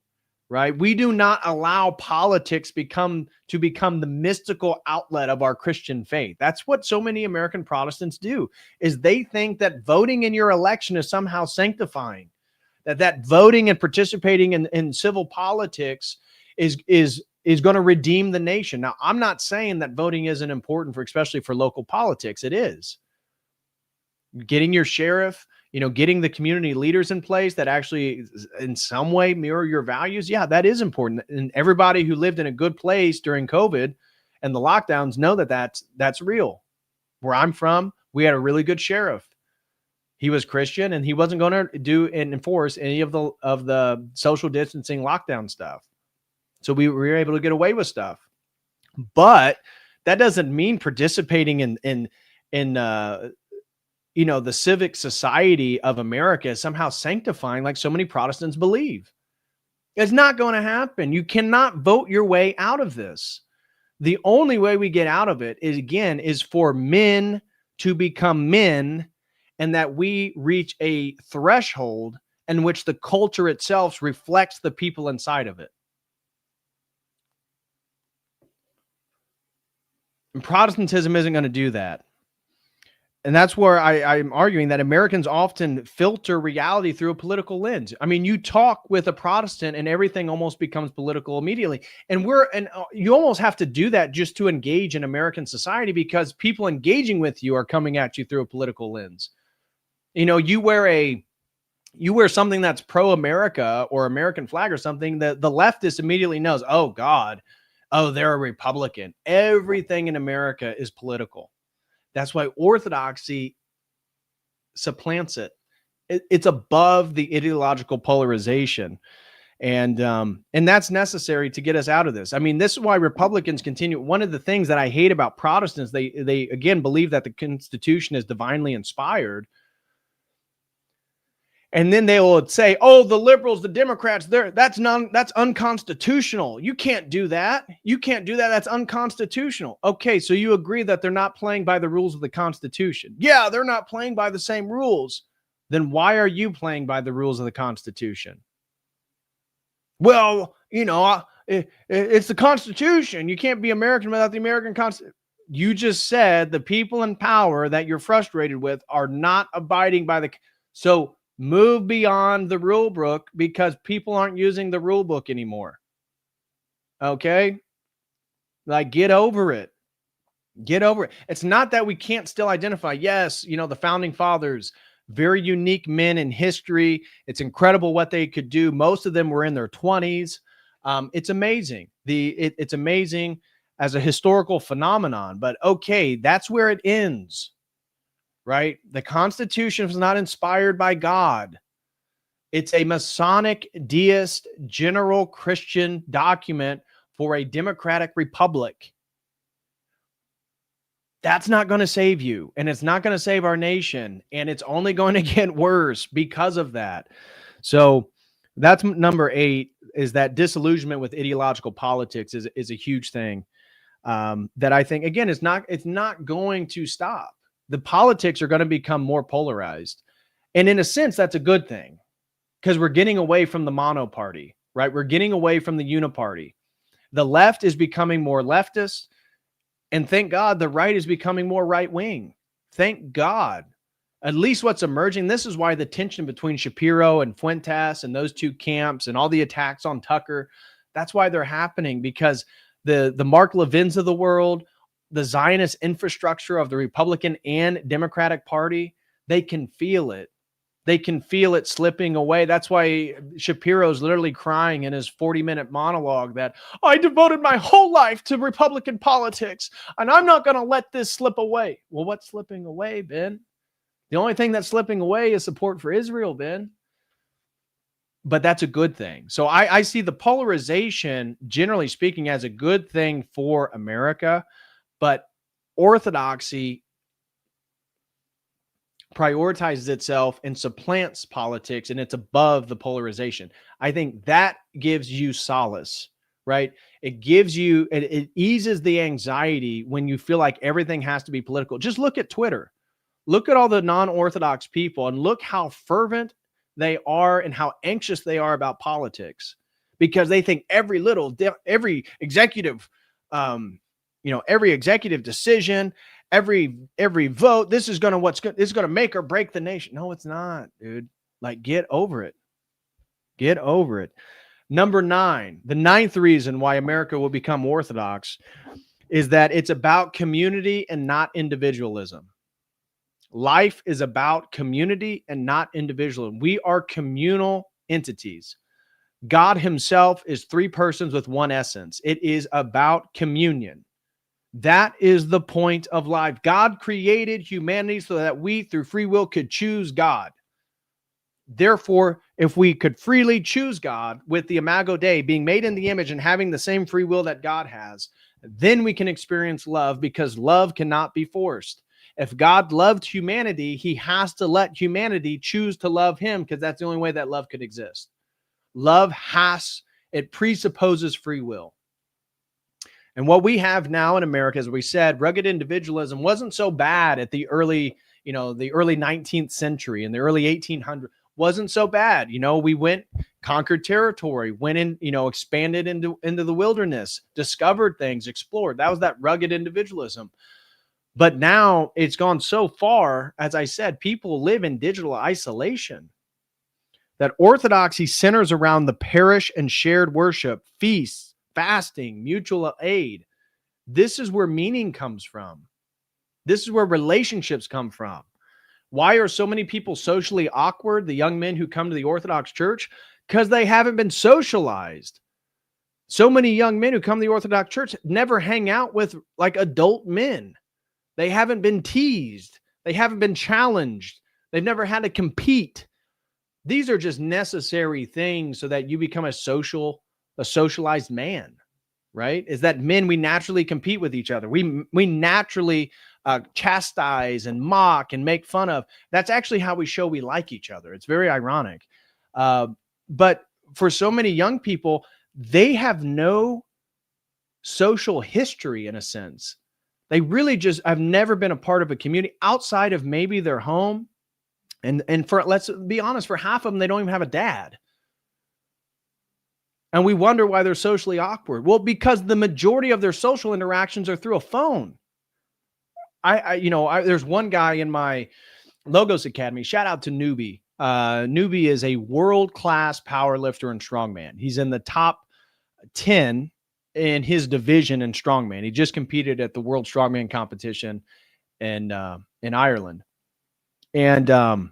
right? We do not allow politics to become the mystical outlet of our Christian faith. That's what so many American Protestants do, is they think that voting in your election is somehow sanctifying, that voting and participating in civil politics is going to redeem the nation. Now, I'm not saying that voting isn't important especially for local politics. It is. Getting your sheriff, getting the community leaders in place that actually in some way mirror your values. Yeah, that is important. And everybody who lived in a good place during COVID and the lockdowns know that's real. Where I'm from, we had a really good sheriff. He was Christian, and he wasn't going to do and enforce any of the social distancing lockdown stuff. So we were able to get away with stuff. But that doesn't mean participating in the civic society of America is somehow sanctifying like so many Protestants believe. It's not going to happen. You cannot vote your way out of this. The only way we get out of it is for men to become men, and that we reach a threshold in which the culture itself reflects the people inside of it. And Protestantism isn't going to do that. And that's where I'm arguing that Americans often filter reality through a political lens. I mean, you talk with a Protestant and everything almost becomes political immediately. And you almost have to do that just to engage in American society, because people engaging with you are coming at you through a political lens. You wear something that's pro-America or American flag or something, that the leftist immediately knows, oh God, oh, they're a Republican. Everything in America is political. That's why Orthodoxy supplants it. It's above the ideological polarization. And that's necessary to get us out of this. I mean, this is why Republicans continue. One of the things that I hate about Protestants, they again believe that the Constitution is divinely inspired. And then they will say, oh, the liberals, the Democrats, that's unconstitutional. You can't do that. You can't do that. That's unconstitutional. Okay, so you agree that they're not playing by the rules of the Constitution. Yeah, they're not playing by the same rules. Then why are you playing by the rules of the Constitution? Well, it's the Constitution. You can't be American without the American Constitution. You just said the people in power that you're frustrated with are not abiding by the... So move beyond the rule book, because people aren't using the rule book anymore. Okay? Like, get over it. Get over it. It's not that we can't still identify. Yes, the founding fathers, very unique men in history. It's incredible what they could do. Most of them were in their 20s. It's amazing. It's amazing as a historical phenomenon. But okay, that's where it ends. Right? The Constitution was not inspired by God. It's a Masonic, deist, general Christian document for a democratic republic. That's not going to save you, and it's not going to save our nation, and it's only going to get worse because of that. So that's number 8, is that disillusionment with ideological politics is a huge thing that I think, again, it's not going to stop. The politics are going to become more polarized. And in a sense, that's a good thing, because we're getting away from the mono party, right? We're getting away from the uniparty. The left is becoming more leftist, and thank God the right is becoming more right wing. Thank God. At least what's emerging, this is why the tension between Shapiro and Fuentes and those two camps and all the attacks on Tucker, that's why they're happening, because the Mark Levins of the world, the Zionist infrastructure of the Republican and Democratic Party, they can feel it. They can feel it slipping away. That's why Shapiro's literally crying in his 40-minute monologue that I devoted my whole life to Republican politics, and I'm not going to let this slip away. Well, what's slipping away, Ben? The only thing that's slipping away is support for Israel, Ben. But that's a good thing. So I see the polarization, generally speaking, as a good thing for America. But Orthodoxy prioritizes itself and supplants politics, and it's above the polarization. I think that gives you solace, right? It eases the anxiety when you feel like everything has to be political. Just look at Twitter. Look at all the non-Orthodox people and look how fervent they are and how anxious they are about politics, because they think every executive every executive decision, every vote, this is going to make or break the nation. No, it's not, dude. Like, get over it. Get over it. Number 9, the 9th reason why America will become Orthodox is that it's about community and not individualism. Life is about community and not individualism. We are communal entities. God himself is 3 persons with one essence. It is about communion. That is the point of life. God created humanity so that we, through free will, could choose God. Therefore, if we could freely choose God with the Imago Dei, being made in the image and having the same free will that God has, then we can experience love, because love cannot be forced. If God loved humanity, he has to let humanity choose to love him, because that's the only way that love could exist. It presupposes free will. And what we have now in America, as we said, rugged individualism wasn't so bad at the early 19th century and the early 1800s. Wasn't so bad. We conquered territory, went in, expanded into the wilderness, discovered things, explored. That was that rugged individualism. But now it's gone so far, as I said, people live in digital isolation, that orthodoxy centers around the parish and shared worship, feasts, fasting, mutual aid. This is where meaning comes from. This is where relationships come from. Why are so many people socially awkward, the young men who come to the Orthodox Church? Because they haven't been socialized. So many young men who come to the Orthodox Church never hang out with like adult men. They haven't been teased. They haven't been challenged. They've never had to compete. These are just necessary things so that you become a socialized man, right? Is that men, we naturally compete with each other. We naturally chastise and mock and make fun of. That's actually how we show we like each other. It's very ironic. But for so many young people, they have no social history in a sense. They really just have never been a part of a community outside of maybe their home. And for, let's be honest, for half of them, they don't even have a dad. And we wonder why they're socially awkward. Well, because the majority of their social interactions are through a phone. There's one guy in my Logos Academy, shout out to Newbie. Newbie is a world-class power lifter and strongman. He's in the top 10 in his division in strongman. He just competed at the World Strongman competition in Ireland. And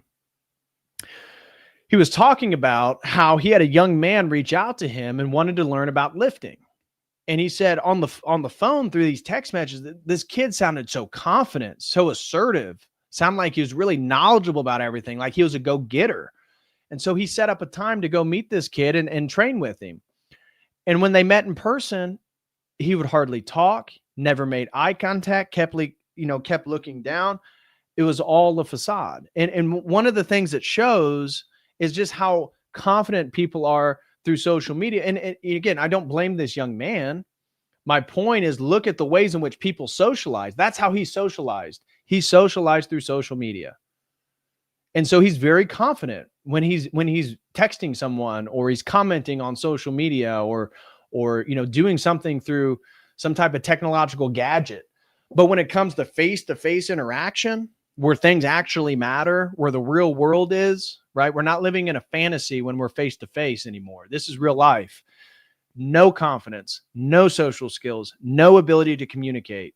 he was talking about how he had a young man reach out to him and wanted to learn about lifting. And he said on the phone through these text messages, this kid sounded so confident, so assertive, sounded like he was really knowledgeable about everything, like he was a go-getter. And so he set up a time to go meet this kid and train with him. And when they met in person, he would hardly talk, never made eye contact, kept looking down. It was all a facade. And one of the things it shows is just how confident people are through social media. And again, I don't blame this young man. My point is, look at the ways in which people socialize. That's how he socialized. He socialized through social media. And so he's very confident when he's texting someone, or he's commenting on social media, or doing something through some type of technological gadget. But when it comes to face-to-face interaction, where things actually matter, where the real world is, right? We're not living in a fantasy when we're face-to-face anymore. This is real life. No confidence, no social skills, no ability to communicate.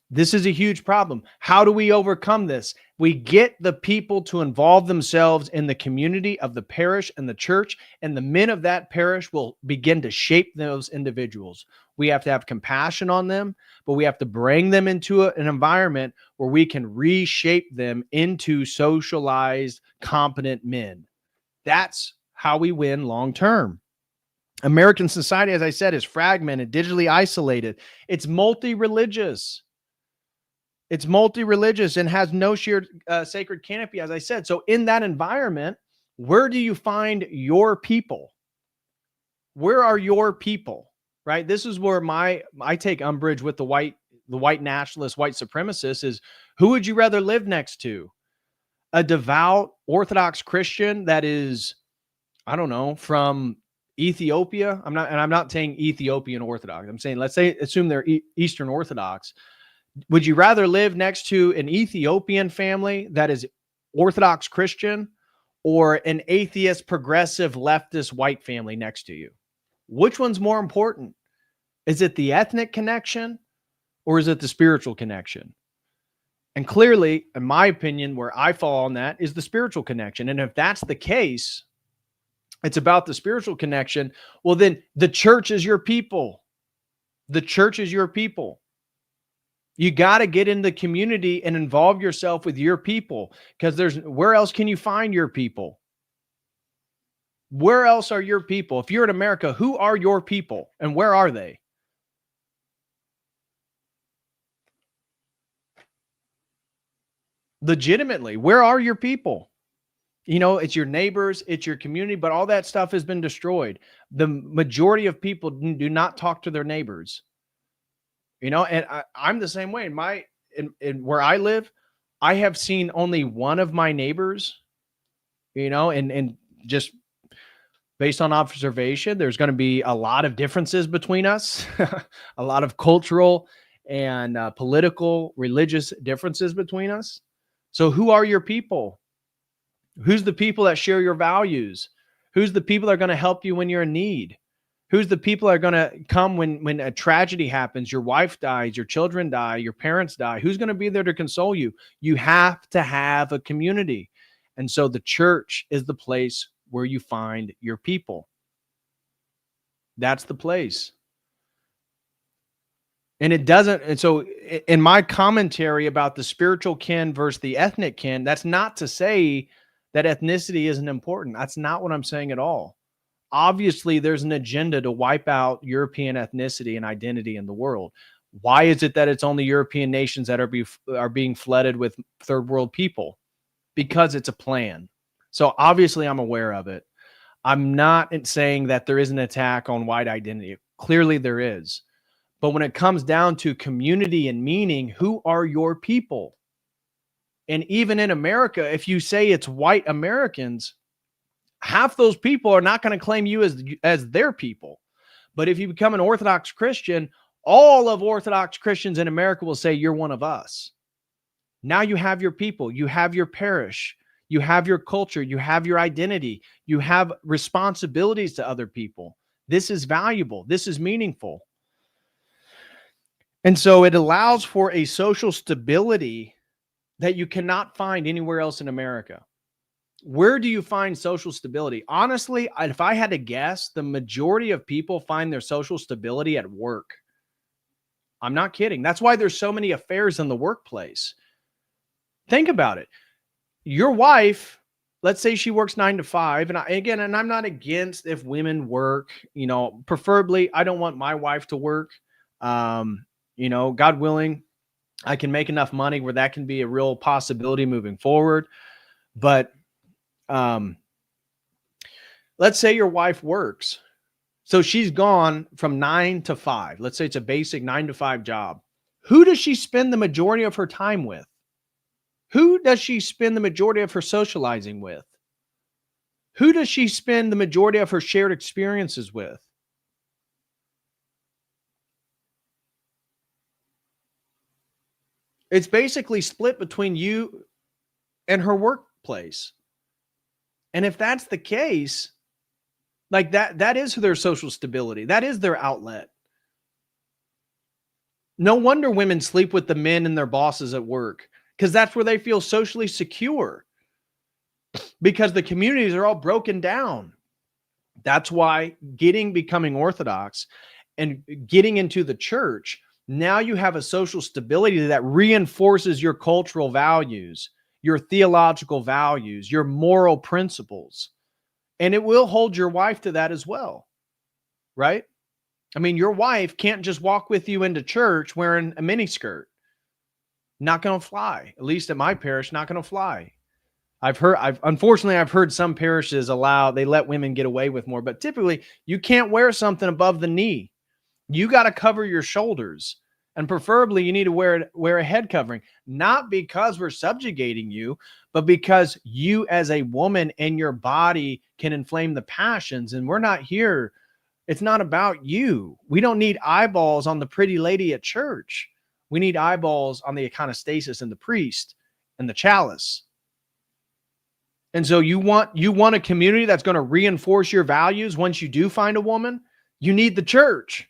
This is a huge problem. How do we overcome this? We get the people to involve themselves in the community of the parish and the church, and the men of that parish will begin to shape those individuals. We have to have compassion on them, but we have to bring them into an environment where we can reshape them into socialized, competent men. That's how we win long term. American society, as I said, is fragmented, digitally isolated. It's multi-religious. It's multi-religious and has no shared sacred canopy, as I said. So in that environment, where do you find your people? Where are your people, right? This is where I take umbrage with the white nationalist, white supremacist is, who would you rather live next to? A devout Orthodox Christian that is, I don't know, from Ethiopia? I'm not saying Ethiopian Orthodox. I'm saying, assume they're Eastern Orthodox. Would you rather live next to an Ethiopian family that is Orthodox Christian, or an atheist, progressive, leftist, white family next to you? Which one's more important? Is it the ethnic connection, or is it the spiritual connection? And clearly, in my opinion, where I fall on that is the spiritual connection. And if that's the case, it's about the spiritual connection. Well, then the church is your people. The church is your people. You got to get in the community and involve yourself with your people, because where else can you find your people? Where else are your people? If you're in America, who are your people and where are they? Legitimately, where are your people? It's your neighbors, it's your community, but all that stuff has been destroyed. The majority of people do not talk to their neighbors. And I'm the same way. In where I live, I have seen only one of my neighbors, and just based on observation, there's going to be a lot of differences between us, a lot of cultural and political, religious differences between us. So who are your people? Who's the people that share your values? Who's the people that are going to help you when you're in need? Who's the people that are going to come when a tragedy happens, your wife dies, your children die, your parents die? Who's going to be there to console you? You have to have a community. And so the church is the place where you find your people. That's the place. And it doesn't, and so in my commentary about the spiritual kin versus the ethnic kin, that's not to say that ethnicity isn't important. That's not what I'm saying at all. Obviously, there's an agenda to wipe out European ethnicity and identity in the world. Why is it that it's only European nations that are being flooded with third world people? Because it's a plan. So obviously, I'm aware of it. I'm not saying that there is an attack on white identity. Clearly, there is. But when it comes down to community and meaning, who are your people? And even in America, if you say it's white Americans, half those people are not going to claim you as their people. But if you become an Orthodox Christian, all of Orthodox Christians in America will say you're one of us. Now you have your people, you have your parish, you have your culture, you have your identity, you have responsibilities to other people. This is valuable. This is meaningful. And so it allows for a social stability that you cannot find anywhere else in America. Where do you find social stability? Honestly, if I had to guess, the majority of people find their social stability at work. I'm not kidding. That's why there's so many affairs in the workplace. Think about it. Your wife, let's say she works 9 to 5. And I'm not against if women work, preferably I don't want my wife to work. God willing, I can make enough money where that can be a real possibility moving forward. But let's say your wife works. So she's gone from 9 to 5. Let's say it's a basic 9 to 5 job. Who does she spend the majority of her time with? Who does she spend the majority of her socializing with? Who does she spend the majority of her shared experiences with? It's basically split between you and her workplace. And if that's the case, like that is their social stability. That is their outlet. No wonder women sleep with the men and their bosses at work, because that's where they feel socially secure, because the communities are all broken down. That's why becoming Orthodox and getting into the church, now you have a social stability that reinforces your cultural values, your theological values, your moral principles. And it will hold your wife to that as well, right? I mean, your wife can't just walk with you into church wearing a miniskirt. Not going to fly. At least at my parish, not going to fly. Unfortunately, I've heard some parishes they let women get away with more, but typically you can't wear something above the knee. You got to cover your shoulders, and preferably you need to wear a head covering, not because we're subjugating you, but because you as a woman and your body can inflame the passions. And we're not here. It's not about you. We don't need eyeballs on the pretty lady at church. We need eyeballs on the iconostasis and the priest and the chalice. And so you want a community that's going to reinforce your values once you do find a woman? You need the church.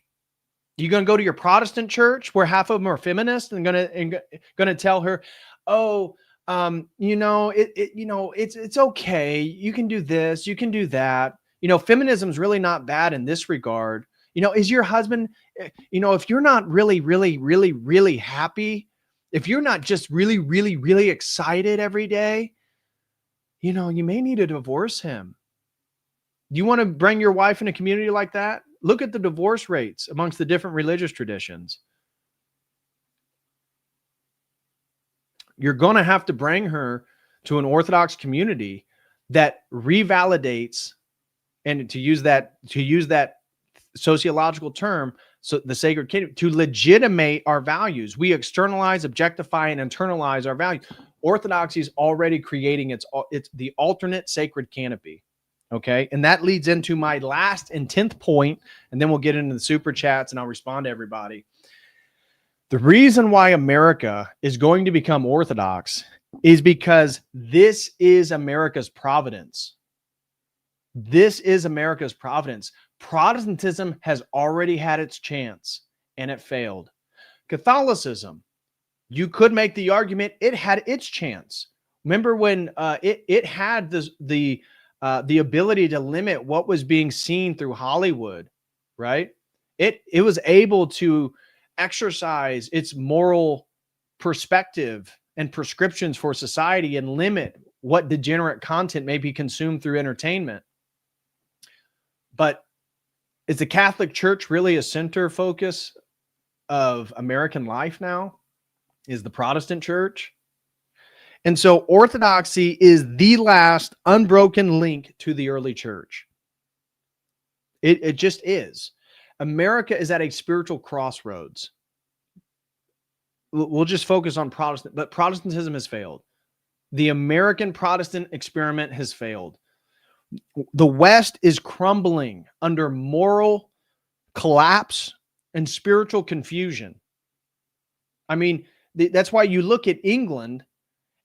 You're going to go to your Protestant church where half of them are feminists and going to tell her, "Oh, it's okay. You can do this. You can do that. Feminism is really not bad in this regard. Is your husband, if you're not really, really, really, really happy, if you're not just really, really, really excited every day, you may need to divorce him." You want to bring your wife in a community like that? Look at the divorce rates amongst the different religious traditions. You're going to have to bring her to an Orthodox community that revalidates, and to use that sociological term, so the sacred kingdom, to legitimate our values. We externalize, objectify, and internalize our values. Orthodoxy is already creating it's the alternate sacred canopy. Okay. And that leads into my last and 10th point, and then we'll get into the super chats and I'll respond to everybody. The reason why America is going to become Orthodox is because this is America's providence. This is America's providence. Protestantism has already had its chance and it failed. Catholicism, you could make the argument it had its chance. Remember when it had the ability to limit what was being seen through Hollywood, right? It was able to exercise its moral perspective and prescriptions for society and limit what degenerate content may be consumed through entertainment. But is the Catholic Church really a center focus of American life now? Is the Protestant church? And so Orthodoxy is the last unbroken link to the early church. It just is. America is at a spiritual crossroads. We'll just focus on Protestant, but Protestantism has failed. The American Protestant experiment has failed. The West is crumbling under moral collapse and spiritual confusion. I mean, that's why you look at England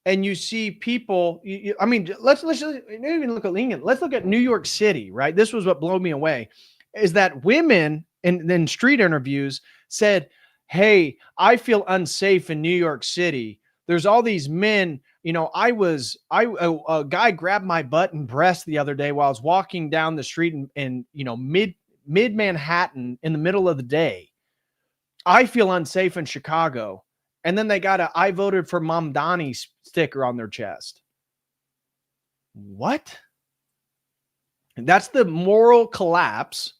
and you see people. I mean, let's even look at England. Let's look at New York City, right? This was what blew me away, is that women in street interviews said, "Hey, I feel unsafe in New York City. There's all these men. You know, a guy grabbed my butt and breast the other day while I was walking down the street in mid Manhattan in the middle of the day. I feel unsafe in Chicago." And then they got a "I voted for Mamdani" sticker on their chest. What? And that's the moral collapse.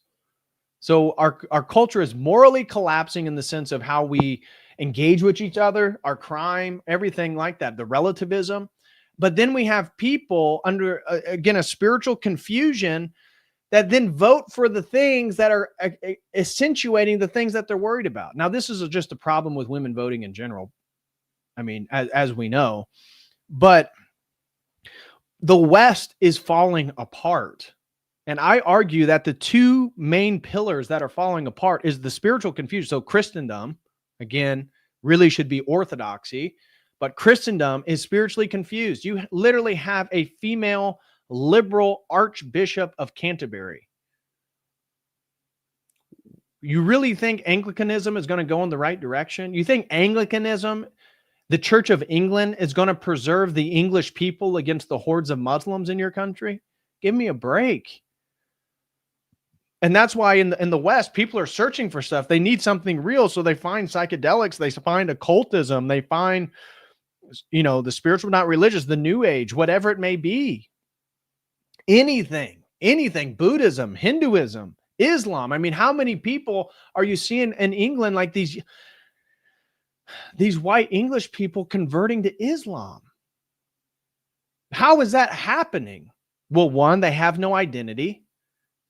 So our culture is morally collapsing in the sense of how we engage with each other, our crime, everything like that, the relativism. But then we have people under, again, a spiritual confusion that then vote for the things that are accentuating the things that they're worried about. Now, this is just a problem with women voting in general. I mean, as we know, but the West is falling apart. And I argue that the two main pillars that are falling apart is the spiritual confusion. So Christendom, again, really should be Orthodoxy, but Christendom is spiritually confused. You literally have a female liberal Archbishop of Canterbury. You really think Anglicanism is going to go in the right direction? You think Anglicanism, the Church of England, is going to preserve the English people against the hordes of Muslims in your country? Give me a break. And that's why in the West, people are searching for stuff. They need something real, so they find psychedelics, they find occultism, they find, the spiritual, not religious, the New Age, whatever it may be. Anything, Buddhism, Hinduism, Islam. I mean, how many people are you seeing in England like these white English people converting to Islam? How is that happening? Well, one, they have no identity.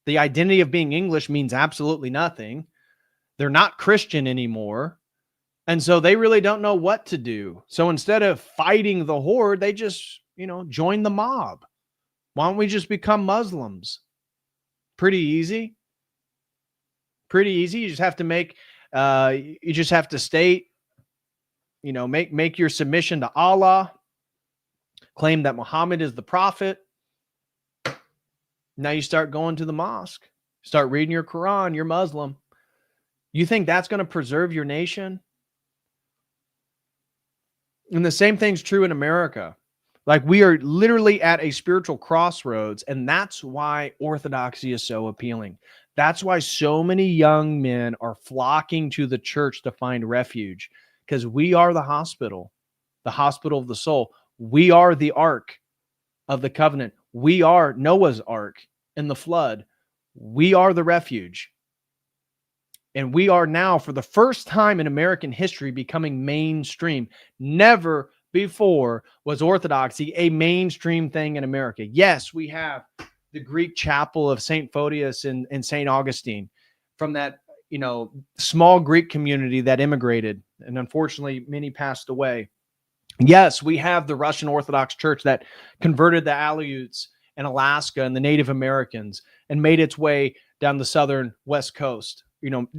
The identity of being English means absolutely nothing. They're not Christian anymore. And so they really don't know what to do. So instead of fighting the horde, they just, join the mob. Why don't we just become Muslims? Pretty easy. Pretty easy. You just have to state, make your submission to Allah, claim that Muhammad is the prophet. Now you start going to the mosque, start reading your Quran, you're Muslim. You think that's going to preserve your nation? And the same thing's true in America. Like, we are literally at a spiritual crossroads, and that's why Orthodoxy is so appealing. That's why so many young men are flocking to the church to find refuge, because we are the hospital of the soul. We are the ark of the covenant. We are Noah's ark in the flood. We are the refuge. And we are now, for the first time in American history, becoming mainstream. Never before was Orthodoxy a mainstream thing in America. Yes, we have the Greek chapel of St. Photius and St. Augustine from that, small Greek community that immigrated. And unfortunately, many passed away. Yes, we have the Russian Orthodox Church that converted the Aleuts in Alaska and the Native Americans and made its way down the southern West Coast,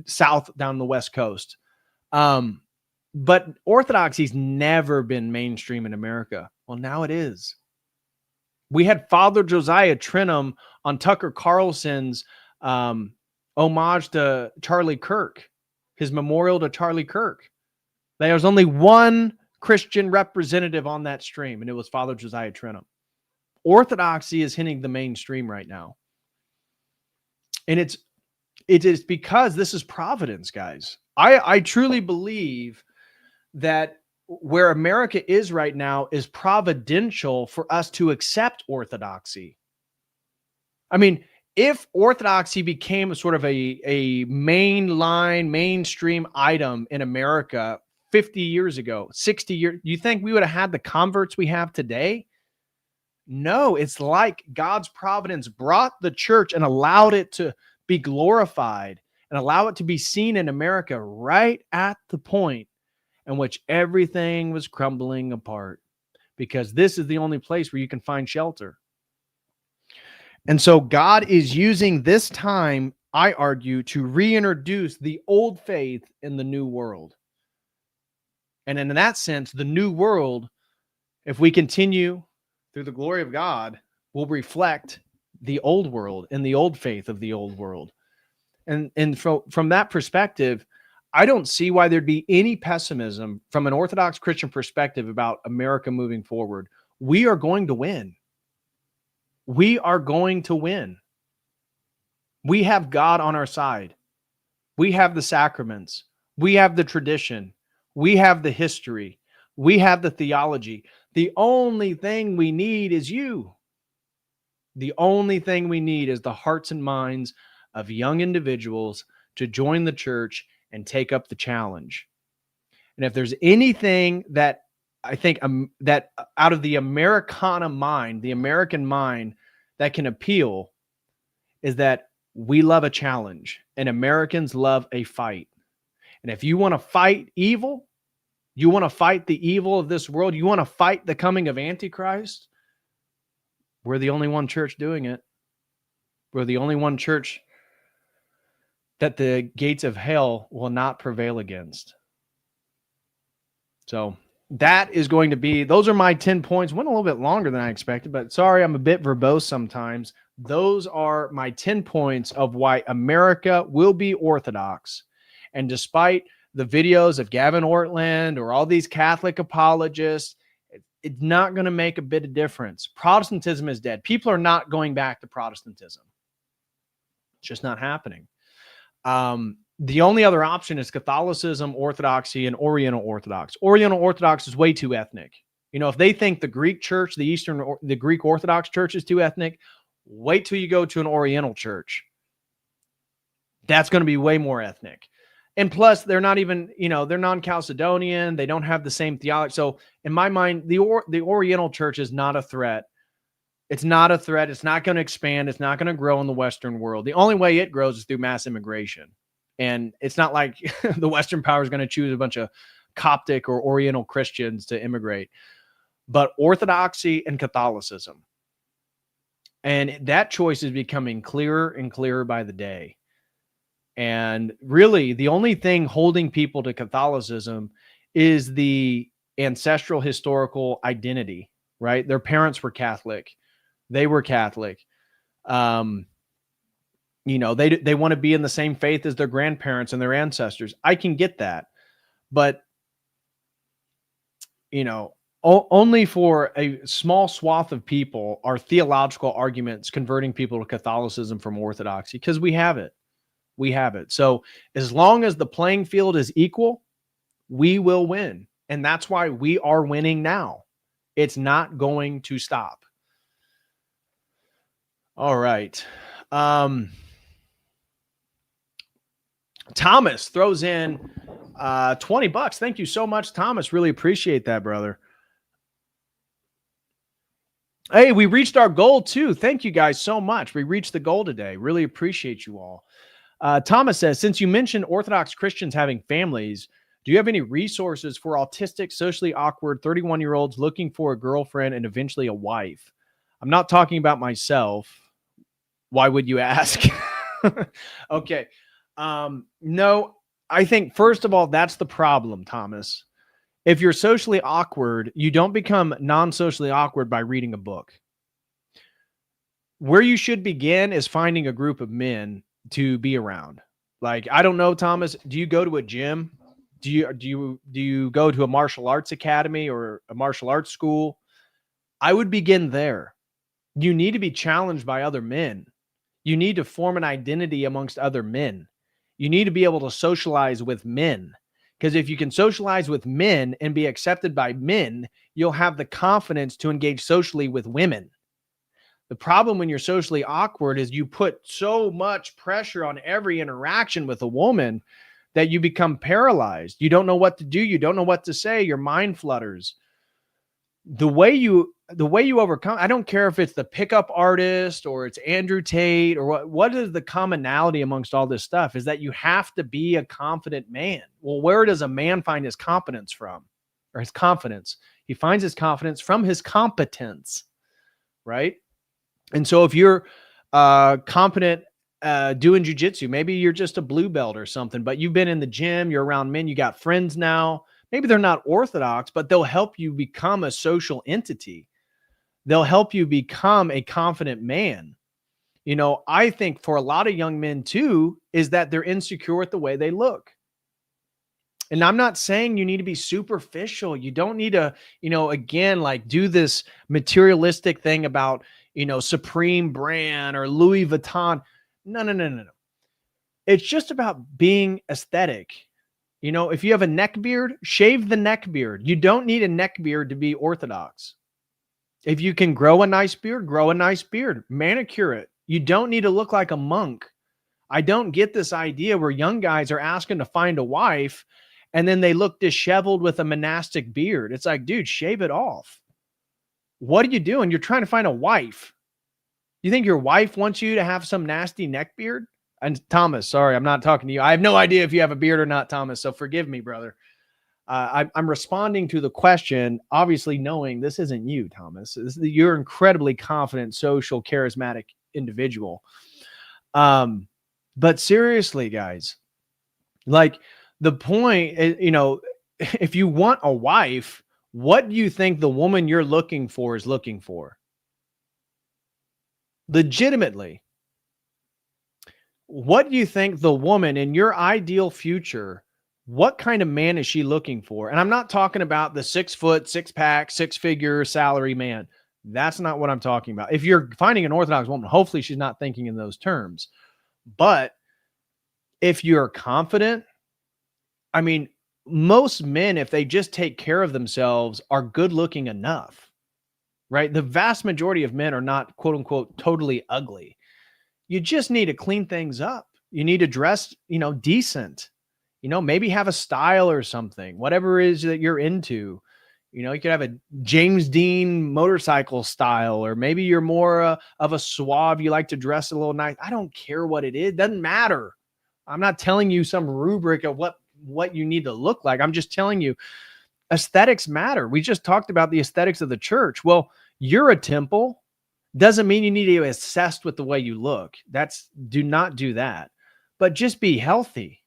south down the West Coast. But Orthodoxy's never been mainstream in America. Well, now it is. We had Father Josiah Trenum on Tucker Carlson's homage to Charlie Kirk, his memorial to Charlie Kirk. There was only one Christian representative on that stream, and it was Father Josiah Trenum. Orthodoxy is hitting the mainstream right now. And it is because this is providence, guys. I truly believe that where America is right now is providential for us to accept orthodoxy. I mean, if orthodoxy became sort of a mainline, mainstream item in America 50 years ago, 60 years, you think we would have had the converts we have today? No, it's like God's providence brought the church and allowed it to be glorified and allow it to be seen in America right at the point in which everything was crumbling apart, because this is the only place where you can find shelter. And so God is using this time, I argue, to reintroduce the old faith in the new world. And in that sense, the new world, if we continue through the glory of God, will reflect the old world and the old faith of the old world. And from that perspective, I don't see why there'd be any pessimism from an Orthodox Christian perspective about America moving forward. We are going to win. We are going to win. We have God on our side. We have the sacraments. We have the tradition. We have the history. We have the theology. The only thing we need is you. The only thing we need is the hearts and minds of young individuals to join the church and take up the challenge. And if there's anything that I think that out of the Americana mind, the American mind, that can appeal, is that we love a challenge and Americans love a fight. And if you want to fight evil, you want to fight the evil of this world, you want to fight the coming of Antichrist, we're the only one church doing it. We're the only one church that the gates of hell will not prevail against. So that is going to be, those are my 10 points. Went a little bit longer than I expected, but sorry, I'm a bit verbose sometimes. Those are my 10 points of why America will be Orthodox. And despite the videos of Gavin Ortland or all these Catholic apologists, it's not going to make a bit of difference. Protestantism is dead. People are not going back to Protestantism. It's just not happening. The only other option is Catholicism, Orthodoxy, and Oriental Orthodox. Oriental Orthodox is way too ethnic. You know, if they think the Greek church, the Greek Orthodox church is too ethnic, wait till you go to an Oriental church. That's going to be way more ethnic. And plus, they're not even, they're non-Chalcedonian. They don't have the same theology. So in my mind, the Oriental church is not a threat. It's not a threat. It's not going to expand. It's not going to grow in the Western world. The only way it grows is through mass immigration. And it's not like the Western power is going to choose a bunch of Coptic or Oriental Christians to immigrate, but Orthodoxy and Catholicism. And that choice is becoming clearer and clearer by the day. And really, the only thing holding people to Catholicism is the ancestral historical identity, right? Their parents were Catholic. They were Catholic. They want to be in the same faith as their grandparents and their ancestors. I can get that. But, only for a small swath of people are theological arguments converting people to Catholicism from Orthodoxy, because we have it. We have it. So as long as the playing field is equal, we will win. And that's why we are winning now. It's not going to stop. All right. Thomas throws in $20. Thank you so much, Thomas. Really appreciate that, brother. Hey, we reached our goal too. Thank you guys so much. We reached the goal today. Really appreciate you all. Thomas says, since you mentioned Orthodox Christians having families, do you have any resources for autistic, socially awkward 31-year-olds looking for a girlfriend and eventually a wife? I'm not talking about myself. Why would you ask? Okay. No, I think, first of all, that's the problem, Thomas. If you're socially awkward, you don't become non-socially awkward by reading a book. Where you should begin is finding a group of men to be around. Like, I don't know, Thomas, do you go to a gym? Do you go to a martial arts academy or a martial arts school? I would begin there. You need to be challenged by other men. You need to form an identity amongst other men. You need to be able to socialize with men. Because if you can socialize with men and be accepted by men, you'll have the confidence to engage socially with women. The problem when you're socially awkward is you put so much pressure on every interaction with a woman that you become paralyzed. You don't know what to do. You don't know what to say. Your mind flutters. The way you overcome, I don't care if it's the pickup artist or it's Andrew Tate or what is the commonality amongst all this stuff is that you have to be a confident man. Well, where does a man find his competence from, or his confidence? He finds his confidence from his competence, right? And so if you're competent doing jujitsu, maybe you're just a blue belt or something, but you've been in the gym, you're around men, you got friends now. Maybe they're not Orthodox, but they'll help you become a social entity. They'll help you become a confident man. You know, I think for a lot of young men too, is that they're insecure with the way they look. And I'm not saying you need to be superficial. You don't need to, again, like do this materialistic thing about, Supreme brand or Louis Vuitton. No. It's just about being aesthetic. If you have a neck beard, shave the neck beard. You don't need a neck beard to be Orthodox. If you can grow a nice beard, grow a nice beard. Manicure it. You don't need to look like a monk. I don't get this idea where young guys are asking to find a wife and then they look disheveled with a monastic beard. It's like, dude, shave it off. What are you doing? You're trying to find a wife. You think your wife wants you to have some nasty neck beard? And Thomas, sorry, I'm not talking to you. I have no idea if you have a beard or not, Thomas. So forgive me, brother. I'm responding to the question, obviously knowing this isn't you, Thomas. You're an incredibly confident, social, charismatic individual. But seriously, guys, like the point is, if you want a wife, what do you think the woman you're looking for is looking for? Legitimately. What do you think the woman in your ideal future, what kind of man is she looking for? And I'm not talking about the 6 foot, 6 pack, 6-figure salary man. That's not what I'm talking about. If you're finding an Orthodox woman, hopefully she's not thinking in those terms. But if you're confident, I mean, most men, if they just take care of themselves, are good looking enough, right? The vast majority of men are not, quote unquote, totally ugly. You just need to clean things up. You need to dress, decent, maybe have a style or something, whatever it is that you're into. You could have a James Dean motorcycle style, or maybe you're more of a suave. You like to dress a little nice. I don't care what it is. It doesn't matter. I'm not telling you some rubric of what you need to look like. I'm just telling you aesthetics matter. We just talked about the aesthetics of the church. Well, you're a temple. Doesn't mean you need to be obsessed with the way you look. Do not do that. But just be healthy.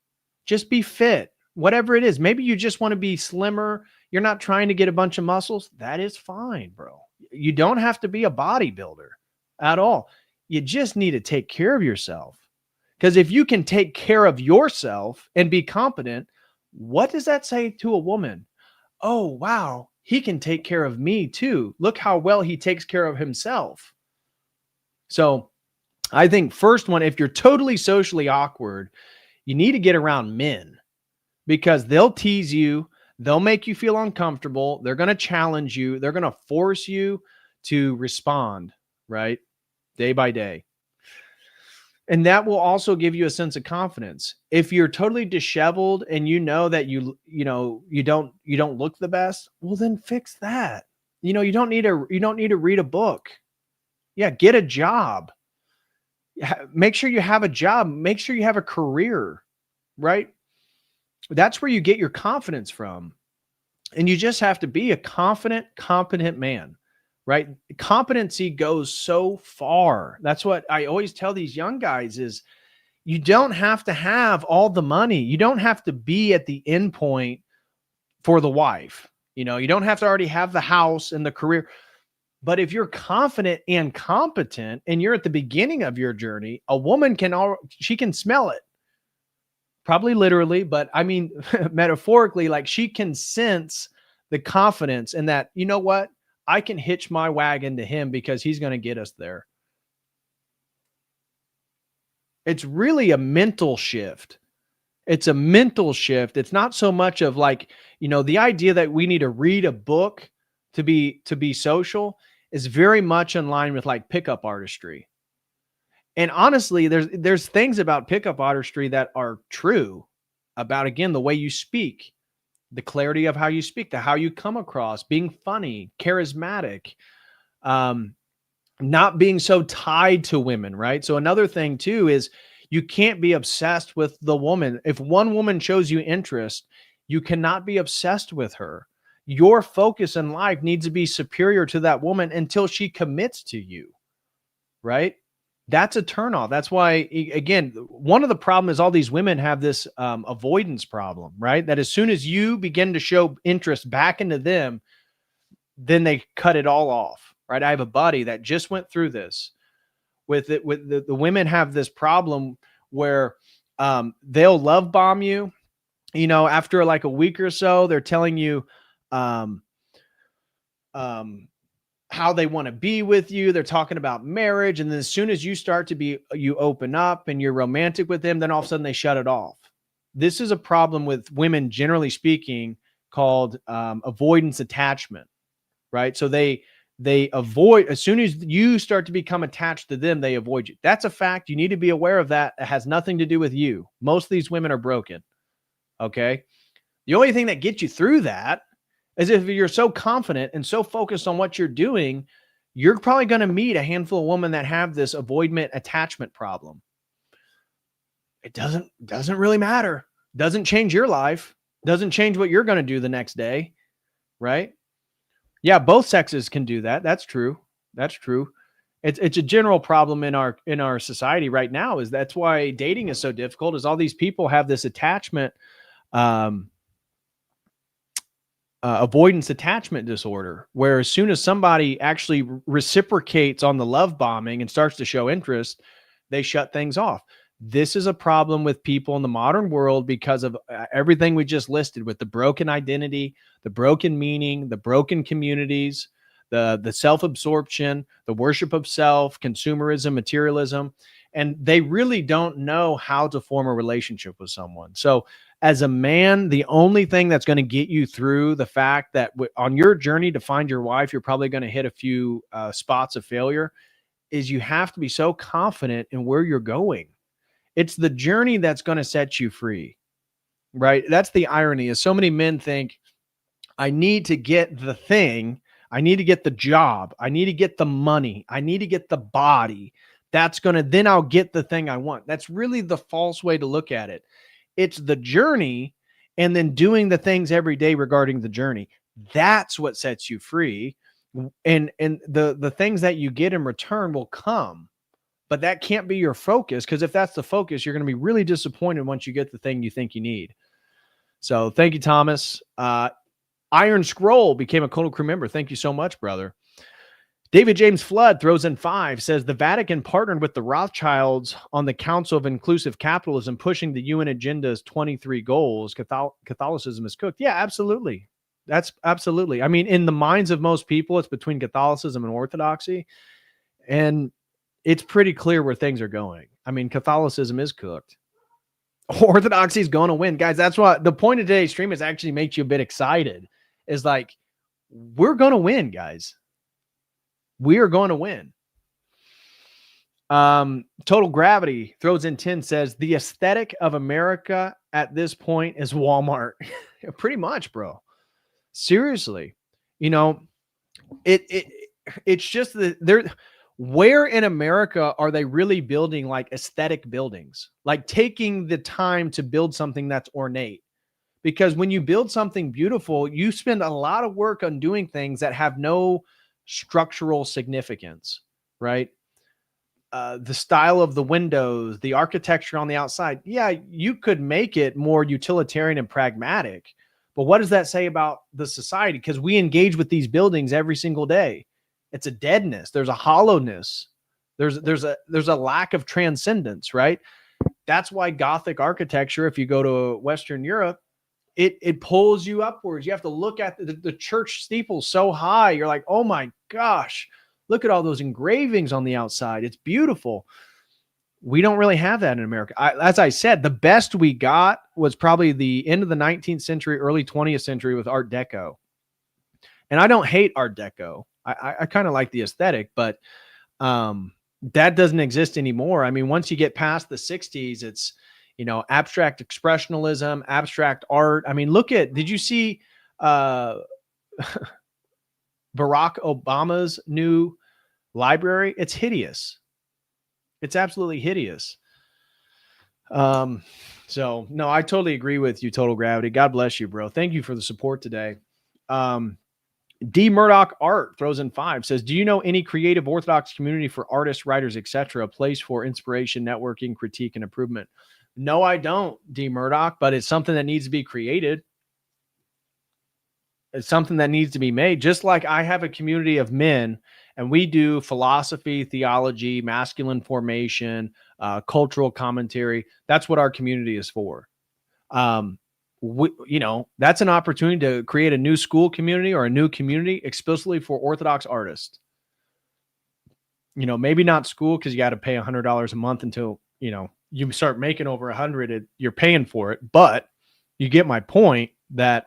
Just be fit. Whatever it is. Maybe you just want to be slimmer. You're not trying to get a bunch of muscles. That is fine, bro. You don't have to be a bodybuilder at all. You just need to take care of yourself. Because if you can take care of yourself and be competent, what does that say to a woman? Oh, wow. He can take care of me too. Look how well he takes care of himself. So I think first one, if you're totally socially awkward, you need to get around men because they'll tease you. They'll make you feel uncomfortable. They're going to challenge you. They're going to force you to respond, right? Day by day. And that will also give you a sense of confidence. If you're totally disheveled and you know that you don't look the best, well then fix that. You don't need to read a book. Yeah, get a job. Make sure you have a job. Make sure you have a career, right? That's where you get your confidence from. And you just have to be a confident, competent man, right? Competency goes so far. That's what I always tell these young guys is, You don't have to have all the money. You don't have to be at the end point for the wife. You know, you don't have to already have the house and the career. But if you're confident and competent and you're at the beginning of your journey, a woman she can smell it. Probably literally, but I mean metaphorically, like she can sense the confidence in that, you know what? I can hitch my wagon to him because he's going to get us there. It's really a mental shift. It's a mental shift. It's not so much of like, you know, the idea that we need to read a book to be social is very much in line with like pickup artistry. And honestly, there's things about pickup artistry that are true about, again, the way you speak, the clarity of how you speak, how you come across, being funny, charismatic, not being so tied to women, right? So another thing too is you can't be obsessed with the woman. If one woman shows you interest, you cannot be obsessed with her. Your focus in life needs to be superior to that woman until she commits to you, right? That's a turnoff. That's why, again, one of the problems is all these women have this avoidance problem, right? That as soon as you begin to show interest back into them, then they cut it all off, right? I have a buddy that just went through this with it. With the women have this problem where they'll love bomb you. You know, after like a week or so, they're telling you how they want to be with you. They're talking about marriage. And then as soon as you start to you open up and you're romantic with them, then all of a sudden they shut it off. This is a problem with women, generally speaking, called avoidance attachment, right? So they avoid, as soon as you start to become attached to them, they avoid you. That's a fact. You need to be aware of that. It has nothing to do with you. Most of these women are broken. Okay. The only thing that gets you through that is if you're so confident and so focused on what you're doing, you're probably going to meet a handful of women that have this avoidant attachment problem. It doesn't really matter. Doesn't change your life. Doesn't change what you're going to do the next day. Right? Yeah, both sexes can do that. That's true. That's true. It's a general problem in our society right now. Is that's why dating is so difficult. Is all these people have this attachment, avoidance attachment disorder, where as soon as somebody actually reciprocates on the love bombing and starts to show interest, they shut things off. This is a problem with people in the modern world because of everything we just listed, with the broken identity, the broken meaning, the broken communities, the self-absorption, the worship of self, consumerism, materialism, and they really don't know how to form a relationship with someone. So as a man, the only thing that's going to get you through the fact that on your journey to find your wife, you're probably going to hit a few spots of failure, is you have to be so confident in where you're going. It's the journey that's going to set you free, right? That's the irony, is so many men think, I need to get the thing. I need to get the job. I need to get the money. I need to get the body. Then I'll get the thing I want. That's really the false way to look at it. It's the journey and then doing the things every day regarding the journey. That's what sets you free. And the things that you get in return will come. But that can't be your focus, because if that's the focus, you're going to be really disappointed once you get the thing you think you need. So thank you, Thomas. Iron Scroll became a Cold Crew member. Thank you so much, brother. David James Flood throws in 5, says the Vatican partnered with the Rothschilds on the Council of Inclusive Capitalism, pushing the UN agenda's 23 goals. Catholicism is cooked. Yeah, absolutely. That's absolutely. I mean, in the minds of most people, it's between Catholicism and Orthodoxy. And it's pretty clear where things are going. I mean, Catholicism is cooked. Orthodoxy is going to win. Guys, that's what the point of today's stream is, actually makes you a bit excited. Is like, we're going to win, guys. We are going to win. Total Gravity throws in 10, says the aesthetic of America at this point is Walmart. Pretty much, bro. Seriously. You know, it's just that where in America are they really building like aesthetic buildings? Like taking the time to build something that's ornate. Because when you build something beautiful, you spend a lot of work on doing things that have no structural significance, right? the style of the windows, the architecture on the outside. Yeah, you could make it more utilitarian and pragmatic. But what does that say about the society? Because we engage with these buildings every single day. It's a deadness. There's a hollowness. There's a lack of transcendence, right? That's why Gothic architecture, if you go to Western Europe, it pulls you upwards. You have to look at the church steeple so high. You're like, oh my gosh, look at all those engravings on the outside. It's beautiful. We don't really have that in America. As I said, the best we got was probably the end of the 19th century, early 20th century with Art Deco. And I don't hate Art Deco. I kind of like the aesthetic, but that doesn't exist anymore. I mean, once you get past the 60s, it's, abstract expressionism, abstract art. I mean, did you see Barack Obama's new library? It's hideous. It's absolutely hideous. So no, I totally agree with you, Total Gravity. God bless you, bro. Thank you for the support today. D Murdoch Art throws in 5, says, do you know any creative Orthodox community for artists, writers, etc., a place for inspiration, networking, critique, and improvement? No, I don't, D Murdoch, but it's something that needs to be created. It's something that needs to be made. Just like I have a community of men, and we do philosophy, theology, masculine formation, cultural commentary. That's what our community is for. That's an opportunity to create a new school community or a new community explicitly for Orthodox artists. Maybe not school, because you got to pay $100 a month until, you start making over 100, you're paying for it. But you get my point that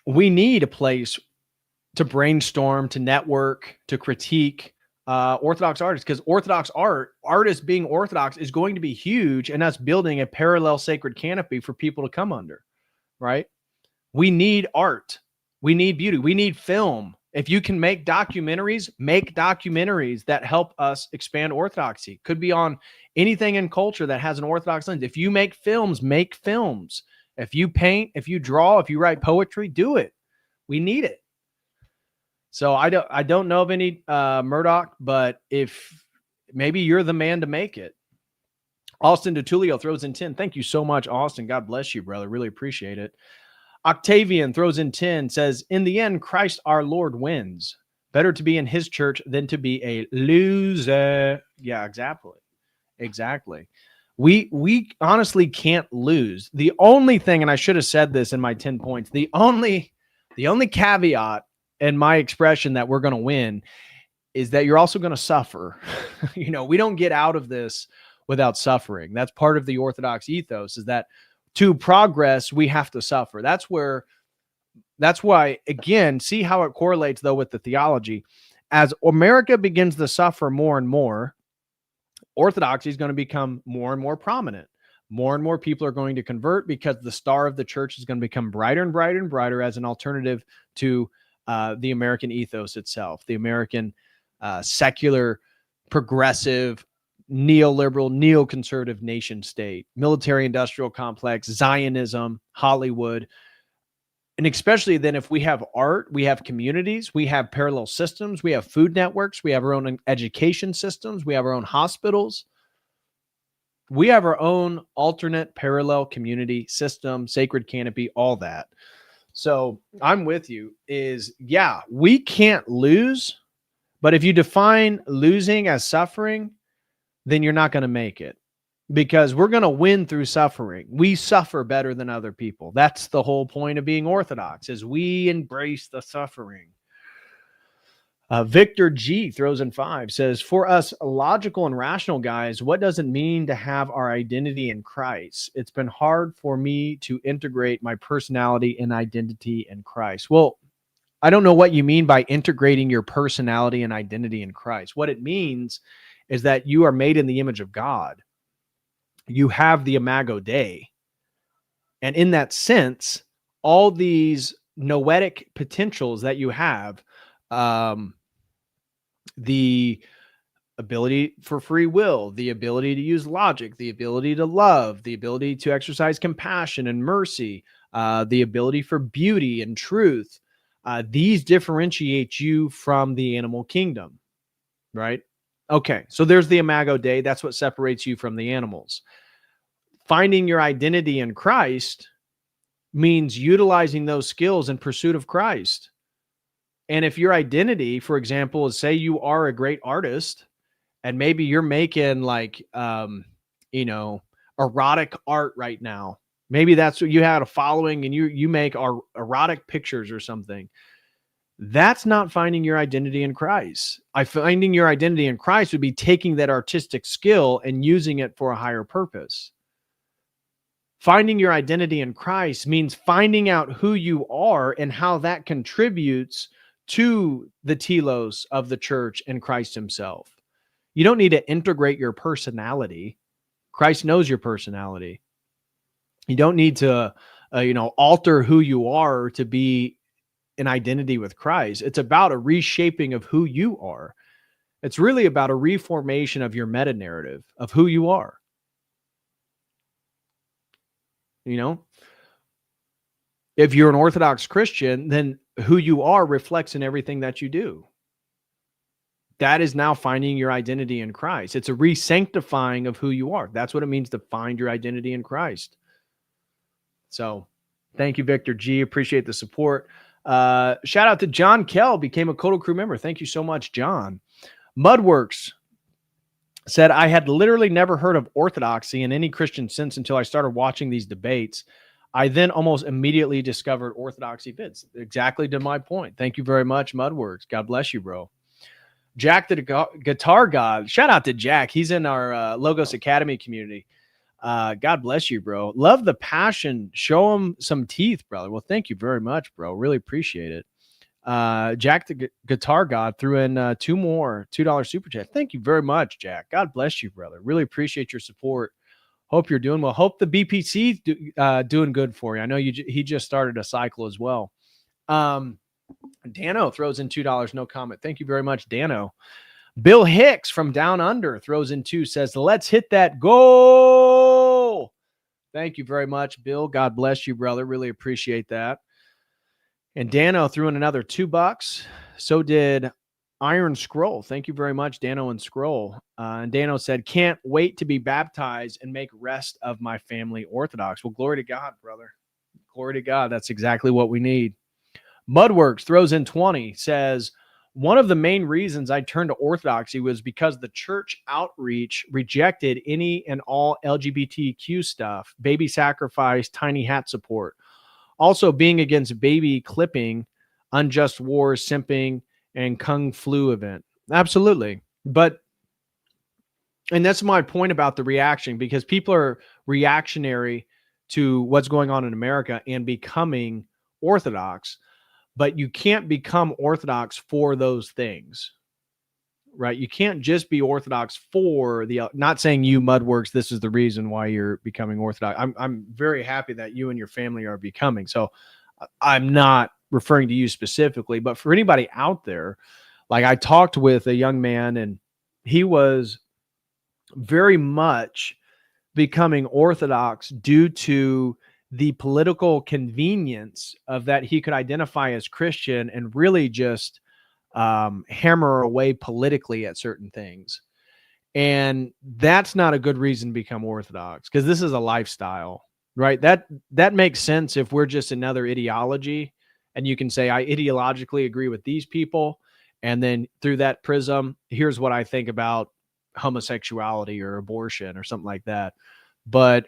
we need a place to brainstorm, to network, to critique Orthodox artists, because Orthodox artists being Orthodox is going to be huge, and us building a parallel sacred canopy for people to come under, right? We need art. We need beauty. We need film. If you can make documentaries that help us expand Orthodoxy. Could be on anything in culture that has an Orthodox lens. If you make films, make films. If you paint, if you draw, if you write poetry, do it. We need it. So I don't know of any Murdoch, but if maybe you're the man to make it. Austin DeTulio throws in 10. Thank you so much, Austin. God bless you, brother. Really appreciate it. Octavian throws in 10, says, in the end, Christ our Lord wins. Better to be in his church than to be a loser. Yeah, exactly. We honestly can't lose. The only thing, and I should have said this in my 10 points, the only caveat in my expression that we're going to win is that you're also going to suffer. We don't get out of this without suffering. That's part of the Orthodox ethos, is that to progress, we have to suffer. That's why, again, see how it correlates though with the theology. As America begins to suffer more and more, Orthodoxy is going to become more and more prominent. More and more people are going to convert, because the star of the church is going to become brighter and brighter and brighter as an alternative to the American ethos itself, the American secular, progressive, neoliberal, neoconservative nation state, military industrial complex, Zionism, Hollywood. And especially then if we have art, we have communities, we have parallel systems, we have food networks, we have our own education systems, we have our own hospitals. We have our own alternate parallel community system, sacred canopy, all that. So I'm with you we can't lose, but if you define losing as suffering, then you're not going to make it, because we're going to win through suffering. We suffer better than other people. That's the whole point of being Orthodox, is we embrace the suffering. Victor G throws in 5, says, for us logical and rational guys, what does it mean to have our identity in Christ? It's been hard for me to integrate my personality and identity in Christ. Well, I don't know what you mean by integrating your personality and identity in Christ. What it means is that you are made in the image of God. You have the Imago Dei. And in that sense, all these noetic potentials that you have, the ability for free will, the ability to use logic, the ability to love, the ability to exercise compassion and mercy, the ability for beauty and truth, These differentiate you from the animal kingdom, right? Okay, so there's the Imago Dei. That's what separates you from the animals. Finding your identity in Christ means utilizing those skills in pursuit of Christ. And if your identity, for example, is say you are a great artist and maybe you're making like, erotic art right now. Maybe that's what you had a following and you make erotic pictures or something. That's not finding your identity in Christ. Finding your identity in Christ would be taking that artistic skill and using it for a higher purpose. Finding your identity in Christ means finding out who you are and how that contributes to the telos of the church and Christ himself. You don't need to integrate your personality. Christ knows your personality. You don't need to, alter who you are to be an identity with Christ. It's about a reshaping of who you are. It's really about a reformation of your meta narrative of who you are. If you're an Orthodox Christian, then who you are reflects in everything that you do. That is now finding your identity in Christ. It's a re-sanctifying of who you are. That's what it means to find your identity in Christ. So thank you, Victor G. Appreciate the support. Shout out to John Kell, became a Codal Crew member. Thank you so much, John. Mudworks said, I had literally never heard of Orthodoxy in any Christian sense until I started watching these debates. I then almost immediately discovered Orthodoxy vids. Exactly to my point. Thank you very much, Mudworks. God bless you, bro. Jack the Guitar God. Shout out to Jack. He's in our Logos Academy community. God bless you, bro. Love the passion. Show him some teeth, brother. Well, thank you very much, bro. Really appreciate it. Jack the Guitar God threw in 2 more $2 super chat. Thank you very much, Jack. God bless you, brother. Really appreciate your support. Hope you're doing well. Hope the BPC's doing good for you. I know he just started a cycle as well. Dano throws in $2. No comment. Thank you very much, Dano. Bill Hicks from Down Under throws in 2, says, let's hit that goal. Thank you very much, Bill. God bless you, brother. Really appreciate that. And Dano threw in another $2. So did Iron Scroll. Thank you very much, Dano and Scroll. And Dano said, can't wait to be baptized and make rest of my family Orthodox. Well, glory to God, brother. Glory to God. That's exactly what we need. Mudworks throws in 20, says, one of the main reasons I turned to Orthodoxy was because the church outreach rejected any and all LGBTQ stuff, baby sacrifice, tiny hat support. Also being against baby clipping, unjust wars, simping, and Kung Flu event. Absolutely. And that's my point about the reaction, because people are reactionary to what's going on in America and becoming Orthodox. But you can't become Orthodox for those things, right? You can't just be Orthodox for not saying you, Mudworks, this is the reason why you're becoming Orthodox. I'm very happy that you and your family are becoming. So I'm not referring to you specifically, but for anybody out there, like I talked with a young man and he was very much becoming Orthodox due to the political convenience of that he could identify as Christian and really just hammer away politically at certain things. And that's not a good reason to become Orthodox, because this is a lifestyle, right? That makes sense if we're just another ideology and you can say, I ideologically agree with these people. And then through that prism, here's what I think about homosexuality or abortion or something like that. But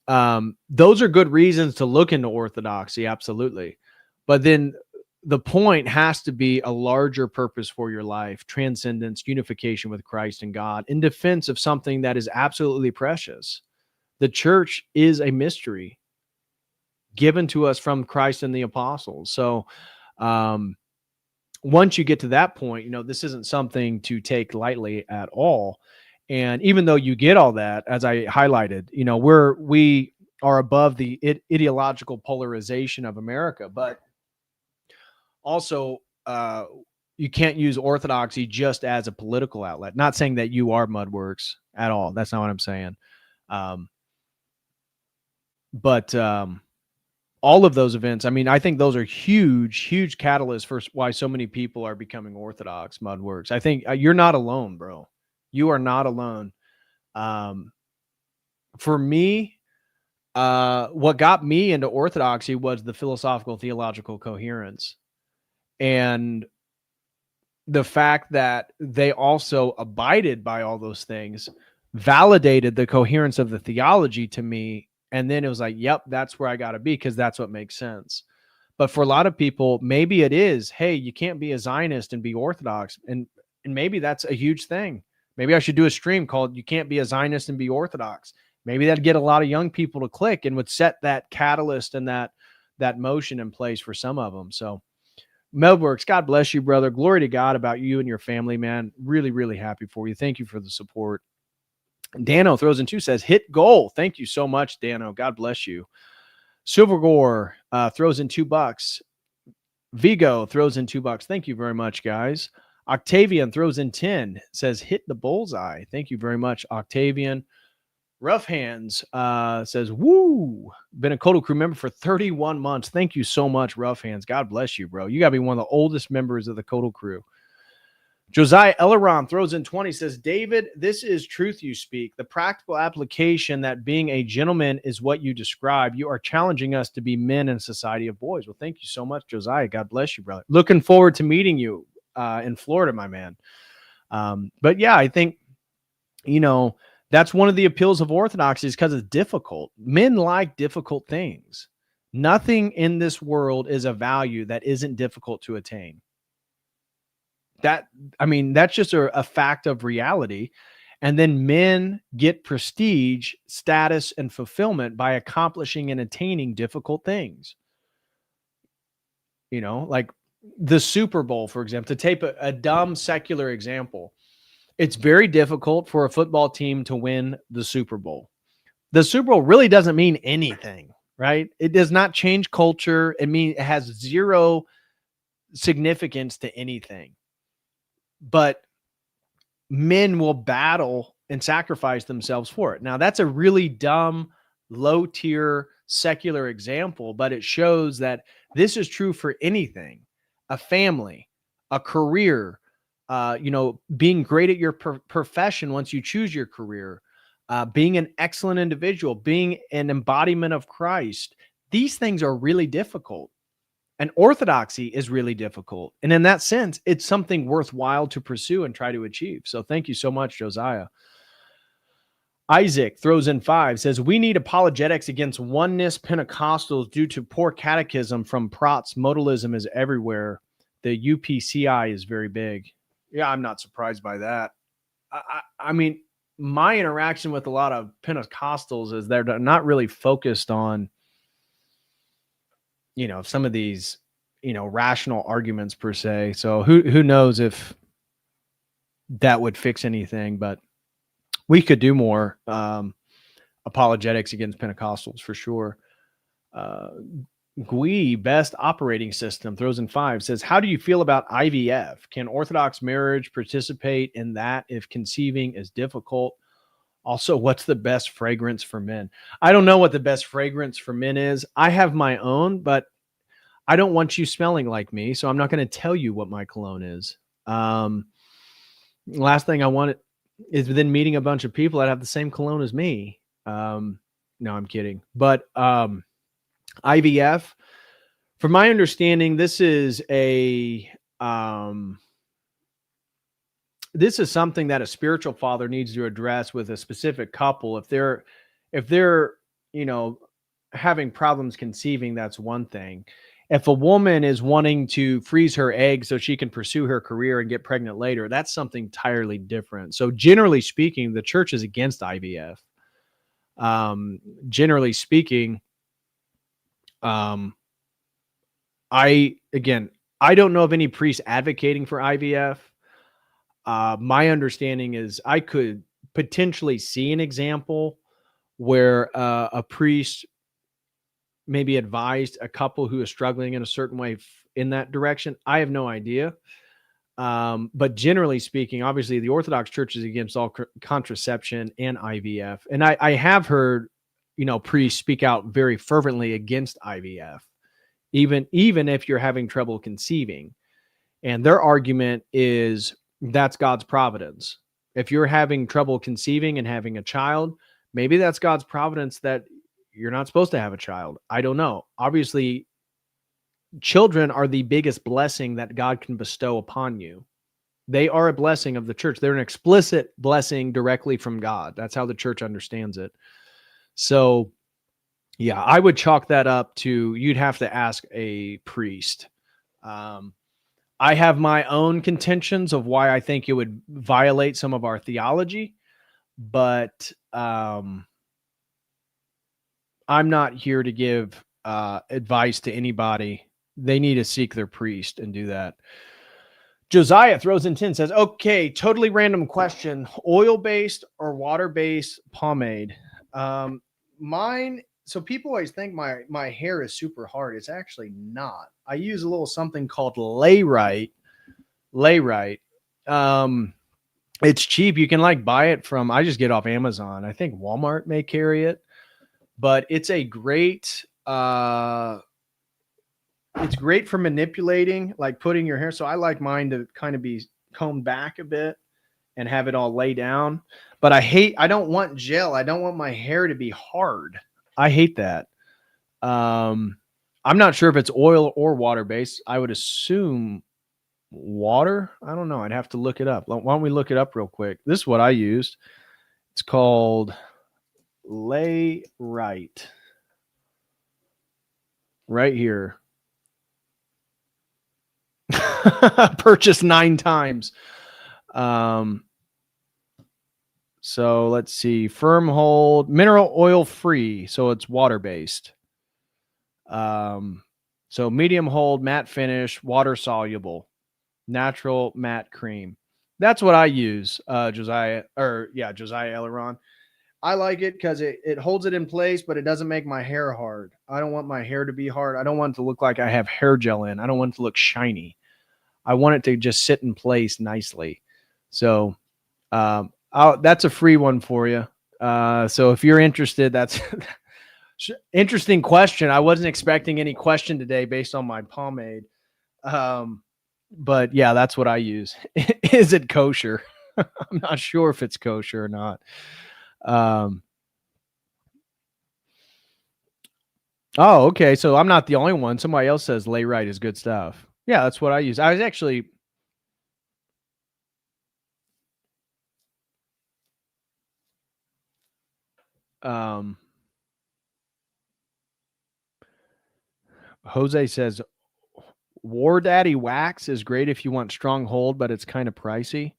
those are good reasons to look into Orthodoxy. Absolutely. But then the point has to be a larger purpose for your life, transcendence, unification with Christ and God, in defense of something that is absolutely precious. The church is a mystery given to us from Christ and the apostles. So once you get to that point, this isn't something to take lightly at all. And even though you get all that, as I highlighted, we are above the ideological polarization of America, but also you can't use Orthodoxy just as a political outlet. Not saying that you are Mudworks at all. That's not what I'm saying. But all of those events. I mean, I think those are huge catalysts for why so many people are becoming Orthodox. Mudworks. I think you're not alone, bro. You are not alone. For me, what got me into Orthodoxy was the philosophical theological coherence, and the fact that they also abided by all those things validated the coherence of the theology to me. And then it was like, yep, that's where I got to be, because that's what makes sense. But for a lot of people, maybe it is, hey, you can't be a Zionist and be Orthodox. And maybe that's a huge thing. Maybe I should do a stream called "You Can't Be a Zionist and Be Orthodox." Maybe that'd get a lot of young people to click and would set that catalyst and that motion in place for some of them. So Melworks, God bless you, brother. Glory to God about you and your family, man. Really, really happy for you. Thank you for the support. Dano throws in 2, says, hit goal. Thank you so much, Dano. God bless you. Silvergore throws in $2. Vigo throws in $2. Thank you very much, guys. Octavian throws in 10, says, hit the bullseye. Thank you very much, Octavian. Rough Hands says, woo, been a Kodo Crew member for 31 months. Thank you so much, Rough Hands. God bless you, bro. You got to be one of the oldest members of the Kodo Crew. Josiah Elleron throws in 20, says, David, this is truth you speak. The practical application that being a gentleman is what you describe. You are challenging us to be men in a society of boys. Well, thank you so much, Josiah. God bless you, brother. Looking forward to meeting you in Florida, my man. But yeah, I think, that's one of the appeals of Orthodoxy, is because it's difficult. Men like difficult things. Nothing in this world is a value that isn't difficult to attain. That's just a fact of reality. And then men get prestige, status, and fulfillment by accomplishing and attaining difficult things. Like the Super Bowl, for example, to take a dumb secular example. It's very difficult for a football team to win the Super Bowl. The Super Bowl really doesn't mean anything, right? It does not change culture. It has zero significance to anything. But men will battle and sacrifice themselves for it. Now, that's a really dumb, low-tier secular example, but it shows that this is true for anything. A family, a career, being great at your profession once you choose your career, being an excellent individual, being an embodiment of Christ. These things are really difficult. And Orthodoxy is really difficult. And in that sense, it's something worthwhile to pursue and try to achieve. So thank you so much, Josiah. Isaac throws in 5, says, we need apologetics against oneness Pentecostals due to poor catechism from Prots. Modalism is everywhere. The UPCI is very big. Yeah, I'm not surprised by that. I mean, my interaction with a lot of Pentecostals is they're not really focused on, some of these, rational arguments per se. So who knows if that would fix anything, but we could do more apologetics against Pentecostals for sure. GUI, best operating system, throws in 5, says, how do you feel about IVF? Can Orthodox marriage participate in that if conceiving is difficult? Also, what's the best fragrance for men? I don't know what the best fragrance for men is. I have my own, but I don't want you smelling like me, so I'm not going to tell you what my cologne is. Last thing I want is then meeting a bunch of people that have the same cologne as me. No, I'm kidding. But IVF, from my understanding, this is something that a spiritual father needs to address with a specific couple. If they're having problems conceiving, that's one thing. If a woman is wanting to freeze her eggs so she can pursue her career and get pregnant later, that's something entirely different. So generally speaking, the church is against IVF. Generally speaking, I don't know of any priests advocating for IVF. My understanding is I could potentially see an example where a priest maybe advised a couple who is struggling in a certain way in that direction. I have no idea. But generally speaking, obviously the Orthodox Church is against all contraception and IVF. And I have heard priests speak out very fervently against IVF, even if you're having trouble conceiving. And their argument is that's God's providence. If you're having trouble conceiving and having a child, maybe that's God's providence that you're not supposed to have a child. I don't know. Obviously, children are the biggest blessing that God can bestow upon you. They are a blessing of the church. They're an explicit blessing directly from God. That's how the church understands it. So, yeah, I would chalk that up to you'd have to ask a priest. I have my own contentions of why I think it would violate some of our theology, but I'm not here to give advice to anybody. They need to seek their priest and do that. Josiah throws in 10, says, okay, totally random question. Oil-based or water-based pomade? Mine, so people always think my hair is super hard. It's actually not. I use a little something called Layrite. It's cheap. You can buy it from, I just get off Amazon. I think Walmart may carry it, but it's a great, it's great for manipulating, putting your hair. So I like mine to kind of be combed back a bit and have it all lay down. But I don't want gel. I don't want my hair to be hard. I hate that. I'm not sure if it's oil or water based. I would assume water. I don't know. I'd have to look it up. Why don't we look it up real quick? This is what I used. It's called Layrite. Right here. Purchased 9 times. So let's see. Firm hold, mineral oil free. So it's water based. So medium hold, matte finish, water soluble, natural matte cream. That's what I use, Josiah Elleron. I like it because it holds it in place, but it doesn't make my hair hard. I don't want my hair to be hard. I don't want it to look like I have hair gel in. I don't want it to look shiny. I want it to just sit in place nicely. So that's a free one for you. So if you're interested, that's interesting question. I wasn't expecting any question today based on my pomade. But yeah, that's what I use. Is it kosher? I'm not sure if it's kosher or not. Oh, okay. So I'm not the only one. Somebody else says Layrite is good stuff. Yeah, that's what I use. I was actually Jose says War Daddy wax is great if you want strong hold, but it's kind of pricey.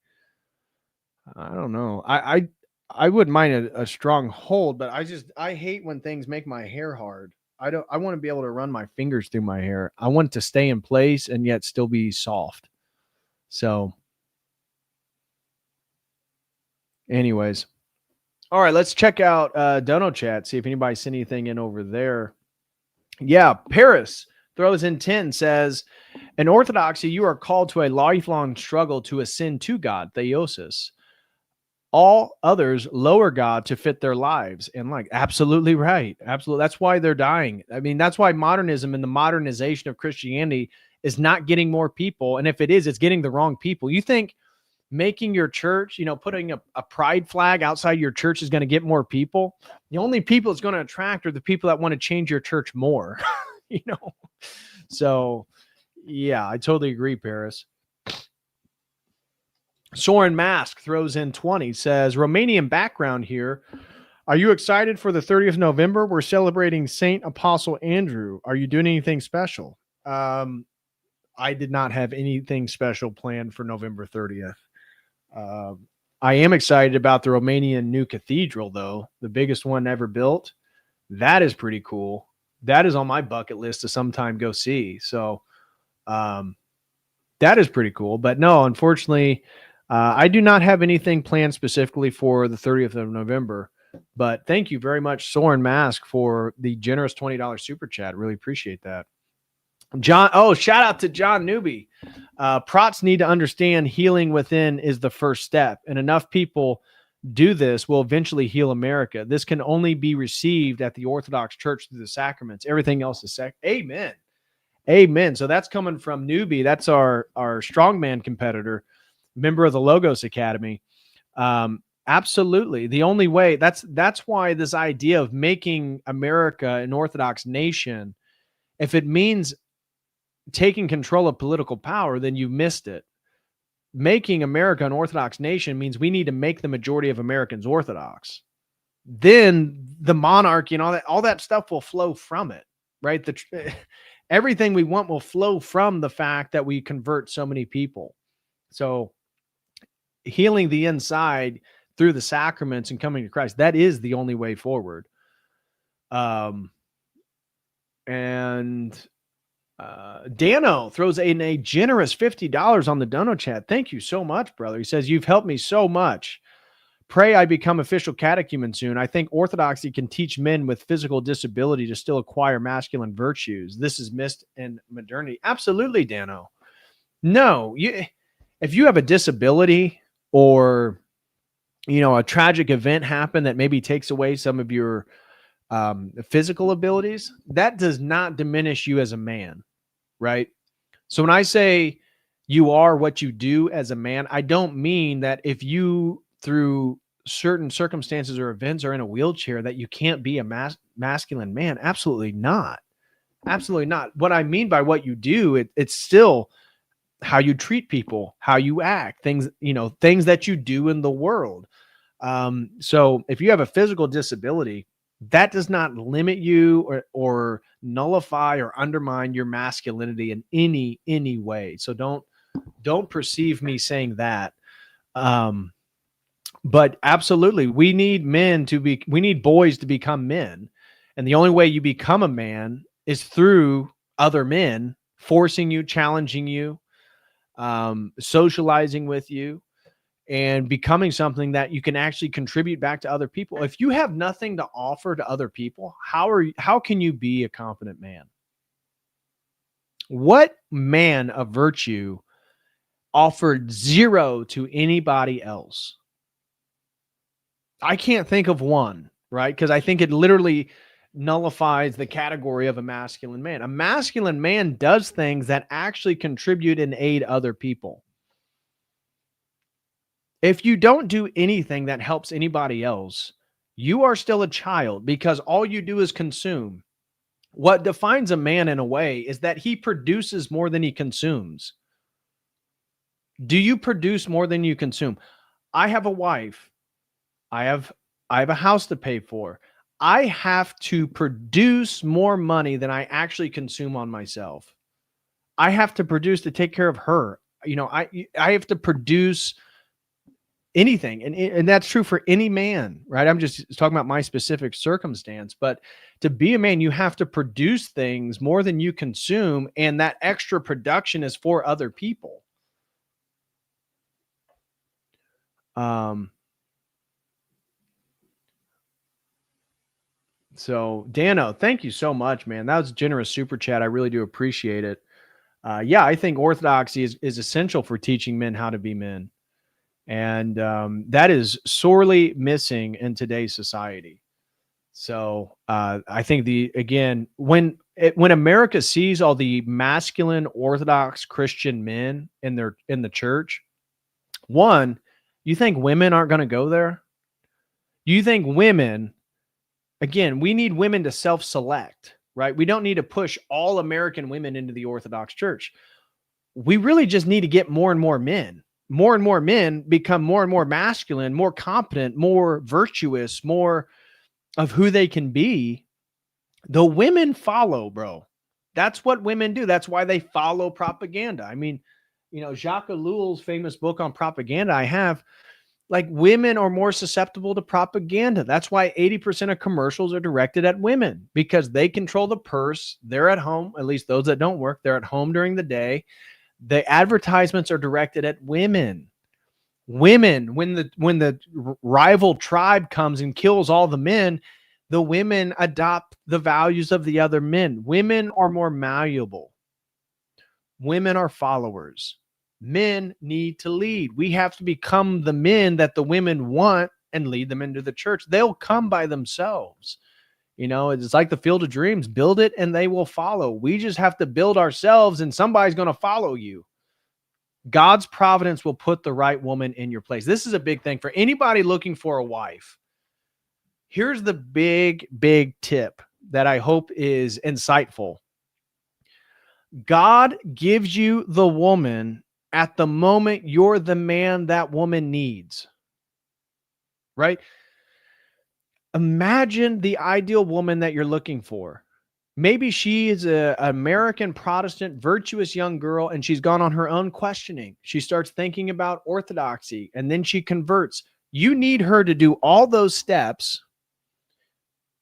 I don't know. I wouldn't mind a strong hold, but I hate when things make my hair hard. I want to be able to run my fingers through my hair. I want it to stay in place and yet still be soft. So anyways, all right, let's check out Dono Chat, see if anybody sent anything in over there. Yeah, Paris throws in 10, says, in Orthodoxy, you are called to a lifelong struggle to ascend to God, theosis. All others lower God to fit their lives. And absolutely right. Absolutely. That's why they're dying. I mean, that's why modernism and the modernization of Christianity is not getting more people. And if it is, it's getting the wrong people. You think making your church, putting a pride flag outside your church is going to get more people? The only people it's going to attract are the people that want to change your church more, So yeah, I totally agree, Paris. Soren Mask throws in 20, says, Romanian background here. Are you excited for the 30th of November? We're celebrating Saint Apostle Andrew. Are you doing anything special? I did not have anything special planned for November 30th. I am excited about the Romanian new cathedral, though. The biggest one ever built. That is pretty cool. That is on my bucket list to sometime go see. So that is pretty cool. But no, unfortunately, I do not have anything planned specifically for the 30th of November. But thank you very much, Soren Mask, for the generous $20 super chat. Really appreciate that. John, shout out to John Newby. Prots need to understand healing within is the first step, and enough people do this will eventually heal America. This can only be received at the Orthodox Church through the sacraments. Everything else is Amen. Amen. So that's coming from Newbie. That's our strongman competitor, member of the Logos Academy. Absolutely. The only way, that's why this idea of making America an Orthodox nation, if it means taking control of political power, then you missed it. Making America an Orthodox nation means we need to make the majority of Americans Orthodox. Then the monarchy and all that stuff will flow from it, right? Everything we want will flow from the fact that we convert so many people. So healing the inside through the sacraments and coming to Christ, that is the only way forward. Dano throws in a generous $50 on the Dono chat. Thank you so much, brother. He says, you've helped me so much. Pray I become official catechumen soon. I think Orthodoxy can teach men with physical disability to still acquire masculine virtues. This is missed in modernity. Absolutely, Dano. No, if you have a disability or, a tragic event happened that maybe takes away some of your physical abilities, that does not diminish you as a man, right? So when I say you are what you do as a man, I don't mean that if you, through certain circumstances or events, are in a wheelchair, that you can't be a masculine man. Absolutely not. Absolutely not. What I mean by what you do, it's still how you treat people, how you act, things that you do in the world. So if you have a physical disability, that does not limit you or nullify or undermine your masculinity in any way. So don't perceive me saying that. But absolutely, we need boys to become men. And the only way you become a man is through other men forcing you, challenging you, socializing with you, and becoming something that you can actually contribute back to other people. If you have nothing to offer to other people, how can you be a competent man? What man of virtue offered zero to anybody else? I can't think of one, right? Because I think it literally nullifies the category of a masculine man. A masculine man does things that actually contribute and aid other people. If you don't do anything that helps anybody else, you are still a child because all you do is consume. What defines a man in a way is that he produces more than he consumes. Do you produce more than you consume? I have a wife. I have a house to pay for. I have to produce more money than I actually consume on myself. I have to produce to take care of her. I have to produce anything. And that's true for any man, right? I'm just talking about my specific circumstance, but to be a man, you have to produce things more than you consume. And that extra production is for other people. So Dano, thank you so much, man. That was a generous super chat. I really do appreciate it. I think Orthodoxy is essential for teaching men how to be men. And that is sorely missing in today's society. So I think when America sees all the masculine Orthodox Christian men in the church, one, you think women aren't going to go there? You think women, again, we need women to self-select, right? We don't need to push all American women into the Orthodox Church. We really just need to get more and more men. More and more men become more and more masculine, more competent, more virtuous, more of who they can be. The women follow, bro. That's what women do. That's why they follow propaganda. I mean, Jacques Ellul's famous book on propaganda, I have, like, women are more susceptible to propaganda. That's why 80% of commercials are directed at women, because they control the purse. They're at home, at least those that don't work. They're at home during the day. The advertisements are directed at women. Women, when the rival tribe comes and kills all the men, the women adopt the values of the other men. Women are more malleable. Women are followers. Men need to lead. We have to become the men that the women want and lead them into the church. They'll come by themselves. You know, it's like the Field of Dreams. Build it and they will follow. We just have to build ourselves and somebody's going to follow you. God's providence will put the right woman in your place. This is a big thing for anybody looking for a wife. Here's the big, big tip that I hope is insightful. God gives you the woman at the moment you're the man that woman needs. Right? Imagine the ideal woman that you're looking for. Maybe she is an American Protestant, virtuous young girl, and she's gone on her own questioning. She starts thinking about Orthodoxy, and then she converts. You need her to do all those steps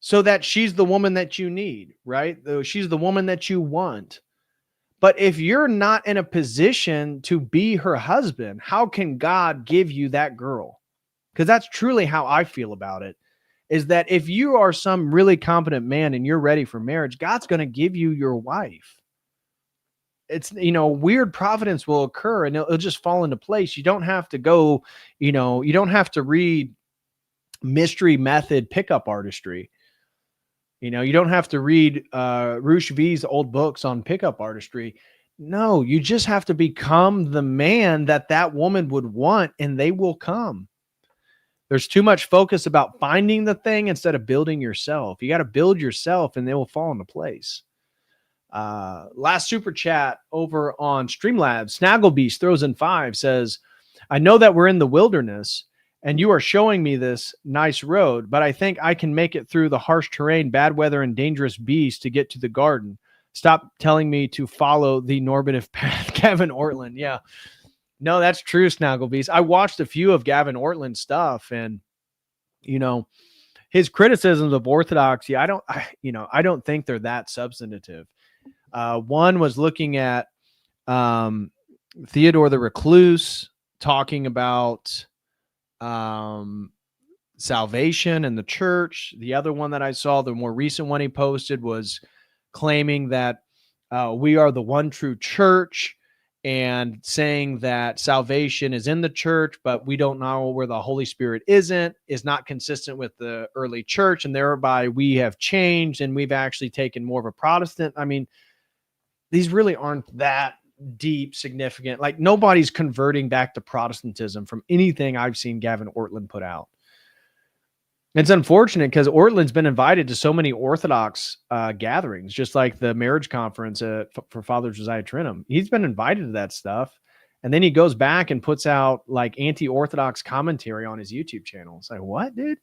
so that she's the woman that you need, right? She's the woman that you want. But if you're not in a position to be her husband, how can God give you that girl? Because that's truly how I feel about it, is that if you are some really competent man and you're ready for marriage, God's going to give you your wife. It's, weird providence will occur and it'll just fall into place. You don't have to go, you don't have to read mystery method pickup artistry. You don't have to read Rush V's old books on pickup artistry. No, you just have to become the man that woman would want, and they will come. There's too much focus about finding the thing instead of building yourself. You got to build yourself, and they will fall into place. Last super chat over on Streamlabs. Snagglebeast throws in 5, says, I know that we're in the wilderness, and you are showing me this nice road, but I think I can make it through the harsh terrain, bad weather, and dangerous beasts to get to the garden. Stop telling me to follow the normative path. Gavin Ortland. Yeah. No, that's true, Snagglebeast. I watched a few of Gavin Ortland's stuff, and, his criticisms of Orthodoxy, I don't think they're that substantive. One was looking at Theodore the Recluse, talking about salvation and the church. The other one that I saw, the more recent one he posted, was claiming that we are the one true church and saying that salvation is in the church, but we don't know where the Holy Spirit is not consistent with the early church. And thereby we have changed and we've actually taken more of a Protestant. I mean, these really aren't that deep, significant. Like, nobody's converting back to Protestantism from anything I've seen Gavin Ortland put out. It's unfortunate because Ortland's been invited to so many Orthodox gatherings, just like the marriage conference for Father Josiah Trenum. He's been invited to that stuff. And then he goes back and puts out like anti-Orthodox commentary on his YouTube channel. It's like, what, dude?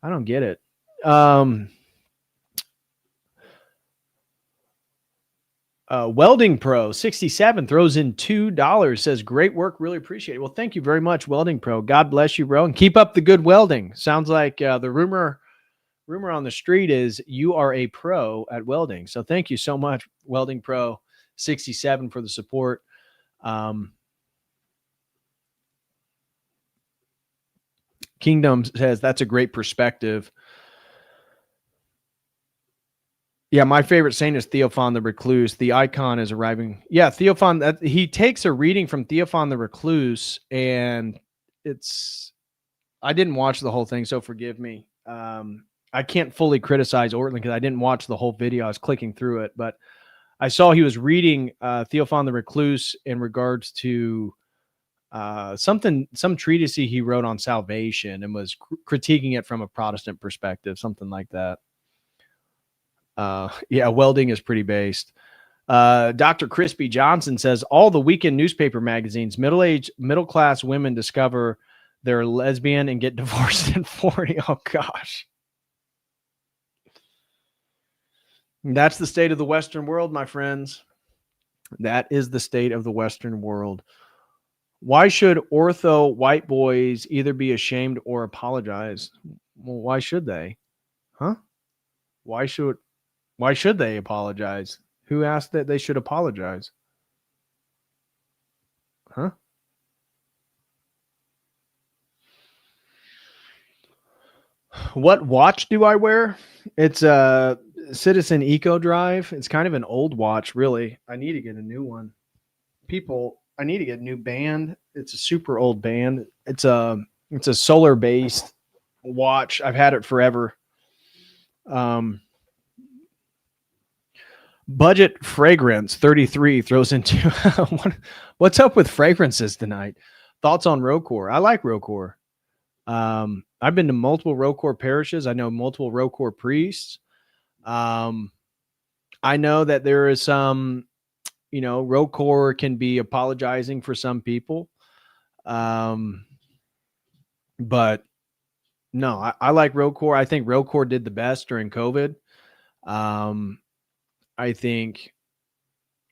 I don't get it. Welding Pro 67 throws in $2, says, great work. Really appreciate it. Well, thank you very much, Welding Pro. God bless you, bro. And keep up the good welding. Sounds like the rumor on the street is you are a pro at welding. So thank you so much, Welding Pro 67, for the support. Kingdom says that's a great perspective. Yeah, my favorite saint is Theophan the Recluse. The icon is arriving. Yeah, Theophan, he takes a reading from Theophan the Recluse, and I didn't watch the whole thing, so forgive me. I can't fully criticize Ortland because I didn't watch the whole video. I was clicking through it, but I saw he was reading Theophan the Recluse in regards to some treatise he wrote on salvation and was critiquing it from a Protestant perspective, something like that. Yeah, welding is pretty based. Dr. Crispy Johnson says all the weekend newspaper magazines, middle-class women discover they're lesbian and get divorced at 40. Oh gosh. That's the state of the Western world, my friends. That is the state of the Western world. Why should ortho white boys either be ashamed or apologize? Well, why should they? Huh? Why should they apologize? Who asked that they should apologize? Huh? What watch do I wear? It's a Citizen Eco Drive. It's kind of an old watch, really. I need to get a new one. I need to get a new band. It's a super old band. It's a It's a solar-based watch. I've had it forever. Budget fragrance 33 throws into what's up with fragrances tonight? Thoughts on Rocor? I like Rocor. I've been to multiple Rocor parishes. I know multiple Rocor priests. I know that there is some, Rocor can be apologizing for some people. But no, I like Rocor. I think Rocor did the best during COVID. I think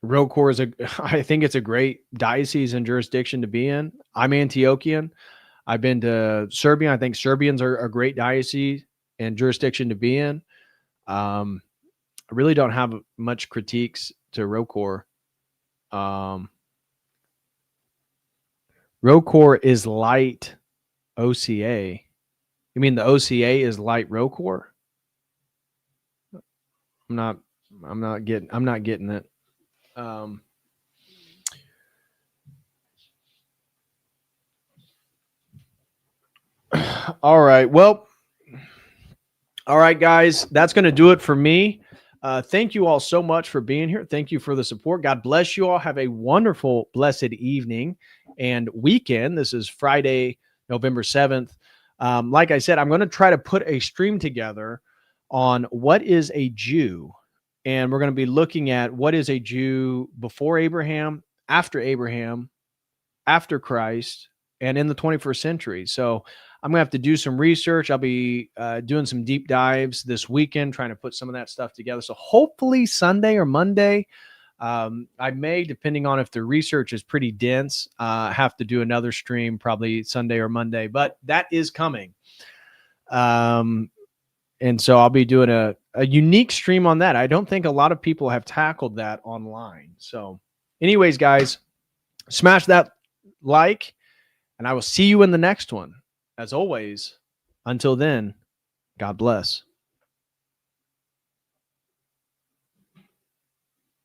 Rocor I think it's a great diocese and jurisdiction to be in. I'm Antiochian. I've been to Serbia. I think Serbians are a great diocese and jurisdiction to be in. I really don't have much critiques to Rocor. Rocor is light OCA. You mean the OCA is light Rocor? I'm not getting it. All right. Well, all right, guys, that's going to do it for me. Thank you all so much for being here. Thank you for the support. God bless you all. Have a wonderful, blessed evening and weekend. This is Friday, November 7th. Like I said, I'm going to try to put a stream together on what is a Jew. And we're going to be looking at what is a Jew before Abraham, after Christ, and in the 21st century. So I'm going to have to do some research. I'll be doing some deep dives this weekend, trying to put some of that stuff together. So hopefully Sunday or Monday, I may, depending on if the research is pretty dense, have to do another stream, probably Sunday or Monday, but that is coming. And so I'll be doing a unique stream on that. I don't think a lot of people have tackled that online. So anyways, guys, smash that like, and I will see you in the next one. As always, until then, God bless.